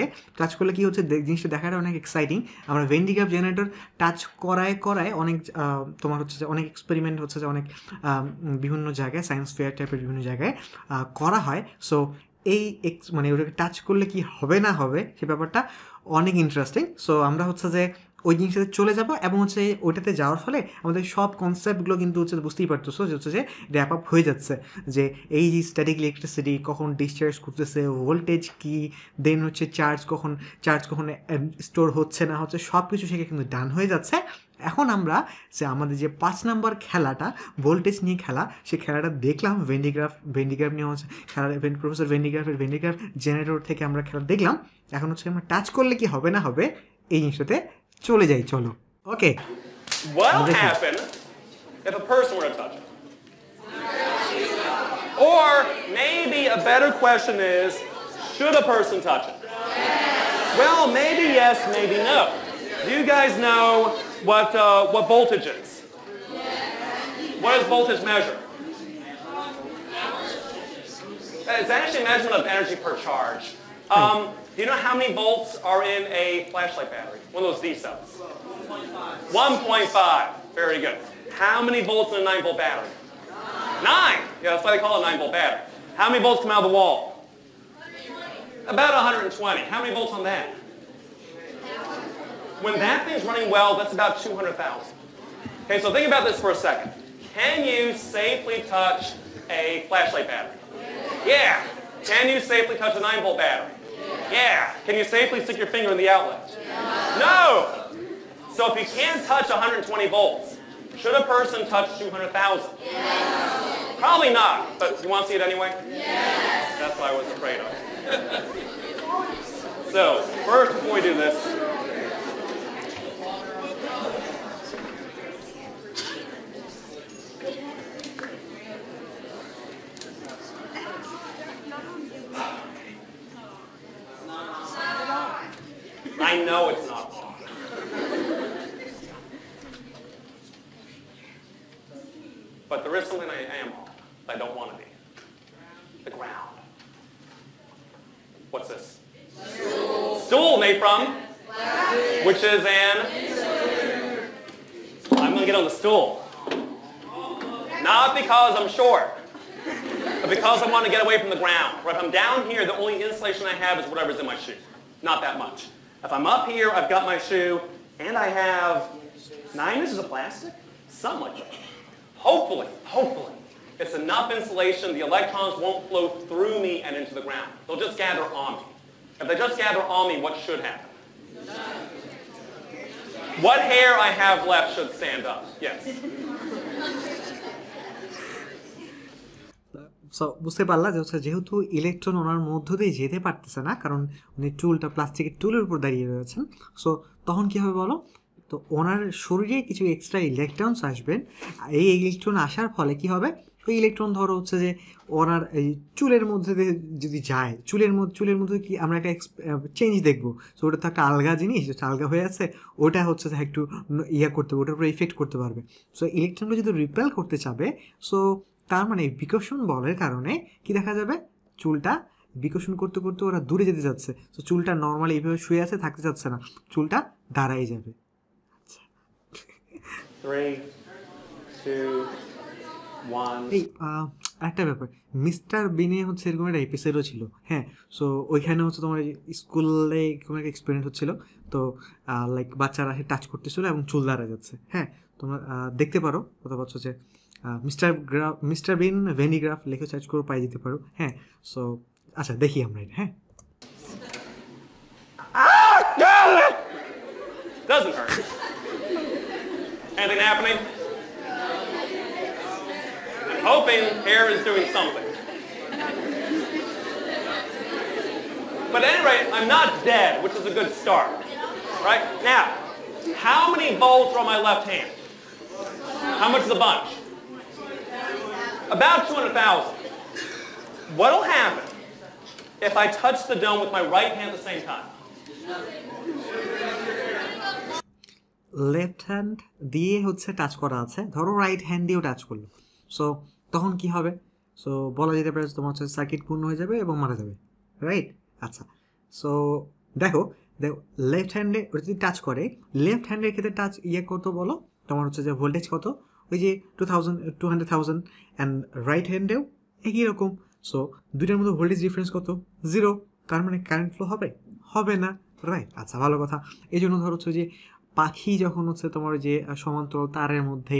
জিনিসটা দেখাটা অনেক এক্সাইটিং। আমরা ভেন্ডিগ্রাফ জেনারেটর টাচ করায় অনেক তোমার হচ্ছে যে অনেক এক্সপেরিমেন্ট হচ্ছে যে অনেক বিভিন্ন জায়গায় সায়েন্স ফেয়ার টাইপের বিভিন্ন জায়গায় করা হয়। সো এই মানে ওটাকে টাচ করলে কি হবে না হবে সে ব্যাপারটা অনেক ইন্টারেস্টিং। সো আমরা হচ্ছে যে ওই জিনিসটাতে চলে যাব এবং হচ্ছে ওইটাতে যাওয়ার ফলে আমাদের সব কনসেপ্টগুলো কিন্তু হচ্ছে বুঝতেই পারতেছো যে হচ্ছে যে র্যাপ আপ হয়ে যাচ্ছে, যে এই যে স্ট্যাটিক ইলেকট্রিসিটি কখন ডিসচার্জ করতেছে, ভোল্টেজ কি, দেন হচ্ছে চার্জ কখন স্টোর হচ্ছে না হচ্ছে, সব কিছু সেখানে কিন্তু ডান হয়ে যাচ্ছে। এখন আমরা যে আমাদের যে 5 নাম্বার খেলাটা ভোল্টেজ নিয়ে খেলা, সেই খেলাটা দেখলাম ভেন্ডিগ্রাফ নিয়ে হচ্ছে খেলা, প্রফেসর ভেন্ডিগ্রাফ জেনারেটর থেকে আমরা খেলা দেখলাম। এখন হচ্ছে আমরা টাচ করলে কি হবে না হবে এই জিনিসটাতে চলে যাই, চলো। ওকে, What will happen if a person were to touch it? Or maybe a better question is, should a person touch it? Well, maybe yes, maybe no. Do you guys know what voltage is? What does voltage measure? It's actually a measurement of energy per charge. Do you know how many volts are in a flashlight battery? One of those D cells. 1.5. Very good. How many volts in a 9-volt battery? 9. Yeah, that's why they call it a 9-volt battery. How many volts come out of the wall? About 120. How many volts on that? When that thing's running well, that's about 200,000. Okay, so think about this for a second. Can you safely touch a flashlight battery? Yeah. Can you safely touch a 9-volt battery? Yeah. Can you safely stick your finger in the outlet? No. So if you can't touch 120 volts, should a person touch 200,000? Probably not, but you want to see it anyway? Yes. That's what I was afraid of. So, first, before we do this, I know it's not long. But there is something I am on that I don't want to be. The ground. What's this? Stool made from? Which is an? I'm going to get on the stool. Not because I'm short, but because I want to get away from the ground. Or if I'm down here, the only insulation I have is whatever's in my shoe. Not that much. If I'm up here, I've got my shoe, and I have 9 inches of plastic? Something like that. Hopefully, it's enough insulation, the electrons won't flow through me and into the ground. They'll just gather on me. If they just gather on me, what should happen? What hair I have left should stand up. Yes. So বুঝতে পারলা যে হচ্ছে যেহেতু electron ওনার মধ্য দিয়ে যেতে পারতেছে না, কারণ উনি টুলটা প্লাস্টিকের টুলের উপর দাঁড়িয়ে রয়েছেন, সো তখন কী হবে বলো, তো ওনার শরীরে কিছু এক্সট্রা ইলেকট্রনস আসবেন। এই ইলেকট্রন আসার ফলে কি হবে, ওই ইলেকট্রন ধরো হচ্ছে যে ওনার এই চুলের মধ্যে দিয়ে যদি যায়, চুলের মধ্যে কি আমরা একটা চেঞ্জ দেখবো। সো ওটা তো একটা আলগা জিনিস, যেটা আলগা হয়ে আছে, ওটা হচ্ছে যে একটু ইয়া করতে পারবে, ওটার উপরে ইফেক্ট করতে পারবে। সো ইলেকট্রনগুলো যদি রিপেল করতে চাবে, সো তার মানে বিকর্ষণ বলের কারণে কি দেখা যাবে, চুলটা বিকর্ষণ করতে করতে ওরা দূরে যেতে যাচ্ছে। তো চুলটা নর্মালি এইভাবে শুয়ে আছে, থাকতে যাচ্ছে না, চুলটা দাঁড়াই যাবে। 3, 2, 1. এই একটা ব্যাপার, মিস্টার বিনে হচ্ছে এরকম একটা এপিসোডও ছিল, হ্যাঁ। সো ওইখানে হচ্ছে তোমার স্কুলে কোনো একটা এক্সপেরিমেন্ট হচ্ছিলো, তো লাইক বাচ্চারা টাচ করতেছিল এবং চুল দাঁড়া যাচ্ছে, হ্যাঁ। তোমরা দেখতে পারো, অথবা হচ্ছে যে মিস্টার বিন ভেনিগ্রাফ লিখে সার্চ করে পাই যেতে পারো, হ্যাঁ। সো আচ্ছা দেখি আমরা এটা, হ্যাঁ। Doesn't hurt. Anything happening? I'm hoping hair is doing something. But at any rate, I'm not dead, which is a good start. Right? Now, how many volts are on my left hand? How much is a bunch? About 200,000. What'll happen if I touch the dome with my right hand at the same time? Left hand দিয়ে হচ্ছে touch করা আছে, ধরো right hand দিয়েও touch করলো, so তখন কি হবে? সো বলা যেতে পারে তোমার হচ্ছে সার্কিট পূর্ণ হয়ে যাবে এবং মারা যাবে, রাইট? আচ্ছা, সো দেখো লেফট হ্যান্ডে ওটা যদি টাচ করে, লেফট হ্যান্ডের ক্ষেত্রে টাচ কত বলো, তোমার হচ্ছে যে ভোল্টেজ কত, ওই যে 200,000 অ্যান্ড রাইট হ্যান্ডেও একই রকম। সো দুইটার মধ্যে ভোল্টেজ ডিফারেন্স কত? 0। তার মানে কারেন্ট ফ্লো হবে না, রাইট? আচ্ছা, ভালো কথা। এই জন্য ধরো হচ্ছে যে পাখি যখন হচ্ছে তোমার যে সমান্তরাল তারের মধ্যে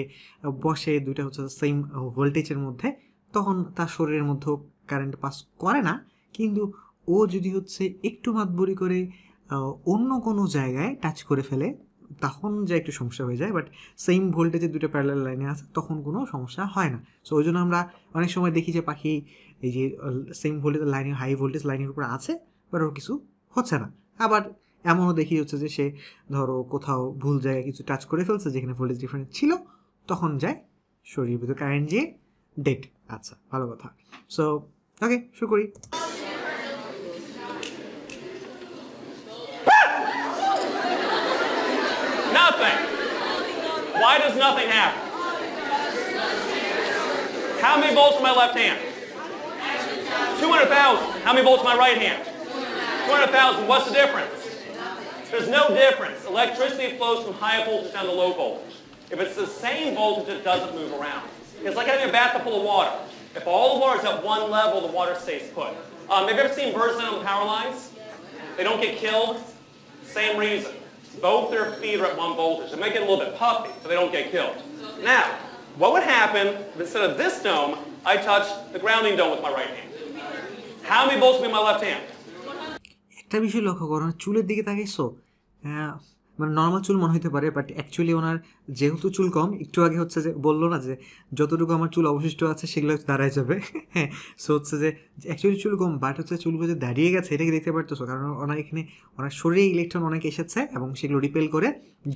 বসে, দুইটা হচ্ছে সেম ভোল্টেজের মধ্যে, তখন তার শরীরের মধ্যেও কারেন্ট পাস করে না, কিন্তু ও যদি হচ্ছে একটু মাতবরি করে অন্য কোনো জায়গায় টাচ করে ফেলে, তখন যে একটু সমস্যা হয়ে যায়। বাট সেম ভোল্টেজের দুটো প্যারালাল লাইনে আছে, তখন কোনো সমস্যা হয় না। সো ওই জন্য আমরা অনেক সময় দেখি যে পাখি এই যে সেম ভোল্টেজের লাইনে, হাই ভোল্টেজ লাইনের উপর আছে, বাট ওর কিছু হচ্ছে না। আবার এমনও দেখি হচ্ছে যে সে ধরো কোথাও ভুল জায়গায় কিছু টাচ করে ফেলছে যেখানে ভোল্টেজ ডিফারেন্স ছিল, তখন যায় শরীরের ভিতরে কারেন্ট যেয়ে ডেড। আচ্ছা, ভালো কথা। সো ওকে, শুরু করি। Nothing. Why does nothing happen? How many volts in my left hand? 200,000. How many volts in my right hand? 200,000. What's the difference? There's no difference. Electricity flows from high voltage down to low voltage. If it's the same voltage, it doesn't move around. It's like having a bathtub full of water. If all the water is at one level, the water stays put. Have you ever seen birds land on the power lines? They don't get killed. Same reason. Both their feet are at one voltage. They might get a little bit puffy, but they don't get killed. Now, what would happen if instead of this dome, I touch the grounding dome with my right hand? How many volts would be in my left hand? একটা বিষয় লক্ষ্য করো, চুলের দিকে তাকিয়েছো, মানে normal চুল মনে হতে পারে, বাট অ্যাকচুয়ালি ওনার যেহেতু চুল কম, একটু আগে হচ্ছে যে বললো না যে যতটুকু আমার চুল অবশিষ্ট আছে সেগুলো হচ্ছে দাঁড়ায় যাবে, হ্যাঁ। সো হচ্ছে যে অ্যাকচুয়ালি চুল কম, বাট হচ্ছে চুলগুলো যে দাঁড়িয়ে গেছে এটাকে দেখতে পারতেছো, কারণ ওনার এখানে ওনার শরীরে ইলেকট্রন অনেক এসেছে এবং সেগুলো রিপেল করে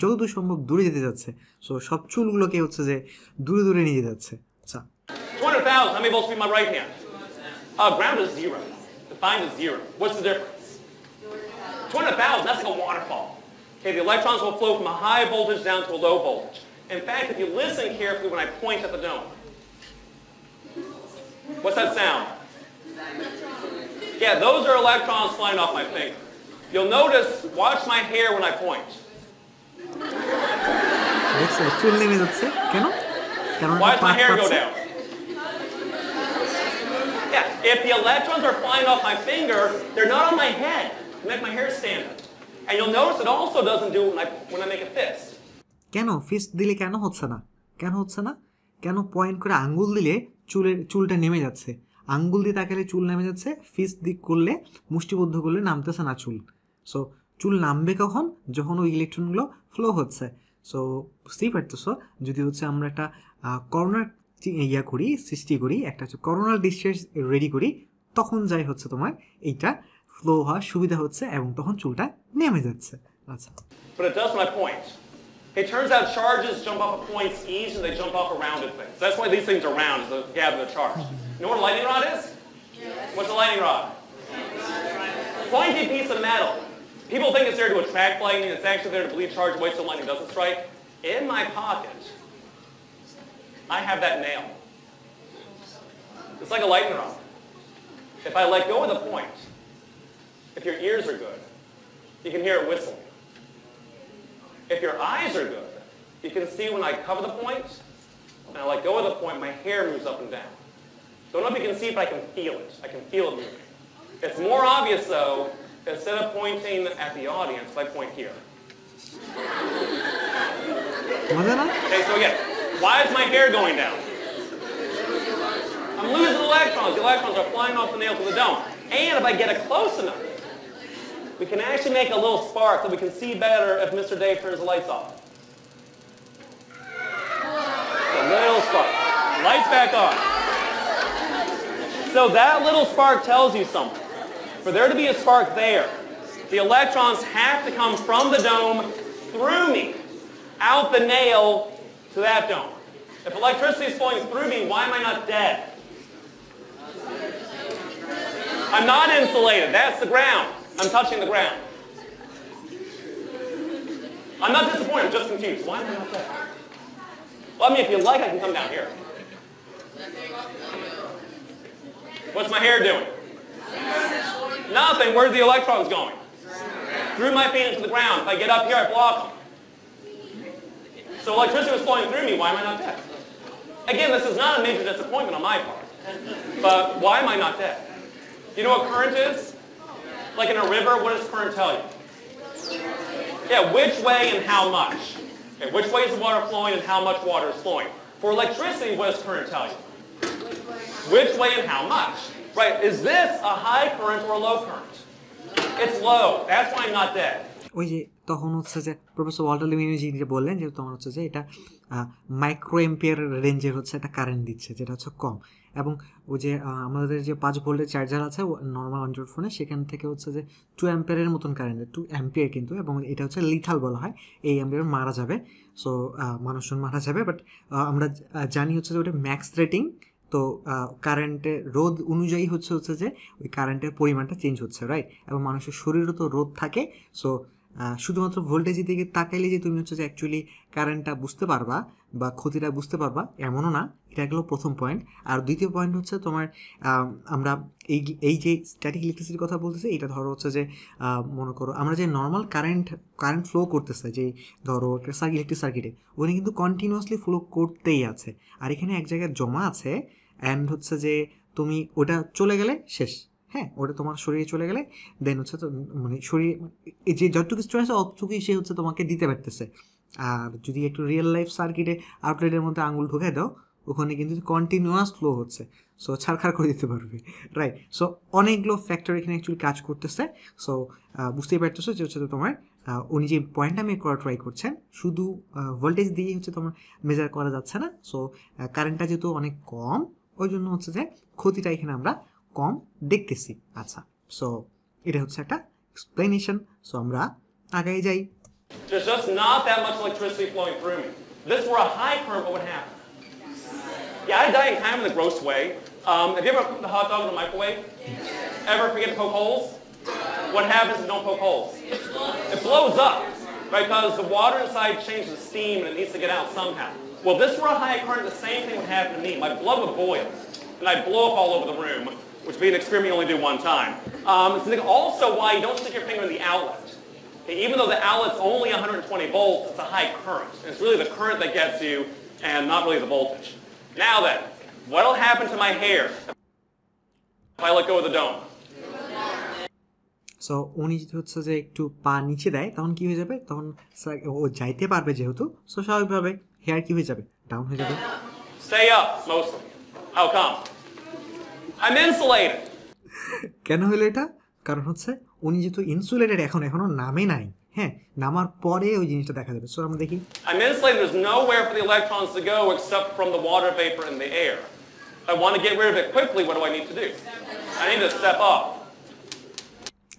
যতদূর সম্ভব দূরে যেতে যাচ্ছে। সো সব চুলগুলোকে হচ্ছে যে দূরে দূরে নিয়ে যেতে যাচ্ছে। আচ্ছা, 200,000, how many volts would be my right hand? Ground is 0. Defined as 0. What's the difference? 200,000, that's like a waterfall. Okay, the electrons will flow from a high voltage down to a low voltage. In fact, if you listen carefully when I point at the dome, what's that sound? Yeah, those are electrons flying off my finger. You'll notice, watch my hair when I point. দেখছো চুল নেমে যাচ্ছে কেন? কারণ Why does my hair go down? Yeah, if the electrons are flying off my finger, they're not on my head. They make my hair stand up. And you'll notice it also doesn't do it when I make a fist. কেন feast দিলে কেন হচ্ছে না? কেন হচ্ছে না? কেন point করে আঙ্গুল দিলে চুলটা নেমে যাচ্ছে? আঙ্গুল দিয়ে তাকালে চুল নেমে যাচ্ছে, ফিস্ট দিক করলে মুষ্টিবদ্ধ করলে নামতেছে না চুল। সো চুল নামবে কখন? যখন ওই ইলেকট্রনগুলো ফ্লো হচ্ছে। সো বুঝতেই পারতেছো, যদি হচ্ছে আমরা একটা করোনার সৃষ্টি করি, একটা হচ্ছে করোনার ডিসচার্জ রেডি করি, তখন যাই হচ্ছে তোমার এইটা ফ্লো হওয়ার সুবিধা হচ্ছে এবং তখন চুলটা নেমে যাচ্ছে। আচ্ছা, But it does when I point. It turns out charges jump off of points each and they jump off of rounded things. That's why these things are round, is to gather the charge. You know what a lightning rod is? What's a lightning rod? Pointy piece of metal. People think it's there to attract lightning. It's actually there to bleed charge away so lightning doesn't strike. In my pocket, I have that nail. It's like a lightning rod. If I let go of the point, if your ears are good, you can hear it whistling. If your eyes are good, you can see when I cover the point, and I let go of the point, my hair moves up and down. Don't know if you can see it, but I can feel it. I can feel it moving. It's more obvious, though, instead of pointing at the audience, if I point here. Okay, so again, why is my hair going down? I'm losing electrons. The electrons are flying off the nail to the dome. And if I get it close enough, we can actually make a little spark so we can see better if Mr. Dave turns the lights off. A little spark. Lights back on. So that little spark tells you something. For there to be a spark there, the electrons have to come from the dome through me, out the nail to that dome. If electricity is flowing through me, why am I not dead? I'm not insulated. That's the ground. I'm touching the ground. I'm not disappointed. I'm just confused. Why am I not dead? Well, I mean, if you like, I can come down here. What's my hair doing? Nothing. Where are the electrons going? Through my feet into the ground. If I get up here, I block them. So electricity was flowing through me. Why am I not dead? Again, this is not a major disappointment on my part. But why am I not dead? You know what current is? Like in a river, what does current tell you? Yeah, which way and how much. Okay, which way is the water flowing and how much water is flowing. For electricity, what does current tell you? Which way and how much. Right, is this a high current or a low current? It's low. That's why I'm not dead. ওই যে তখন হচ্ছে যে professor Walter লিমিউজি যে বললেন যে তোমার হচ্ছে যে এটা মাইক্রো এম্পিয়ার রেঞ্জের হচ্ছে একটা কারেন্ট দিচ্ছে, যেটা হচ্ছে কম। এবং ওই যে আমাদের যে 5 ভোল্টের চার্জার আছে নর্মাল অ্যান্ড্রয়েড ফোনে, সেখান থেকে হচ্ছে যে 2 অ্যাম্পিয়ারের মতন কারেন্ট, 2 অ্যাম্পিয়ার কিন্তু, এবং এটা হচ্ছে লিথাল বলা হয়। এই অ্যাম্পিয়ার মারা যাবে, সো মানুষজন মারা যাবে। বাট আমরা জানি হচ্ছে যে ওটা ম্যাক্স রেটিং, তো কারেন্টের রোধ অনুযায়ী হচ্ছে যে ওই কারেন্টের পরিমাণটা চেঞ্জ হচ্ছে, রাইট। এবং মানুষের শরীরও তো রোধ থাকে। সো শুধুমাত্র ভোল্টেজের দিকে তাকাইলে যে তুমি হচ্ছে যে অ্যাকচুয়ালি কারেন্টটা বুঝতে পারবা বা ক্ষতিটা বুঝতে পারবা এমনও না। এটা গেলো প্রথম পয়েন্ট। আর দ্বিতীয় পয়েন্ট হচ্ছে তোমার আমরা এই যে স্ট্যাটিক ইলেকট্রিসিটির কথা বলতেছি, এটা ধরো হচ্ছে যে মনে করো আমরা যে নর্মাল কারেন্ট ফ্লো করতেছে, যে ধরো ইলেকট্রিক সার্কিটে, ওখানে কিন্তু কন্টিনিউয়াসলি ফ্লো করতেই আছে। আর এখানে এক জায়গায় জমা আছে, অ্যান্ড হচ্ছে যে তুমি ওটা চলে গেলে শেষ। হ্যাঁ, ওটা তোমার শরীরে চলে গেলে দেন হচ্ছে তো মানে শরীরে যে যতটুকু স্ট্রেস আছে অতটুকুই সে হচ্ছে তোমাকে দিতে পারতেছে। আর যদি একটু রিয়েল লাইফ সার্কিটে আউটলেটের মধ্যে আঙুল ঢুকাই দাও, ওখানে কিন্তু কন্টিনিউয়াস ফ্লো হচ্ছে, সো ছাড়খাড় করে দিতে পারবে, রাইট? সো অনেকগুলো ফ্যাক্টর এখানে অ্যাকচুয়ালি কাজ করতেছে। সো বুঝতেই পারতেছো যে হচ্ছে তোমার উনি যে পয়েন্টটা মেক করা ট্রাই করছেন, শুধু ভোল্টেজ দিয়ে হচ্ছে তোমার মেজার করা যাচ্ছে না। সো কারেন্টটা যেহেতু অনেক কম, ওই জন্য হচ্ছে যে ক্ষতিটা এখানে আমরা কম দেখতেছি। আচ্ছা, সো এটা হচ্ছে একটা এক্সপ্লেনেশন। সো আমরা আগাই যাই। There's just not that much electricity flowing through me. If this were a high current, what would happen? Yeah, I die in kind of in a gross way. Have you ever cooked a hot dog in the microwave? Ever forget to poke holes? What happens if you don't poke holes? It blows up, right? Because the water inside changes to steam and it needs to get out somehow. Well, if this were a high current, the same thing would happen to me. My blood would boil, and I'd blow up all over the room, which would be an experiment you only do one time. It's also why you don't stick your finger in the outlet. Okay, even though the outlet's only 120 volts, it's a high current. And it's really the current that gets you and not really the voltage. Now then, what'll happen to my hair if I let go of the dome? So উনি যদি হচ্ছে যে একটু পা নিচে দেয়, তখন কী হয়ে যাবে? তখন ও যাইতে পারবে যেহেতু, সো স্বাভাবিকভাবে হেয়ার কী হয়ে যাবে? ডাউন হয়ে যাবে। Stay up, mostly. How come? I'm insulated. কেন হলো এটা? কারণ হচ্ছে উনি যেহেতু ইনসুলেটেড, এখনো নামে নাই, হ্যাঁ, নামার পরে ওই জিনিসটা দেখা যাবে। সো আমরা দেখি, I'm insulated. There's nowhere for the electrons to go except from the water vapor in the air. If I want to get rid of it quickly, what do I need to do? I need to step up.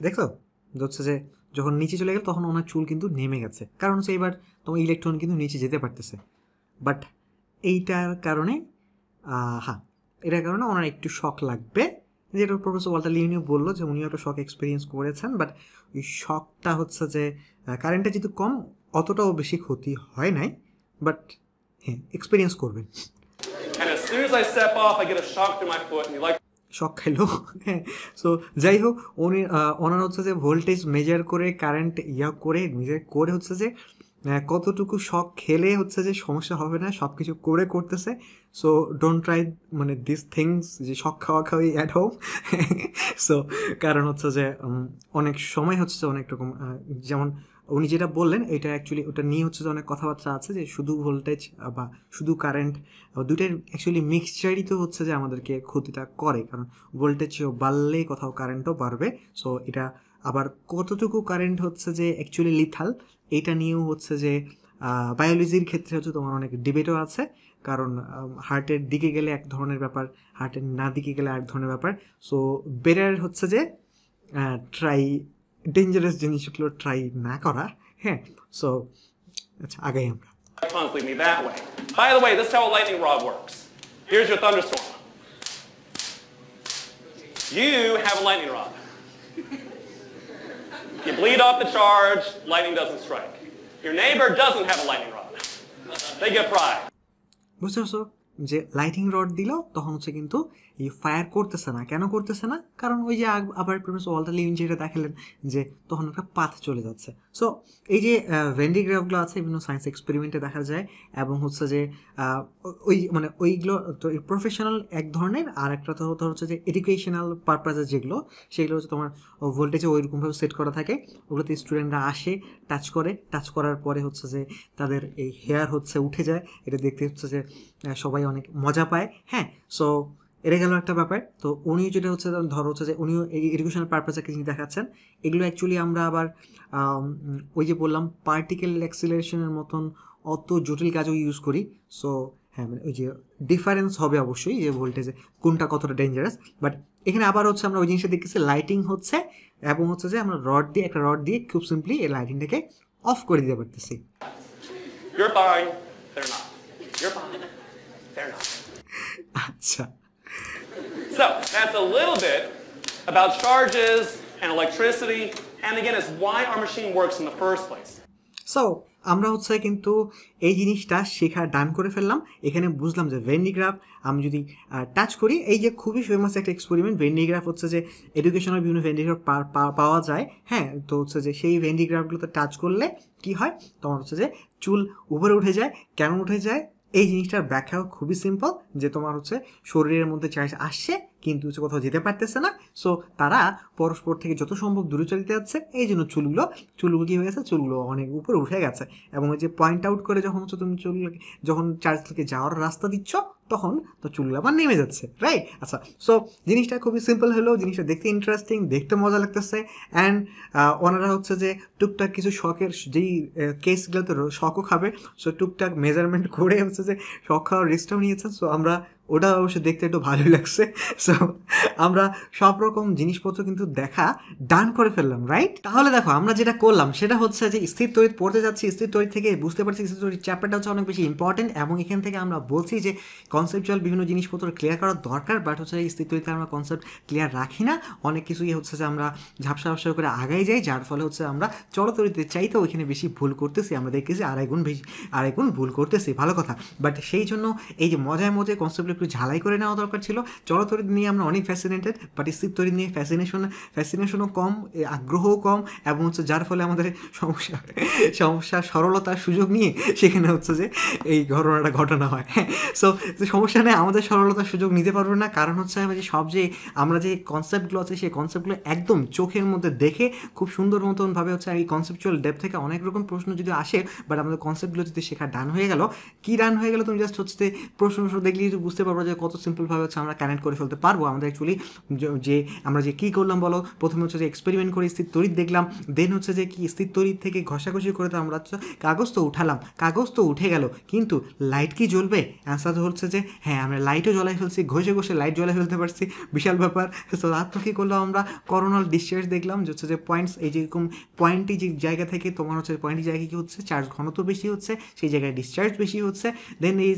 দেখো হচ্ছে যে যখন নিচে চলে গেল তখন ওনার চুল কিন্তু নেমে গেছে, কারণ হচ্ছে এবার তোমার ইলেকট্রন কিন্তু নিচে যেতে পারতেছে। বাট এইটার কারণে হ্যাঁ, এটার কারণে ওনার একটু শক লাগবে, যেটা প্রফেসর ওয়াল্টার লিওনিও বললো যে উনিও একটা শক এক্সপিরিয়েন্স করেছেন। বাট ওই শকটা হচ্ছে যে কারেন্টটা যেহেতু কম, অতটাও বেশি ক্ষতি হয় নাই, বাট হ্যাঁ এক্সপিরিয়েন্স করবেন। And as soon as I step off, I get a shock to my foot, and you like. শক খাইলো, হ্যাঁ। সো যাই হোক, ওনারা হচ্ছে যে ভোল্টেজ মেজার করে, কারেন্ট মেজার করে হচ্ছে যে কতটুকু শক খেলে হচ্ছে যে সমস্যা হবে না, সব কিছু করে করতেছে। সো ডোন্ট ট্রাই মানে দিস থিংস, যে শক খাওয়াই অ্যাট হোম। সো কারণ হচ্ছে যে অনেক সময় হচ্ছে যে অনেক রকম, যেমন উনি যেটা বললেন এটা অ্যাকচুয়ালি ওটা নিয়ে হচ্ছে যে অনেক কথাবার্তা আছে, যে শুধু ভোল্টেজ বা শুধু কারেন্ট দুটোর অ্যাকচুয়ালি মিক্সচারই তো হচ্ছে যে আমাদেরকে ক্ষতিটা করে, কারণ ভোল্টেজ বাড়লে কোথাও কারেন্টও বাড়বে। সো এটা আবার কতটুকু কারেন্ট হচ্ছে যে অ্যাকচুয়ালি লিথাল, এটা নিয়েও হচ্ছে যে বায়োলজির ক্ষেত্রে হচ্ছে তোমার অনেক ডিবেটও আছে, কারণ হার্টের দিকে গেলে এক ধরনের ব্যাপার, হার্টের না দিকে গেলে আরেক ধরনের ব্যাপার। সো বেটার হচ্ছে যে ট্রাই ডেঞ্জারাস জিনিসগুলো ট্রাই না করা, হ্যাঁ। সো আচ্ছা, আগাই আমরা। Electrons lead me that way. By the way, this is how a lightning rod works. Here's your thunderstorm. You have a lightning rod. You bleed off the charge, lightning doesn't strike. Your neighbor doesn't have a lightning rod. They get fried. বুঝতে পারছো যে lighting rod দিল তখন হচ্ছে কিন্তু এই fire করতেছে না। কেন করতেছে না? কারণ ওই যে আবার প্রফেসর ওয়াল্টার লিওনি যেটা দেখালেন যে তখন একটা পাথ চলে যাচ্ছে। সো এই যে ভেন্ডিগ্রাফগুলো আছে বিভিন্ন সায়েন্স এক্সপেরিমেন্টে দেখা যায়, এবং হচ্ছে যে ওই মানে ওইগুলো তো প্রফেশনাল এক ধরনের, আর একটা তো হচ্ছে যে এডুকেশনাল পারপাসে যেগুলো, সেগুলো হচ্ছে তোমার ভোল্টেজে ওইরকমভাবে সেট করা থাকে। ওগুলোতে স্টুডেন্টরা আসে, টাচ করার পরে হচ্ছে যে তাদের এই হেয়ার হচ্ছে উঠে যায়, এটা দেখতে হচ্ছে যে সবাই অনেক মজা পায়, হ্যাঁ। সো এটা গেল একটা ব্যাপার। তো উনি যেটা হচ্ছে ধরো হচ্ছে যে উনিও এই এডুকেশনাল পারপাসে একটা জিনিস দেখাচ্ছেন। এগুলো অ্যাকচুয়ালি আমরা আবার ওই যে বললাম পার্টিকেল অ্যাক্সিলারেশনের মতন অত জটিল কাজও ইউজ করি। সো হ্যাঁ, মানে ওই যে ডিফারেন্স হবে অবশ্যই যে ভোল্টেজে কোনটা কতটা ডেঞ্জারাস। বাট এখানে আবার হচ্ছে আমরা ওই জিনিসটা দেখতেছি, লাইটিং হচ্ছে, এবং হচ্ছে যে আমরা একটা রড দিয়ে খুব সিম্পলি এই লাইটিংটাকে অফ করে দিতে পারতেছি। You're fine, they're not. You're fine, they're not. আচ্ছা, So that's a little bit about charges and electricity, and again, it's why our machine works in the first place. So আমরা হচ্ছে কিন্তু এই জিনিসটা শেখা ডান করে ফেললাম। এখানে বুঝলাম যে ভেন্ডিগ্রাফ আমি যদি টাচ করি, এই যে খুবই ফেমাস একটা এক্সপেরিমেন্ট ভেন্ডিগ্রাফ হচ্ছে যে এডুকেশনাল বিভিন্ন ভেন্ডিগ্রাফ পাওয়া যায়, হ্যাঁ। তো হচ্ছে যে সেই ভেন্ডিগ্রাফগুলোতে টাচ করলে কি হয়, তখন হচ্ছে যে চুল উপরে উঠে যায়। কেন উঠে যায়? এই জিনিসটার ব্যাখ্যাও খুবই সিম্পল, যে তোমার হচ্ছে শরীরের মধ্যে চার্জ আসছে কিন্তু হচ্ছে কোথাও যেতে পারতেছে না। সো তারা পরস্পর থেকে যত সম্ভব দূরে চলে যেতে যাচ্ছে, এই জন্য চুলগুলো কী হয়ে গেছে, চুলগুলো অনেক উপরে উঠে গেছে। এবং ওই যে পয়েন্ট আউট করে যখন হচ্ছে তুমি যখন চার্জ থেকে যাওয়ার রাস্তা দিচ্ছ, তখন তো চুলগুলো আবার নেমে যাচ্ছে, রাইট? আচ্ছা, সো জিনিসটা খুবই সিম্পল হলো, জিনিসটা দেখতে ইন্টারেস্টিং, দেখতে মজা লাগতেছে। অ্যান্ড ওনারা হচ্ছে যে টুকটাক কিছু শখের যেই কেসগুলোতে শখও খাবে, সো টুকটাক মেজারমেন্ট করে হচ্ছে যে শখ খাওয়ার রিস্কটাও নিয়েছেন। সো আমরা ওটা অবশ্য দেখতে একটু ভালোই লাগছে। সো আমরা সব রকম জিনিসপত্র কিন্তু দেখা ডান করে ফেললাম, রাইট? তাহলে দেখো আমরা যেটা করলাম সেটা হচ্ছে যে স্থির তড়িৎ পড়তে যাচ্ছি, স্থির তড়িৎ থেকে বুঝতে পারছি স্থির তড়িৎ চ্যাপ্টারটা হচ্ছে অনেক বেশি ইম্পর্টেন্ট, এবং এখান থেকে আমরা বলছি যে কনসেপচুয়াল বিভিন্ন জিনিসপত্র ক্লিয়ার করা দরকার, বাট হচ্ছে স্থির তড়িৎে আমরা কনসেপ্ট ক্লিয়ার রাখি না, অনেক কিছুই হচ্ছে যে আমরা ঝাপসা ঝাপসা করে আগাই যাই, যার ফলে হচ্ছে আমরা চলতড়িতে চাইতেও ওইখানে বেশি ভুল করতেছি, আমরা দেখতেছি আড়াই গুণ ভুল করতেছি, ভালো কথা। বাট সেই জন্য এই যে মজায় মজায় কনসেপ্টগুলো একটু ঝালাই করে নেওয়া দরকার ছিল। চলতড়িৎ নিয়ে আমরা অনেক ফ্যাসিনেটেড, বাট স্থির তড়িৎ নিয়ে ফ্যাসিনেশনও কম, আগ্রহও কম, এবং হচ্ছে যার ফলে আমাদের সমস্যা সরলতার সুযোগ নিয়ে সেখানে হচ্ছে যে এই ঘটনা হয়। সো সমস্যা নেই, আমাদের সরলতার সুযোগ নিতে পারবো না, কারণ হচ্ছে আমরা যে কনসেপ্টগুলো আছে সেই কনসেপ্টগুলো একদম চোখের মধ্যে দেখে খুব সুন্দর মতনভাবে হচ্ছে এই কনসেপচুয়াল ডেপথ থেকে অনেক রকম প্রশ্ন যদি আসে, বাট আমাদের কনসেপ্টগুলো যদি শেখা ডান হয়ে গেল, কি ডান হয়ে গেল, তুমি জাস্ট হচ্ছে প্রশ্ন দেখলেই বুঝতে পারবো যে কত সিম্পলভাবে হচ্ছে আমরা কানেক্ট করে ফেলতে পারবো। আমাদের অ্যাকচুয়ালি যে আমরা যে কী করলাম বলো, প্রথমে হচ্ছে যে এক্সপেরিমেন্ট করে স্থির তড়িৎ দেখলাম, দেন হচ্ছে যে কি স্থির তড়িৎ থেকে ঘষাঘষি করে তো আমরা কাগজ তো উঠালাম, কাগজ তো উঠে গেল, কিন্তু লাইট কি জ্বলবে? অ্যান্সার হচ্ছে যে হ্যাঁ, আমরা লাইটও জ্বলাই ফেলছি, ঘষে লাইট জ্বলাই ফেলতে পারছি, বিশাল ব্যাপার। তো তারপর কী করলাম, আমরা করোনাল ডিসচার্জ দেখলাম, যে হচ্ছে যে পয়েন্টস, এই যেরকম পয়েন্টটি যে জায়গা থেকে তোমার হচ্ছে পয়েন্টটি জায়গায় কী হচ্ছে, চার্জ ঘনত্ব বেশি হচ্ছে, সেই জায়গায় ডিসচার্জ বেশি হচ্ছে। দেন এই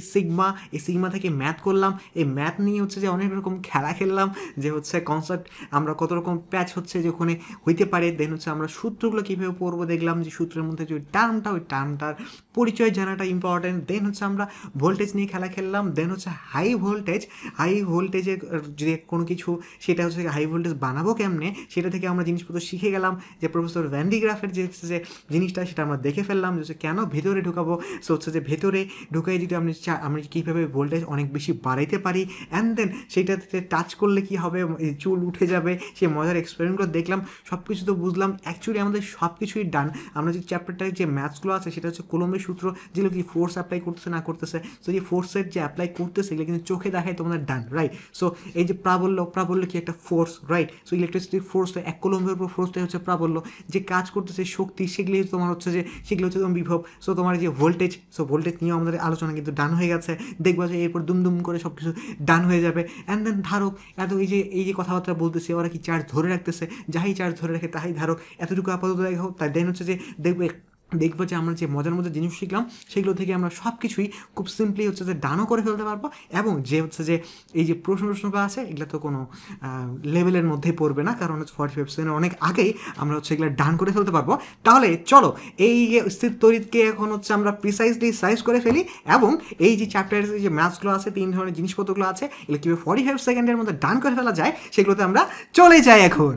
সিগমা থেকে ম্যাথ করলাম, এই ম্যাথ নিয়ে হচ্ছে যে অনেক রকম খেলা খেললাম, যে হচ্ছে কনসেপ্ট আমরা কত রকম প্যাচ হচ্ছে যে ওখানে হইতে পারে। দেন হচ্ছে আমরা সূত্রগুলো কীভাবে পড়বো দেখলাম, যে সূত্রের মধ্যে যে ওই টার্মটার পরিচয় জানাটা ইম্পর্টেন্ট। দেন হচ্ছে আমরা ভোল্টেজ নিয়ে খেলা খেললাম। দেন হচ্ছে হাই ভোল্টেজের যে কোনো কিছু, সেটা হচ্ছে হাই ভোল্টেজ বানাবো কেমনে, সেটা থেকে আমরা জিনিসপত্র শিখে গেলাম। যে প্রফেসর ভ্যান ডি গ্রাফের যে জিনিসটা, সেটা আমরা দেখে ফেললাম, যে হচ্ছে কেন ভেতরে ঢুকাবো। সো হচ্ছে যে ভেতরে ঢুকাই যদি আমরা কীভাবে ভোল্টেজ অনেক বেশি বাড়াইতে পারি, অ্যান্ড দেন সেইটাতে টাচ করলে কি হবে, চুল উঠে যাবে, সেই মজার এক্সপেরিমেন্টগুলো দেখলাম, সব কিছু তো বুঝলাম। অ্যাকচুয়ালি আমাদের সব কিছুই ডান। আমরা যে চ্যাপ্টারটায় যে ম্যাথসগুলো আছে সেটা হচ্ছে কুলম্বের সূত্র, যেগুলো কি ফোর্স অ্যাপ্লাই করতেছে না করতেছে, তো যে ফোর্সের যে অ্যাপ্লাই করতেছে এগুলো কিন্তু চোখে দেখায় তোমাদের ডান, রাইট? সো এই যে প্রাবল্য কি একটা ফোর্স, রাইট? সো ইলেকট্রিসিটি ফোর্সটা 1 কুলম্বের উপর ফোর্সটাই হচ্ছে প্রাবল্য, যে কাজ করতেছে শক্তি, সেগুলি তোমার হচ্ছে যে সেগুলো হচ্ছে তোমার বিভব। সো তোমার যে ভোল্টেজ, সো ভোল্টেজ নিয়েও আমাদের আলোচনা কিন্তু ডান হয়ে গেছে। দেখবা যে এরপর দুম করে সব কিছু ডান হয়ে যাবে। অ্যান্ড দেন ধারক, এই যে কথাবার্তা বলতেছে, ওরা কি চার্জ ধরে রাখতেছে, যাই চার্জ ধরে রাখে তাই ধারক, এতটুকু আপাতত দেখো। তাই দেন হচ্ছে যে দেখবো যে আমরা যে মজার জিনিস শিখলাম সেগুলো থেকে আমরা সব কিছুই খুব সিম্পলি হচ্ছে যে ডানও করে ফেলতে পারবো, এবং যে হচ্ছে যে এই যে প্রশ্নগুলো আছে এগুলো তো কোনো লেভেলের মধ্যেই পড়বে না, কারণ হচ্ছে 45% অনেক আগেই আমরা হচ্ছে এগুলো ডান করে ফেলতে পারবো। তাহলে চলো এই স্থির তড়িৎকে এখন হচ্ছে আমরা প্রিসাইজলি সাইজ করে ফেলি, এবং এই যে চ্যাপ্টারের যে ম্যাথসগুলো আছে, 3 ধরনের জিনিসপত্রগুলো আছে, এগুলো কীভাবে 45 সেকেন্ডের মধ্যে ডান করে ফেলা যায় সেগুলোতে আমরা চলে যাই এখন।